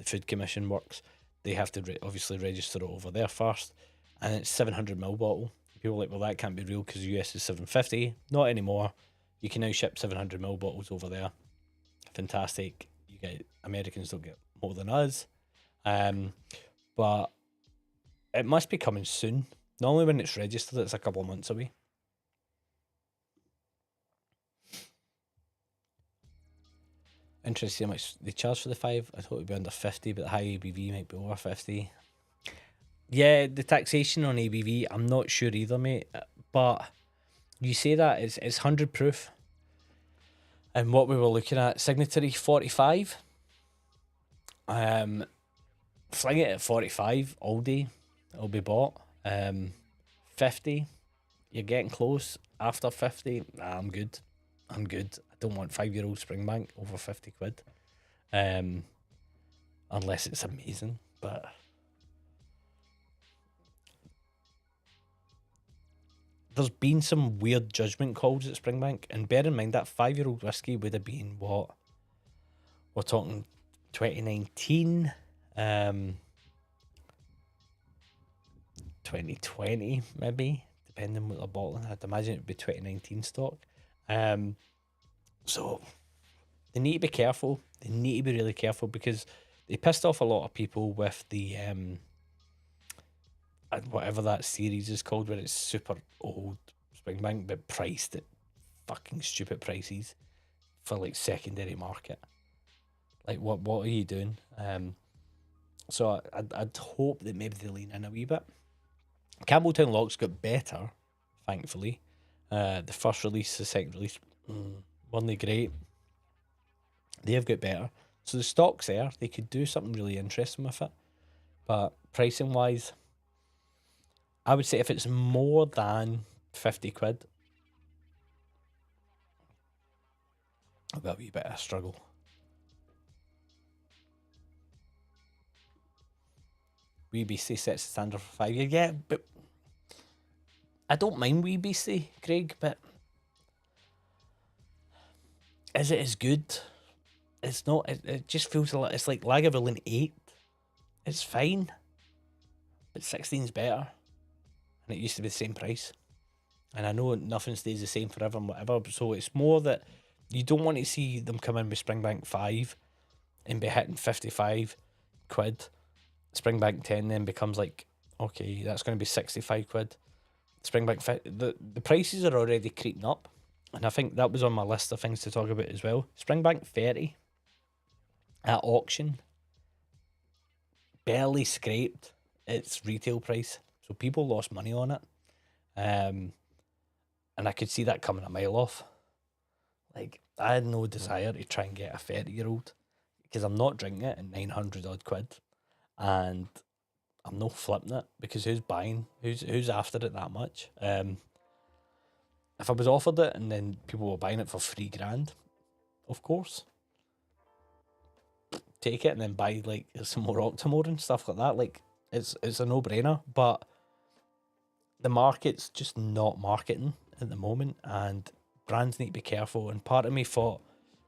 A: Food Commission works. They have to obviously register it over there first, and it's 700ml bottle. People are like, well, that can't be real because the US is 750. Not anymore. You can now ship 700ml bottles over there. Fantastic. You get Americans don't get more than us, but it must be coming soon. Normally when it's registered, it's a couple of months away. Interesting how much they charge for the 5. I thought it would be under 50, but the high ABV might be over 50. Yeah, the taxation on ABV, I'm not sure either, mate. But you say that it's 100 proof. And what we were looking at, Signatory 45. Fling it at 45 all day. It'll be bought. 50, you're getting close. After 50, nah, I'm good. I don't want 5-year-old Springbank over 50 quid. Unless it's amazing, but there's been some weird judgment calls at Springbank, and bear in mind that 5-year-old whiskey would have been what? We're talking 2019, 2020 maybe, depending on what they're bottling. I'd imagine it'd be 2019 stock. So they need to be careful. They need to be really careful, because they pissed off a lot of people with the whatever that series is called, where it's super old Springbank but priced at fucking stupid prices for like secondary market. Like what are you doing? So I'd hope that maybe they lean in a wee bit. Campbelltown Lock's got better, thankfully. The first release, the second release, weren't they great? They have got better. So the stock's there. They could do something really interesting with it. But pricing wise, I would say if it's more than 50 quid, it'll be a wee bit of a struggle. Wee BC sets the standard for 5 years. Yeah, but I don't mind Wee BC, Craig, but is it as good? It's not. It just feels a lot. It's like Lagavulin 8. It's fine, but 16's better, and it used to be the same price. And I know nothing stays the same forever and whatever, so it's more that you don't want to see them come in with Springbank 5 and be hitting 55 quid. Springbank 10 then becomes like, okay, that's going to be 65 quid. Springbank 5, the prices are already creeping up, and I think that was on my list of things to talk about as well. Springbank 30 at auction barely scraped its retail price, so people lost money on it. And I could see that coming a mile off. Like, I had no desire to try and get a 30-year-old, because I'm not drinking it at 900 odd quid, and I'm not flipping it, because who's buying? Who's after it that much? If I was offered it and then people were buying it for $3,000, of course, take it and then buy like some more Octomore and stuff like that. Like, it's a no-brainer, but the market's just not marketing at the moment, and brands need to be careful. And part of me thought,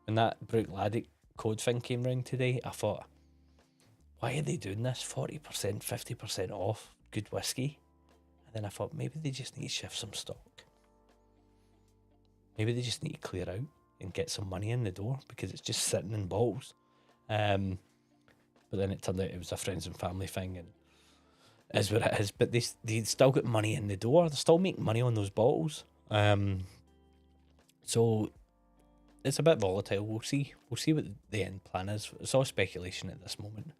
A: when that Brook Laddick code thing came round today, I thought, why are they doing this? 40%, 50% off good whiskey. And then I thought, maybe they just need to shift some stock. Maybe they just need to clear out. and get some money in the door because it's just sitting in bottles. But then it turned out it was a friends and family thing, and it is what it is. But they still got money in the door. They're still making money on those bottles. So it's a bit volatile. We'll see. We'll see what the end plan is. It's all speculation at this moment.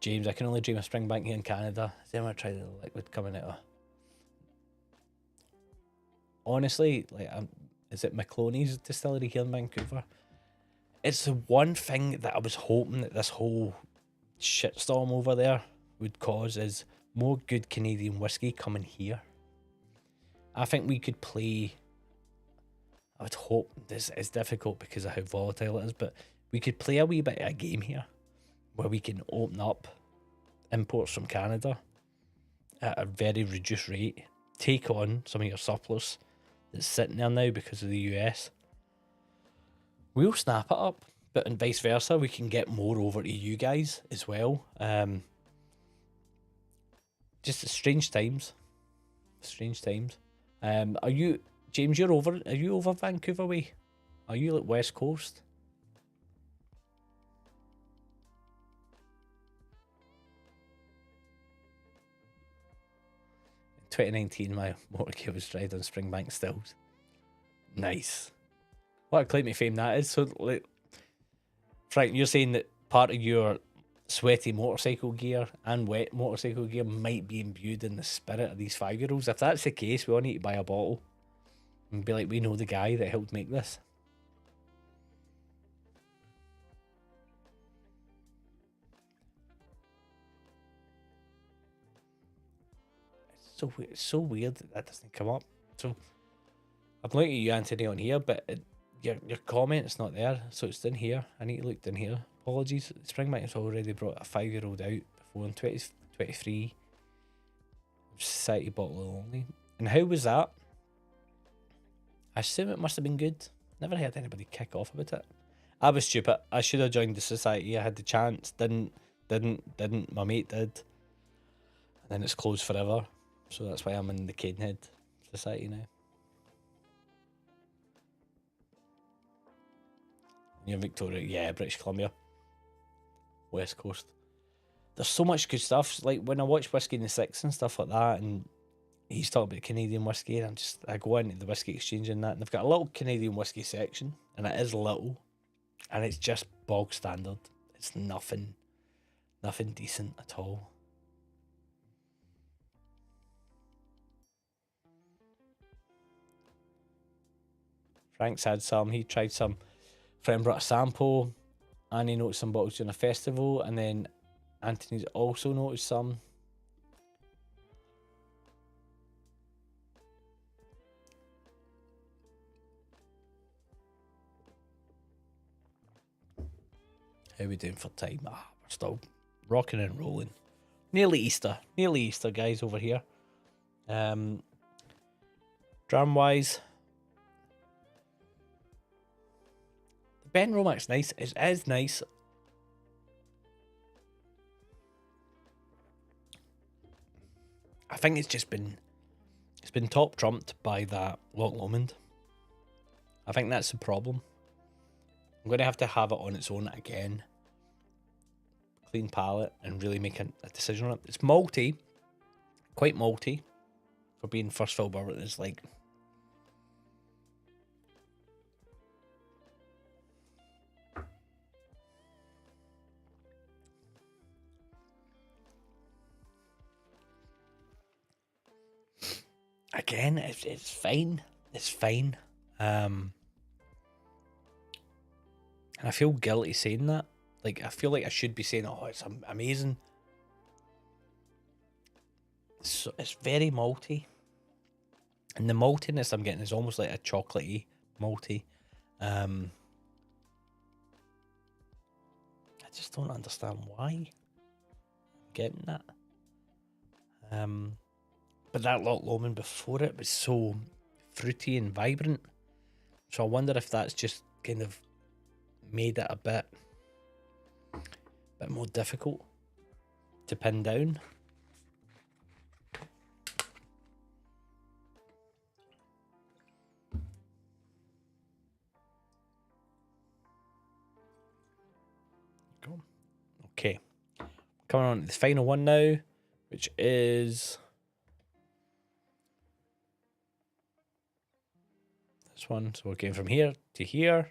A: James, I can only dream of Springbank here in Canada. Has anyone tried the liquid coming out of? Honestly, like, is it McCloney's distillery here in Vancouver? It's the one thing that I was hoping that this whole shitstorm over there would cause is more good Canadian whiskey coming here. I think we could play. I would hope this is difficult because of how volatile it is, but we could play a wee bit of a game here where we can open up imports from Canada at a very reduced rate, take on some of your surplus that's sitting there now because of the US. We'll snap it up, but and vice versa, we can get more over to you guys as well. Just strange times. Strange times. Are you, James, are you over Vancouver way? Are you like West Coast? In 2019, my motorcade was dried on Springbank stills. Nice. What a claim to fame that is. So, like, Frank, you're saying that part of your sweaty motorcycle gear and wet motorcycle gear might be imbued in the spirit of these 5-year-olds. If that's the case, we all need to buy a bottle and be like, we know the guy that helped make this. It's so weird that doesn't come up. So I'm looking at you, Anthony, on here, but your comment is not there, so it's in here. I need to look in here. Apologies. Springbank has already brought a 5-year-old out before in 2023. Society bottle only. And how was that? I assume it must have been good. Never heard anybody kick off about it. I was stupid. I should have joined the society. I had the chance. Didn't. My mate did. And then it's closed forever. So that's why I'm in the Cadenhead Society now. You're Victoria, yeah, British Columbia. West Coast. There's so much good stuff. Like when I watch Whiskey in the Six and stuff like that, and he's talking about Canadian whiskey, and I go into the whiskey exchange and that, and they've got a little Canadian whiskey section, and it is little, and it's just bog standard. It's nothing decent at all. Frank's had some. He tried some. Friend brought a sample. Annie noticed some bottles during a festival, and then Anthony's also noticed some. How are we doing for time? We're still rocking and rolling. Nearly Easter, guys, over here. Dram wise, Ben Romac's nice. It is nice. I think it's been top trumped by that Loch Lomond. I think that's the problem. I'm going to have it on its own again. Clean palate and really make a decision on it. It's malty. Quite malty. For being first fill bourbon, it's like... Again, it's fine. It's fine. And I feel guilty saying that. Like, I feel like I should be saying, oh, it's amazing. So it's very malty. And the maltiness I'm getting is almost like a chocolatey malty. I just don't understand why I'm getting that. But that Loch Lomond before it was so fruity and vibrant. So I wonder if that's just kind of made it a bit more difficult to pin down. Coming on to the final one now, which is this one. So we're going from here to here.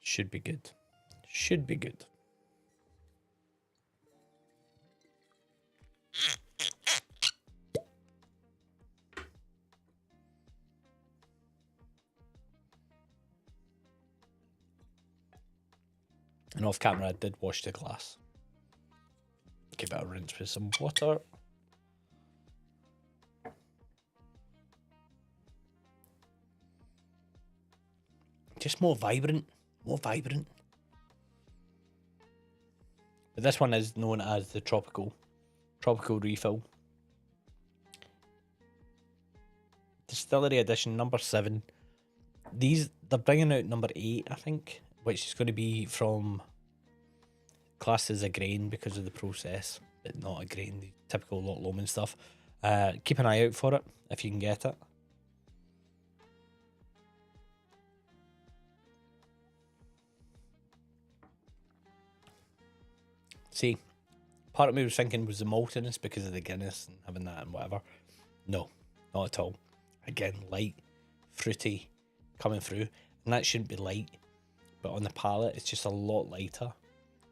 A: Should be good. Should be good. And off camera, I did wash the glass. Give it a rinse with some water. Just more vibrant. More vibrant. But this one is known as the tropical refill. Distillery edition number 7. They're bringing out number 8, I think, which is going to be from classed as a grain because of the process, but not a grain, the typical Loch Lomond stuff. Keep an eye out for it if you can get it. See, part of me was thinking, was the maltiness because of the Guinness and having that and whatever? No, not at all. Again, light, fruity, coming through. And that shouldn't be light, but on the palate, it's just a lot lighter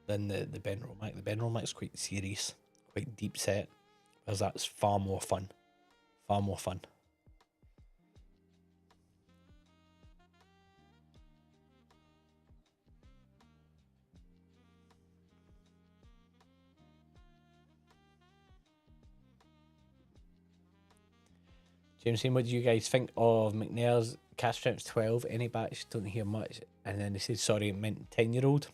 A: than the Benromac. The Benromac's quite serious, quite deep set, whereas that's far more fun. Far more fun. James saying, what do you guys think of McNair's Cask Strength 12? Any batch? Don't hear much. And then they said, sorry, it meant 10-year-old.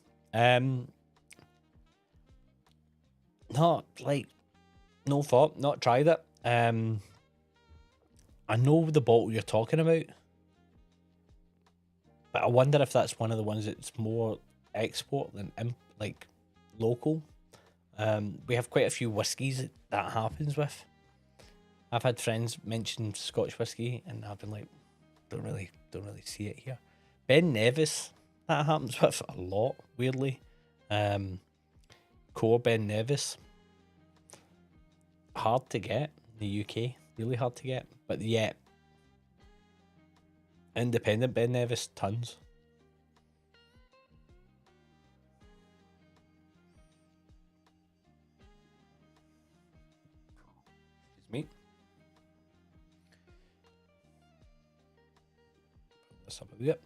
A: Not like, no thought, not tried it. I know the bottle you're talking about, but I wonder if that's one of the ones that's more export than like local. We have quite a few whiskies that happens with. I've had friends mention Scotch whiskey, and I've been like, don't really see it here. Ben Nevis, that happens with a lot, weirdly. Core Ben Nevis, hard to get in the UK, really hard to get, but yet independent Ben Nevis, tons. Excuse me. Up a bit.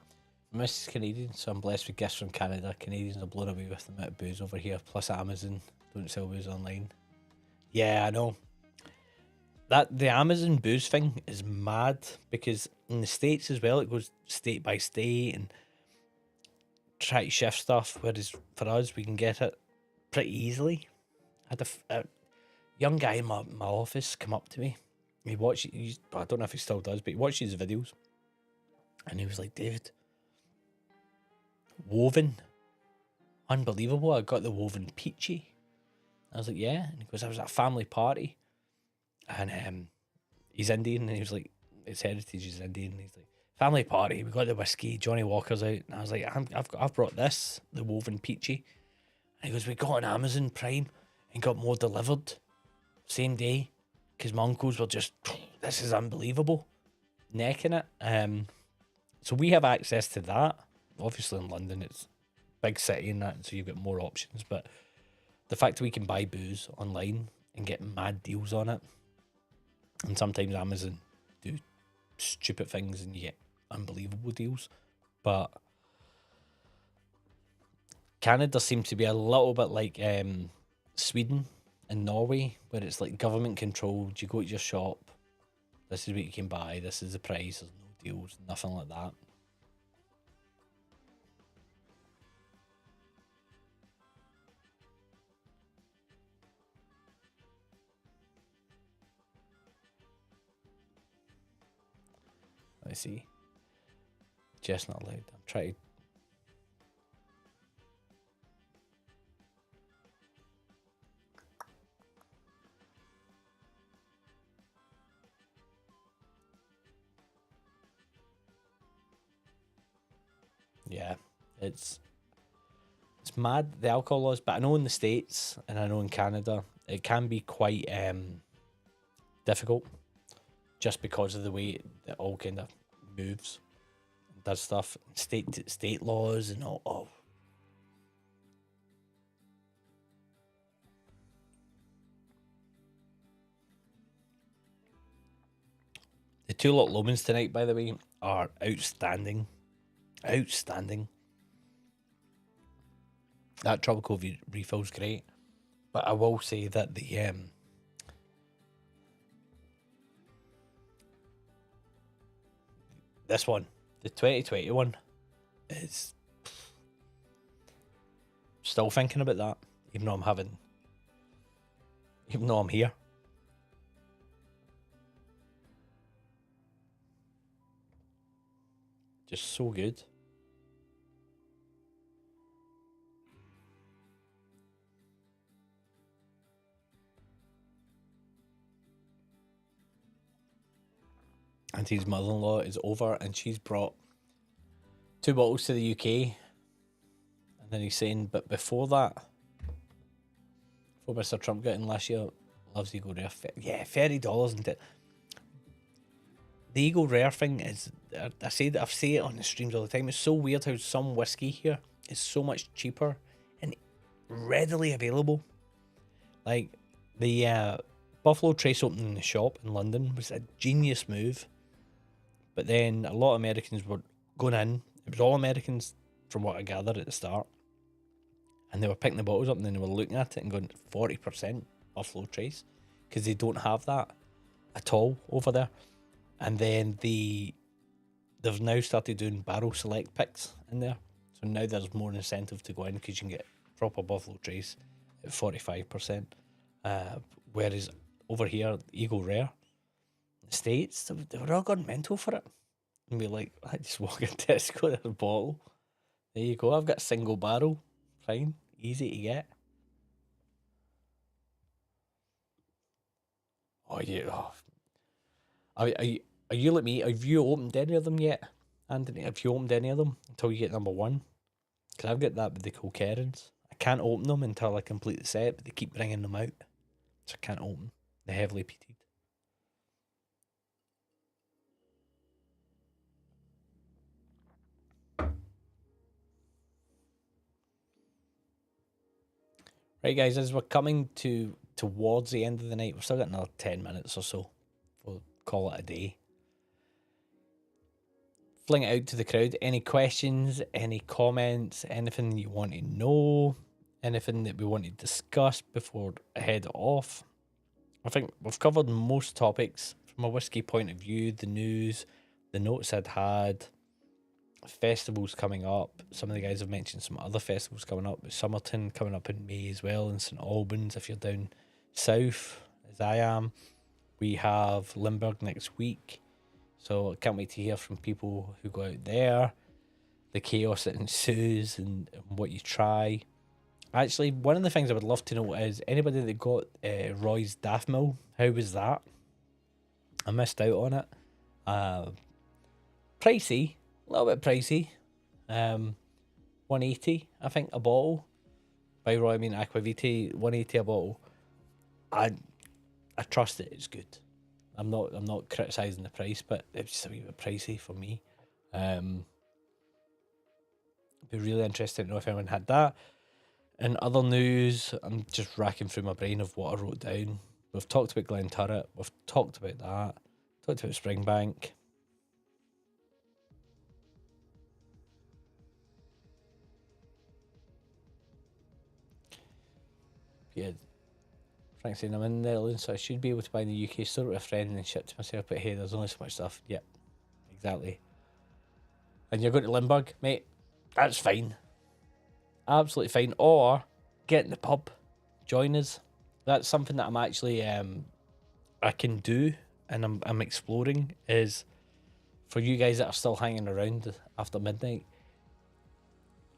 A: Mrs. Canadian, so I'm blessed with gifts from Canada. Canadians are blown away with the amount of booze over here. Plus Amazon don't sell booze online. Yeah, I know. That the Amazon booze thing is mad because in the States as well, it goes state by state and try to shift stuff. Whereas for us, we can get it pretty easily. I had a young guy in my office come up to me. He watched. I don't know if he still does, but he watches his videos. And he was like, David, Woven, unbelievable. I got the Woven Peachy. I was like, yeah. And he goes, I was at a family party. And he's Indian. And he was like, his heritage is Indian. And he's like, family party. We got the whiskey. Johnny Walker's out. And I was like, I've brought this, the Woven Peachy. And he goes, we got on Amazon Prime and got more delivered same day. Because my uncles were just, this is unbelievable. Necking it. So we have access to that. Obviously in London, it's a big city and that, so you've got more options. But the fact that we can buy booze online and get mad deals on it, and sometimes Amazon do stupid things and you get unbelievable deals. But Canada seems to be a little bit like Sweden and Norway, where it's like government controlled. You go to your shop, this is what you can buy, this is the price, there's no deals, nothing like that. I see. Just not allowed. I'm trying to. Yeah, it's mad, the alcohol laws, but I know in the States and I know in Canada it can be quite difficult just because of the way it all kind of moves and does stuff, state laws and all. Oh. The 2 lot Lomans tonight, by the way, are outstanding. Outstanding. That tropical refill's great, but I will say that the this one, the 2021, is still thinking about that, even though I'm here. Just so good. Auntie's mother-in-law is over and she's brought 2 bottles to the UK. And then he's saying, but before that, before Mr. Trump got in last year, loves Eagle Rare. Yeah, $30 isn't it? The Eagle Rare thing is, I've said it on the streams all the time. It's so weird how some whiskey here is so much cheaper and readily available. Like the Buffalo Trace opening the shop in London was a genius move. But then a lot of Americans were going in. It was all Americans from what I gathered at the start. And they were picking the bottles up and then they were looking at it and going 40% Buffalo Trace. Because they don't have that at all over there. And then they've now started doing barrel select picks in there. So now there's more incentive to go in because you can get proper Buffalo Trace at 45%. Whereas over here, Eagle Rare, the States, they were all gone mental for it. And we're like, I just walk in Tesco, there's a bottle. There you go, I've got a single barrel. Fine, easy to get. Oh, yeah. Oh. Are you like me? Have you opened any of them yet, Anthony? Have you opened any of them until you get number 1? Because I've got that with the Colquerans. I can't open them until I complete the set, but they keep bringing them out. So I can't open the heavily peated. Right, guys, as we're coming towards the end of the night, we've still got another 10 minutes or so. We'll call it a day. Fling it out to the crowd. Any questions, any comments, anything you want to know, anything that we want to discuss before I head off. I think we've covered most topics from a whiskey point of view, the news, the notes I'd had, festivals coming up. Some of the guys have mentioned some other festivals coming up, with Somerton coming up in May as well, and St Albans if you're down south, as I am. We have Limburg next week, so I can't wait to hear from people who go out there, the chaos that ensues and what you try. Actually, one of the things I would love to know is anybody that got Roy's Daft Mill, how was that? I missed out on it. Pricey, a little bit pricey. 180, I think, a bottle. By Roy, I mean Aquavite. 180 a bottle. I trust it. It's good. I'm not criticizing the price, but it's just a wee bit pricey for me. Be really interested to know if anyone had that. In other news, I'm just racking through my brain of what I wrote down. We've talked about Glenturret. We've talked about that. Talked about Springbank. Yeah, Frank saying I'm in the Netherlands, so I should be able to buy in the UK store with a friend and then ship to myself. But hey, there's only so much stuff. Yep, exactly. And you're going to Limburg, mate. That's fine. Absolutely fine. Or get in the pub, join us. That's something that I'm actually I can do, and I'm exploring. Is for you guys that are still hanging around after midnight,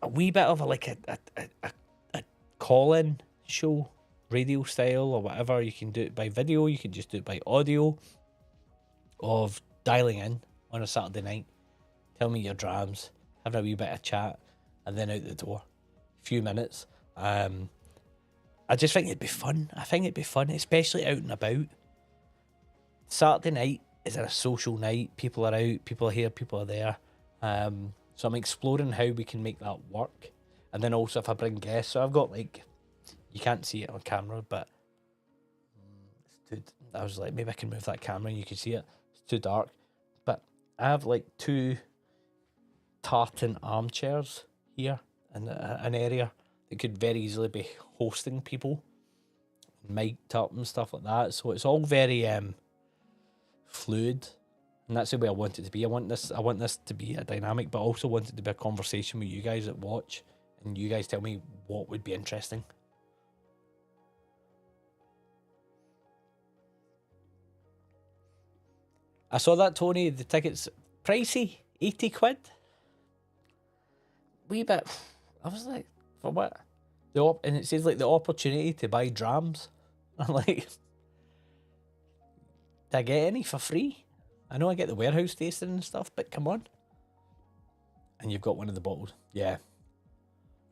A: a wee bit of a call-in show, radio style or whatever. You can do it by video, you can just do it by audio, of dialing in on a Saturday night. Tell me your drams, having a wee bit of chat, and then out the door. A few minutes. I just think it'd be fun. I think it'd be fun, especially out and about. Saturday night is a social night. People are out, people are here, people are there. So I'm exploring how we can make that work. And then also if I bring guests, so I've got like, you can't see it on camera, but I was like, maybe I can move that camera and you can see it. It's too dark. But I have like 2 tartan armchairs here in an area that could very easily be hosting people, mic'd up and stuff like that. So it's all very fluid, and that's the way I want it to be. I want this to be a dynamic, but I also want it to be a conversation with you guys that watch, and you guys tell me what would be interesting. I saw that, Tony, the tickets pricey, 80 quid. Wee bit. I was like, for what? And it says like the opportunity to buy drams. I'm like, did I get any for free? I know I get the warehouse tasting and stuff, but come on. And you've got one of the bottles. Yeah.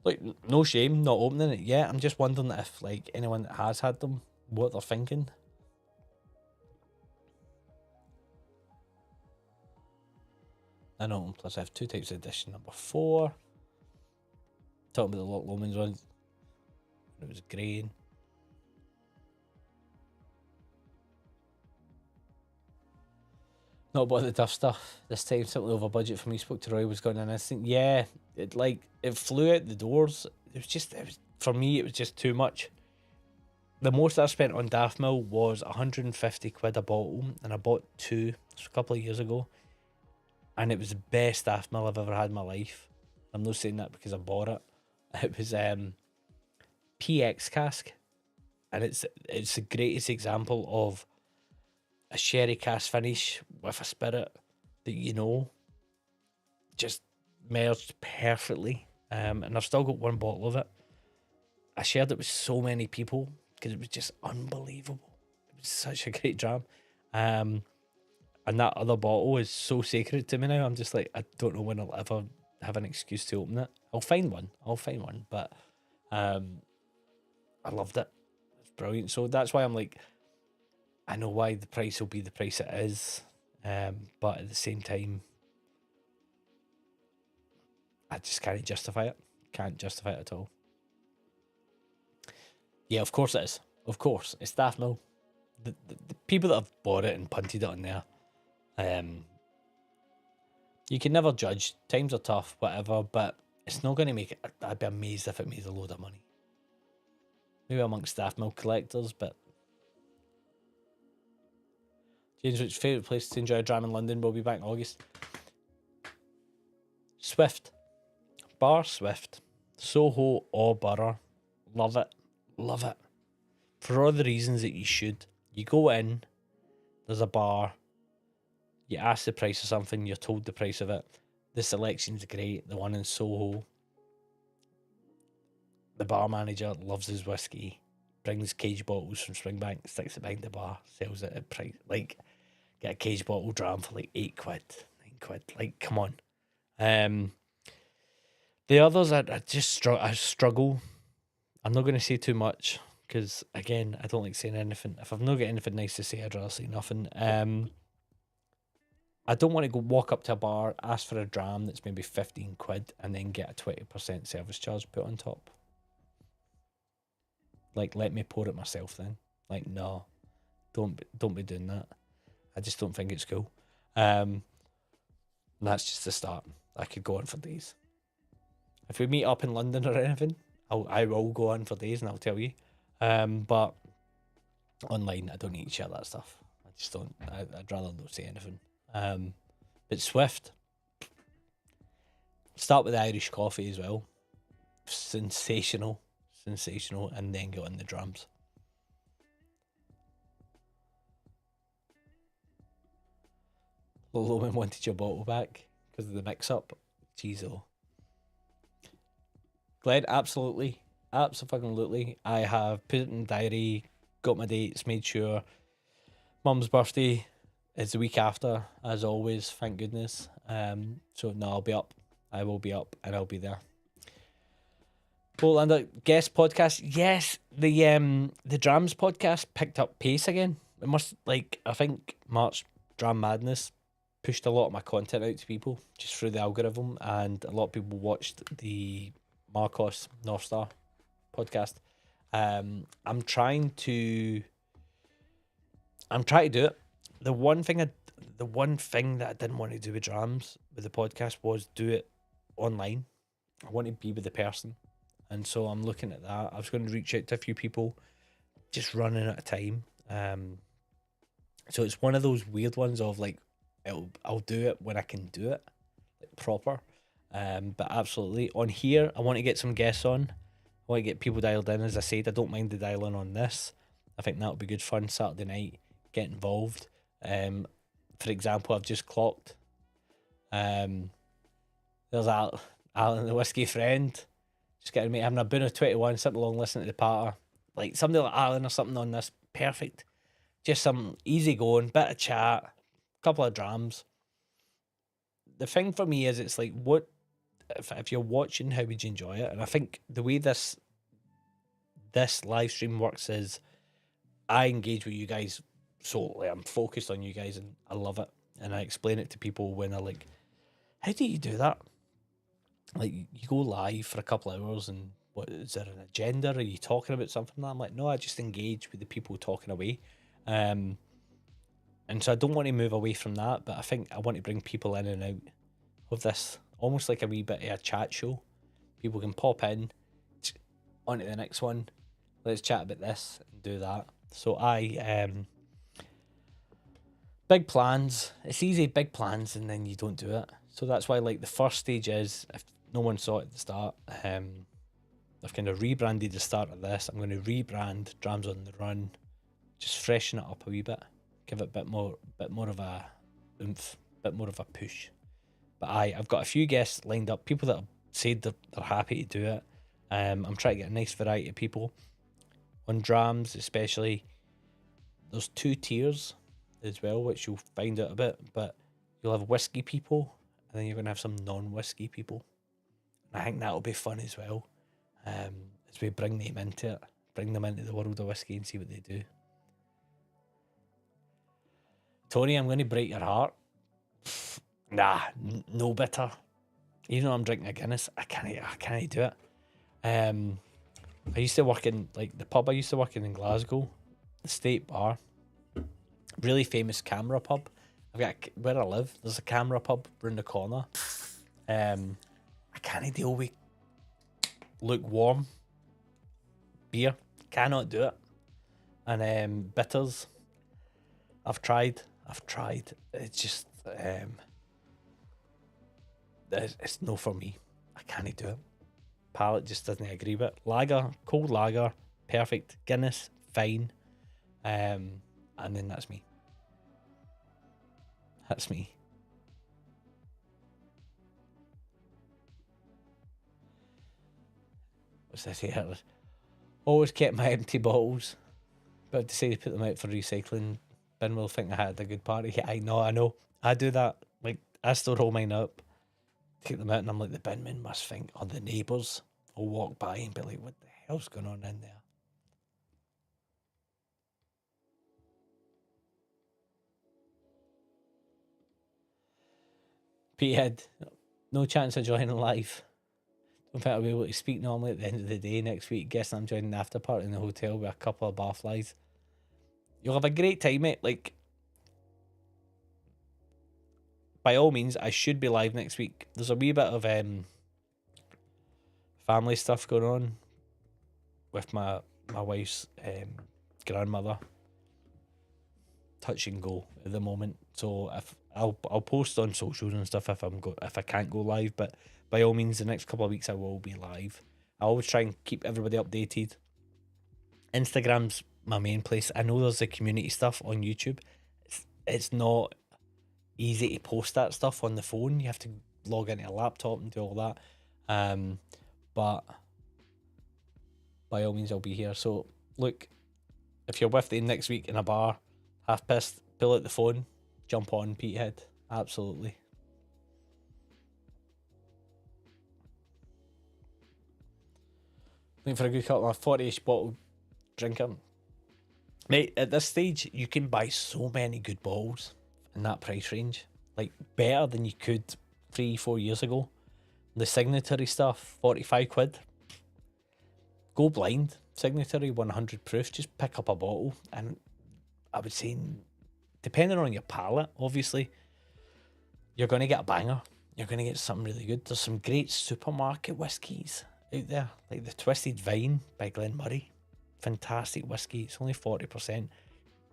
A: Like, no shame not opening it yet. I'm just wondering if like anyone that has had them, what they're thinking. I know, plus I have 2 types of edition number 4. Talking about the Loch Lomond's one. It was green. Not about the tough stuff. This time simply over budget for me. Spoke to Roy, was going in. I think, yeah, it flew out the doors. For me, it was just too much. The most I spent on Daffmill was 150 quid a bottle, and I bought 2 a couple of years ago. And it was the best Daffmill I've ever had in my life. I'm not saying that because I bought it. It was PX cask, and it's the greatest example of a sherry cask finish with a spirit that just merged perfectly. And I've still got 1 bottle of it. I shared it with so many people because it was just unbelievable. It was such a great dram. And that other bottle is so sacred to me now. I'm just like, I don't know when I'll ever have an excuse to open it. I'll find one, but I loved it. It's brilliant. So that's why I'm like, I know why the price will be the price it is, but at the same time, I just can't justify it. Can't justify it at all. Yeah, of course it is. Of course, it's Daffmill. The people that have bought it and punted it on there, you can never judge. Times are tough, whatever, but it's not going to make it. I'd be amazed if it made a load of money. Maybe amongst Daffmill collectors, but James, which favourite place to enjoy a dram in London? We'll be back in August. Swift. Bar Swift. Soho or Borough. Love it. Love it. For all the reasons that you should. You go in, there's a bar, you ask the price of something, you're told the price of it. The selection's great. The one in Soho, the bar manager loves his whiskey, brings cage bottles from Springbank, sticks it behind the bar, sells it at price. Like, get a cage bottle dram for like 8 quid, 9 quid. Like, come on. The others, I struggle. I'm not going to say too much because, again, I don't like saying anything. If I've not got anything nice to say, I'd rather say nothing. I don't want to go walk up to a bar, ask for a dram that's maybe 15 quid, and then get a 20% service charge put on top. Like, let me pour it myself then. Like, no, don't be doing that. I just don't think it's cool. That's just the start. I could go on for days. If we meet up in London or anything, I will go on for days and I'll tell you. But online, I don't need to share that stuff. I just don't. I'd rather not say anything. But Swift. Start with the Irish coffee as well. Sensational, and then go on the drums. Loman wanted your bottle back because of the mix-up. Jeez, oh. Glenn, absolutely. Absolutely. I have put it in the diary, got my dates, made sure. Mum's birthday is the week after, as always, thank goodness. So no, I'll be up. I will be up and I'll be there. Well, guest podcast. Yes, the Drams podcast picked up pace again. It must, like, I think March Dram Madness pushed a lot of my content out to people just through the algorithm, and a lot of people watched the Marcos North Star podcast. I'm trying to do it. The one thing that I didn't want to do with Drams with the podcast was do it online. I want to be with the person, and so I'm looking at that. I was going to reach out to a few people, just running out of time. So it's one of those weird ones of like, I'll do it when I can do it, like proper. But absolutely on here, I want to get some guests on. I want to get people dialed in. As I said, I don't mind the dialing on this. I think that'll be good fun. Saturday night, get involved. For example, I've just clocked. There's Alan, the whiskey friend, just getting me having a boon of 21, sitting along listening to the patter, like somebody like Alan or something on this. Perfect. Just some easy going, bit of chat, couple of drams. The thing for me is, it's like, what if you're watching, how would you enjoy it? And I think the way this live stream works is I engage with you guys solely. I'm focused on you guys and I love it. And I explain it to people when they're like, how do you do that? Like, you go live for a couple of hours and what is there an agenda? Are you talking about something? I'm like, no, I just engage with the people talking away. And so I don't want to move away from that, but I think I want to bring people in and out of this, almost like a wee bit of a chat show. People can pop in, on to the next one, let's chat about this and do that. So big plans. It's easy, big plans, and then you don't do it. So that's why, like, the first stage is, if no one saw it at the start, I've kind of rebranded the start of this. I'm going to rebrand Drams on the Run, just freshen it up a wee bit, give it a bit more of a oomph, bit more of a push. But I've got a few guests lined up, people that have said they're happy to do it. I'm trying to get a nice variety of people. On Drams especially, there's 2 tiers as well, which you'll find out a bit, but you'll have whiskey people, and then you're going to have some non-whiskey people. And I think that'll be fun as well, as we bring them into it, bring them into the world of whiskey and see what they do. Tony, I'm going to break your heart. Nah, no bitter. Even though I'm drinking a Guinness, I can't do it. I used to work in, like, the pub I used to work in Glasgow, the State Bar, really famous camera pub. Where I live, there's a camera pub round the corner. I can't deal with lukewarm beer. Cannot do it. And bitters, I've tried. It's just it's no for me. I can't do it. Palate just doesn't agree with it. Lager, cold lager, perfect. Guinness, fine. And then that's me. That's me. What's this here? Always kept my empty bottles, but I've decided to put them out for recycling. Ben will think I had a good party. Yeah, I know. I do that. Like, I still roll mine up, take them out, and I'm like, the binman must think, or the neighbours will walk by and be like, what the hell's going on in there? Petehead, no chance of joining live. Don't think I'll be able to speak normally at the end of the day next week. Guessing I'm joining the after party in the hotel with a couple of barflies. You'll have a great time, mate. Like, by all means, I should be live next week. There's a wee bit of family stuff going on with my wife's grandmother. Touch and go at the moment. So if I'll post on socials and stuff if I can't go live, but by all means, the next couple of weeks I will be live. I always try and keep everybody updated. Instagram's my main place. I know there's the community stuff on YouTube. It's not easy to post that stuff on the phone. You have to log into a laptop and do all that. But by all means, I'll be here. So look, if you're with me next week in a bar, half pissed, pull out the phone, jump on Petehead. Absolutely. Looking for a good couple of 40-ish bottle drinker. Mate, at this stage, you can buy so many good bottles in that price range. Like, better than you could 3-4 years ago. The Signatory stuff, 45 quid. Go blind. Signatory 100 proof. Just pick up a bottle. And I would say, depending on your palate, obviously, you're going to get a banger. You're going to get something really good. There's some great supermarket whiskies out there. Like the Twisted Vine by Glenmorangie. Fantastic whiskey. It's only 40%.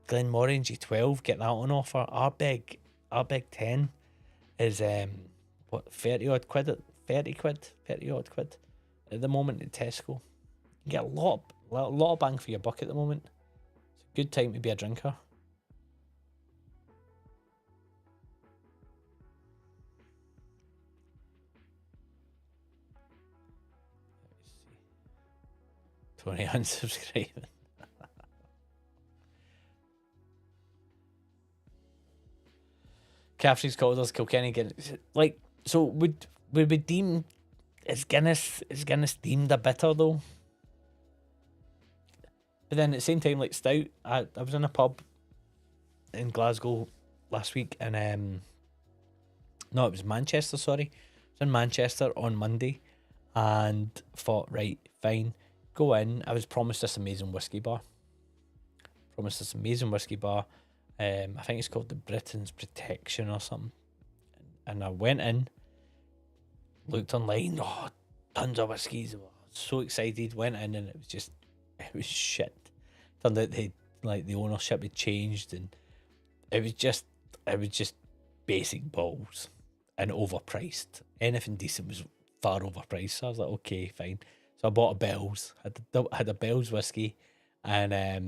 A: Glenmorangie 12. Get that on offer. Our big 10 is, 30 odd quid. 30 odd quid at the moment at Tesco. You get a lot of bang for your buck at the moment. It's a good time to be a drinker. Let me see. 20 unsubscribing. Caffrey's called us Kilkenny Guinness. Like, so would we deem is Guinness deemed a bitter though? But then at the same time, like stout, I was in a pub in Glasgow last week, and no, it was Manchester, sorry. I was in Manchester on Monday and thought, right, fine, go in. I was promised this amazing whiskey bar. I think it's called the Britain's Protection or something. And I went in, looked online, tons of whiskies. So excited, went in, and it was shit. Turned out the ownership had changed, and it was just basic bottles and overpriced. Anything decent was far overpriced. So I was like, okay, fine. So I bought a Bell's. Had a Bell's whiskey, and I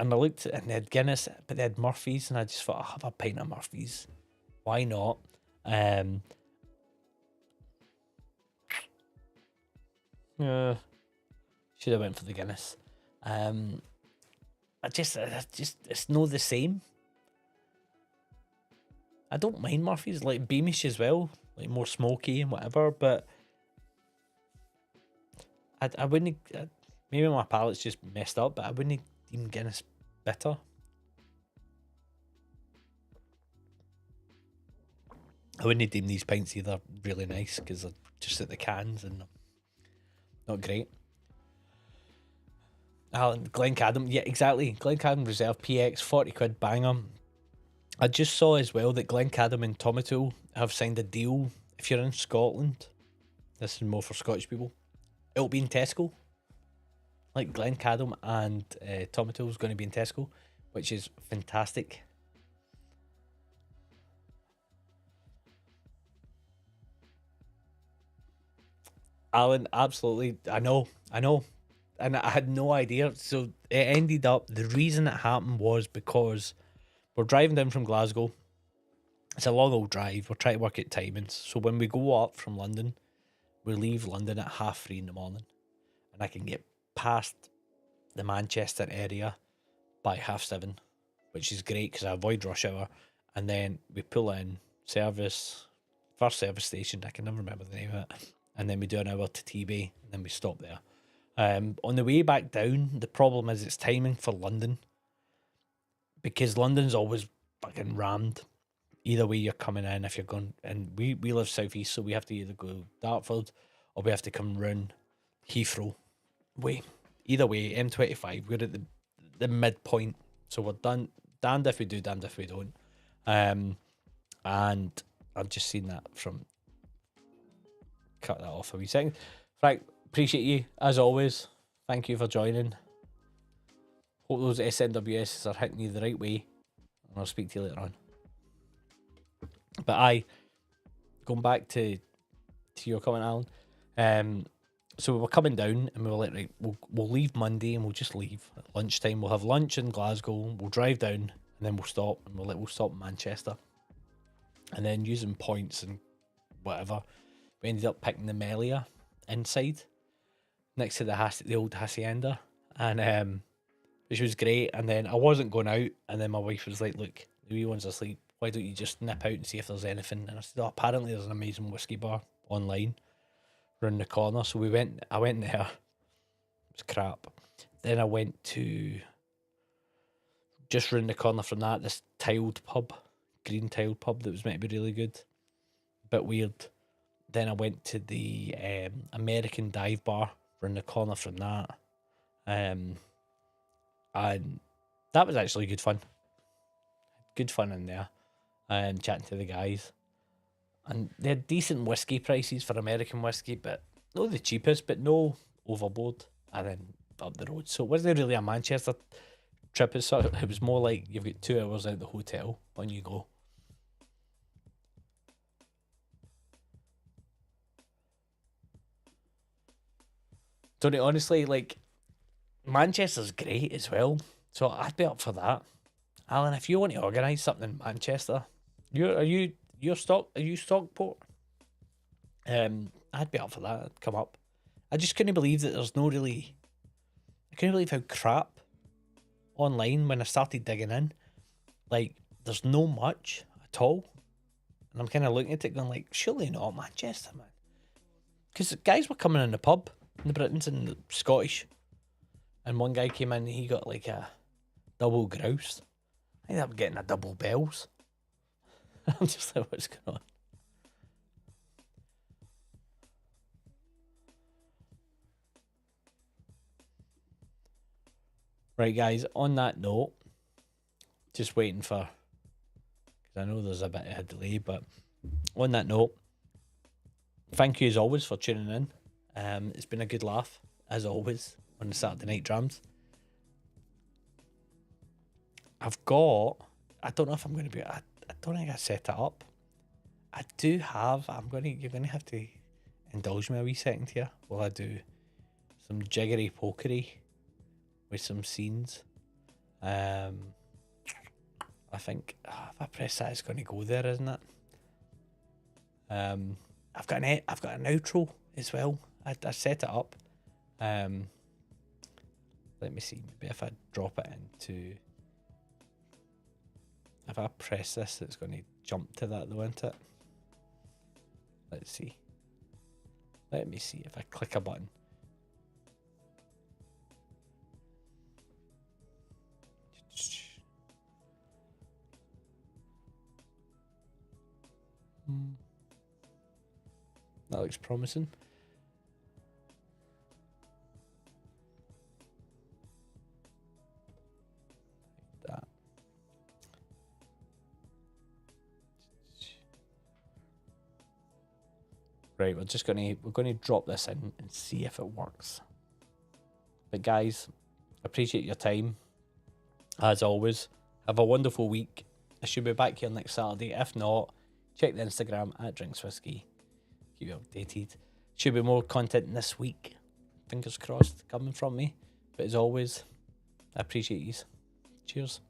A: looked, and they had Guinness, but they had Murphy's, and I just thought, I'll have a pint of Murphy's. Why not? Should have went for the Guinness. It's not the same. I don't mind Murphy's, like Beamish as well, like more smoky and whatever, but I wouldn't, maybe my palate's just messed up, but I wouldn't deem Guinness bitter. I wouldn't deem these pints either really nice, because they're just at the cans and not great. Glencadam, yeah, exactly. Glencadam Reserve PX, 40 quid banger. I just saw as well that Glencadam and Tomato have signed a deal. If you're in Scotland, this is more for Scottish people, it'll be in Tesco. Like Glencadam and Tomato is going to be in Tesco, which is fantastic. Alan, absolutely. I know. And I had no idea. So it ended up, the reason it happened was because we're driving down from Glasgow. It's a long old drive. We're trying to work at timings. So when we go up from London, we leave London at 3:30 in the morning. And I can get past the Manchester area by 7:30, which is great because I avoid rush hour. And then we pull in, first service station, I can never remember the name of it. And then we do an hour to TB, and then we stop there. On the way back down, the problem is it's timing for London, because London's always fucking rammed. Either way you're coming in, if you're going, and we live southeast, so we have to either go Dartford or we have to come round Heathrow way. Either way, M25, we're at the midpoint, so we're done. Damned if we do, damned if we don't. And I've just seen that from. Cut that off a wee second. Frank, appreciate you as always. Thank you for joining. Hope those SNWSs are hitting you the right way, and I'll speak to you later on. But going back to your comment, Alan. So we were coming down, and we were like, right, we'll leave Monday, and we'll just leave at lunchtime. We'll have lunch in Glasgow. We'll drive down, and then we'll stop, and we'll stop in Manchester, and then using points and whatever. We ended up picking the Melia inside, next to the old hacienda, and which was great. And then I wasn't going out, and then my wife was like, "Look, the wee one's asleep. Why don't you just nip out and see if there's anything?" And I said, "Oh, apparently there's an amazing whiskey bar online." round the corner. So I went there. It was crap. Then I went to just round the corner from that, this tiled pub, green tiled pub that was meant to be really good. Bit weird. Then I went to the American dive bar round the corner from that. And that was actually good fun. Good fun in there. And chatting to the guys. And they had decent whiskey prices for American whiskey, but not the cheapest, but no overboard. And then up the road. So it wasn't really a Manchester trip. It was more like you've got 2 hours out the hotel when you go. Don't it, honestly, like, Manchester's great as well. So I'd be up for that. Alan, if you want to organise something in Manchester, are you Stockport? I'd be up for that. I'd come up. I just couldn't believe that there's no really. I couldn't believe how crap online when I started digging in. Like, there's no much at all. And I'm kind of looking at it going like, surely not Manchester, man. Because guys were coming in the pub, in the Britons and the Scottish. And one guy came in and he got like a double grouse. I ended up getting a double bells. I'm just like, what's going on? Right, guys, on that note, just waiting for, because I know there's a bit of a delay, but on that note, thank you as always for tuning in. It's been a good laugh, as always, on the Saturday Night Drams. I don't know if I'm going to be, I don't think I set it up. I do have, you're going to have to indulge me a wee second here while I do some jiggery pokery with some scenes. I think if I press that, it's going to go there, isn't it? I've got an outro as well. I set it up. Let me see. Maybe if I drop it into, if I press this, it's going to jump to that though, isn't it? Let's see. Let me see if I click a button. That looks promising. That. Right, we're gonna drop this in and see if it works. But guys, appreciate your time. As always, have a wonderful week. I should be back here next Saturday. If not, check the Instagram at Drinks Whiskey. Keep you updated. Should be more content this week. Fingers crossed coming from me. But as always, I appreciate you. Cheers.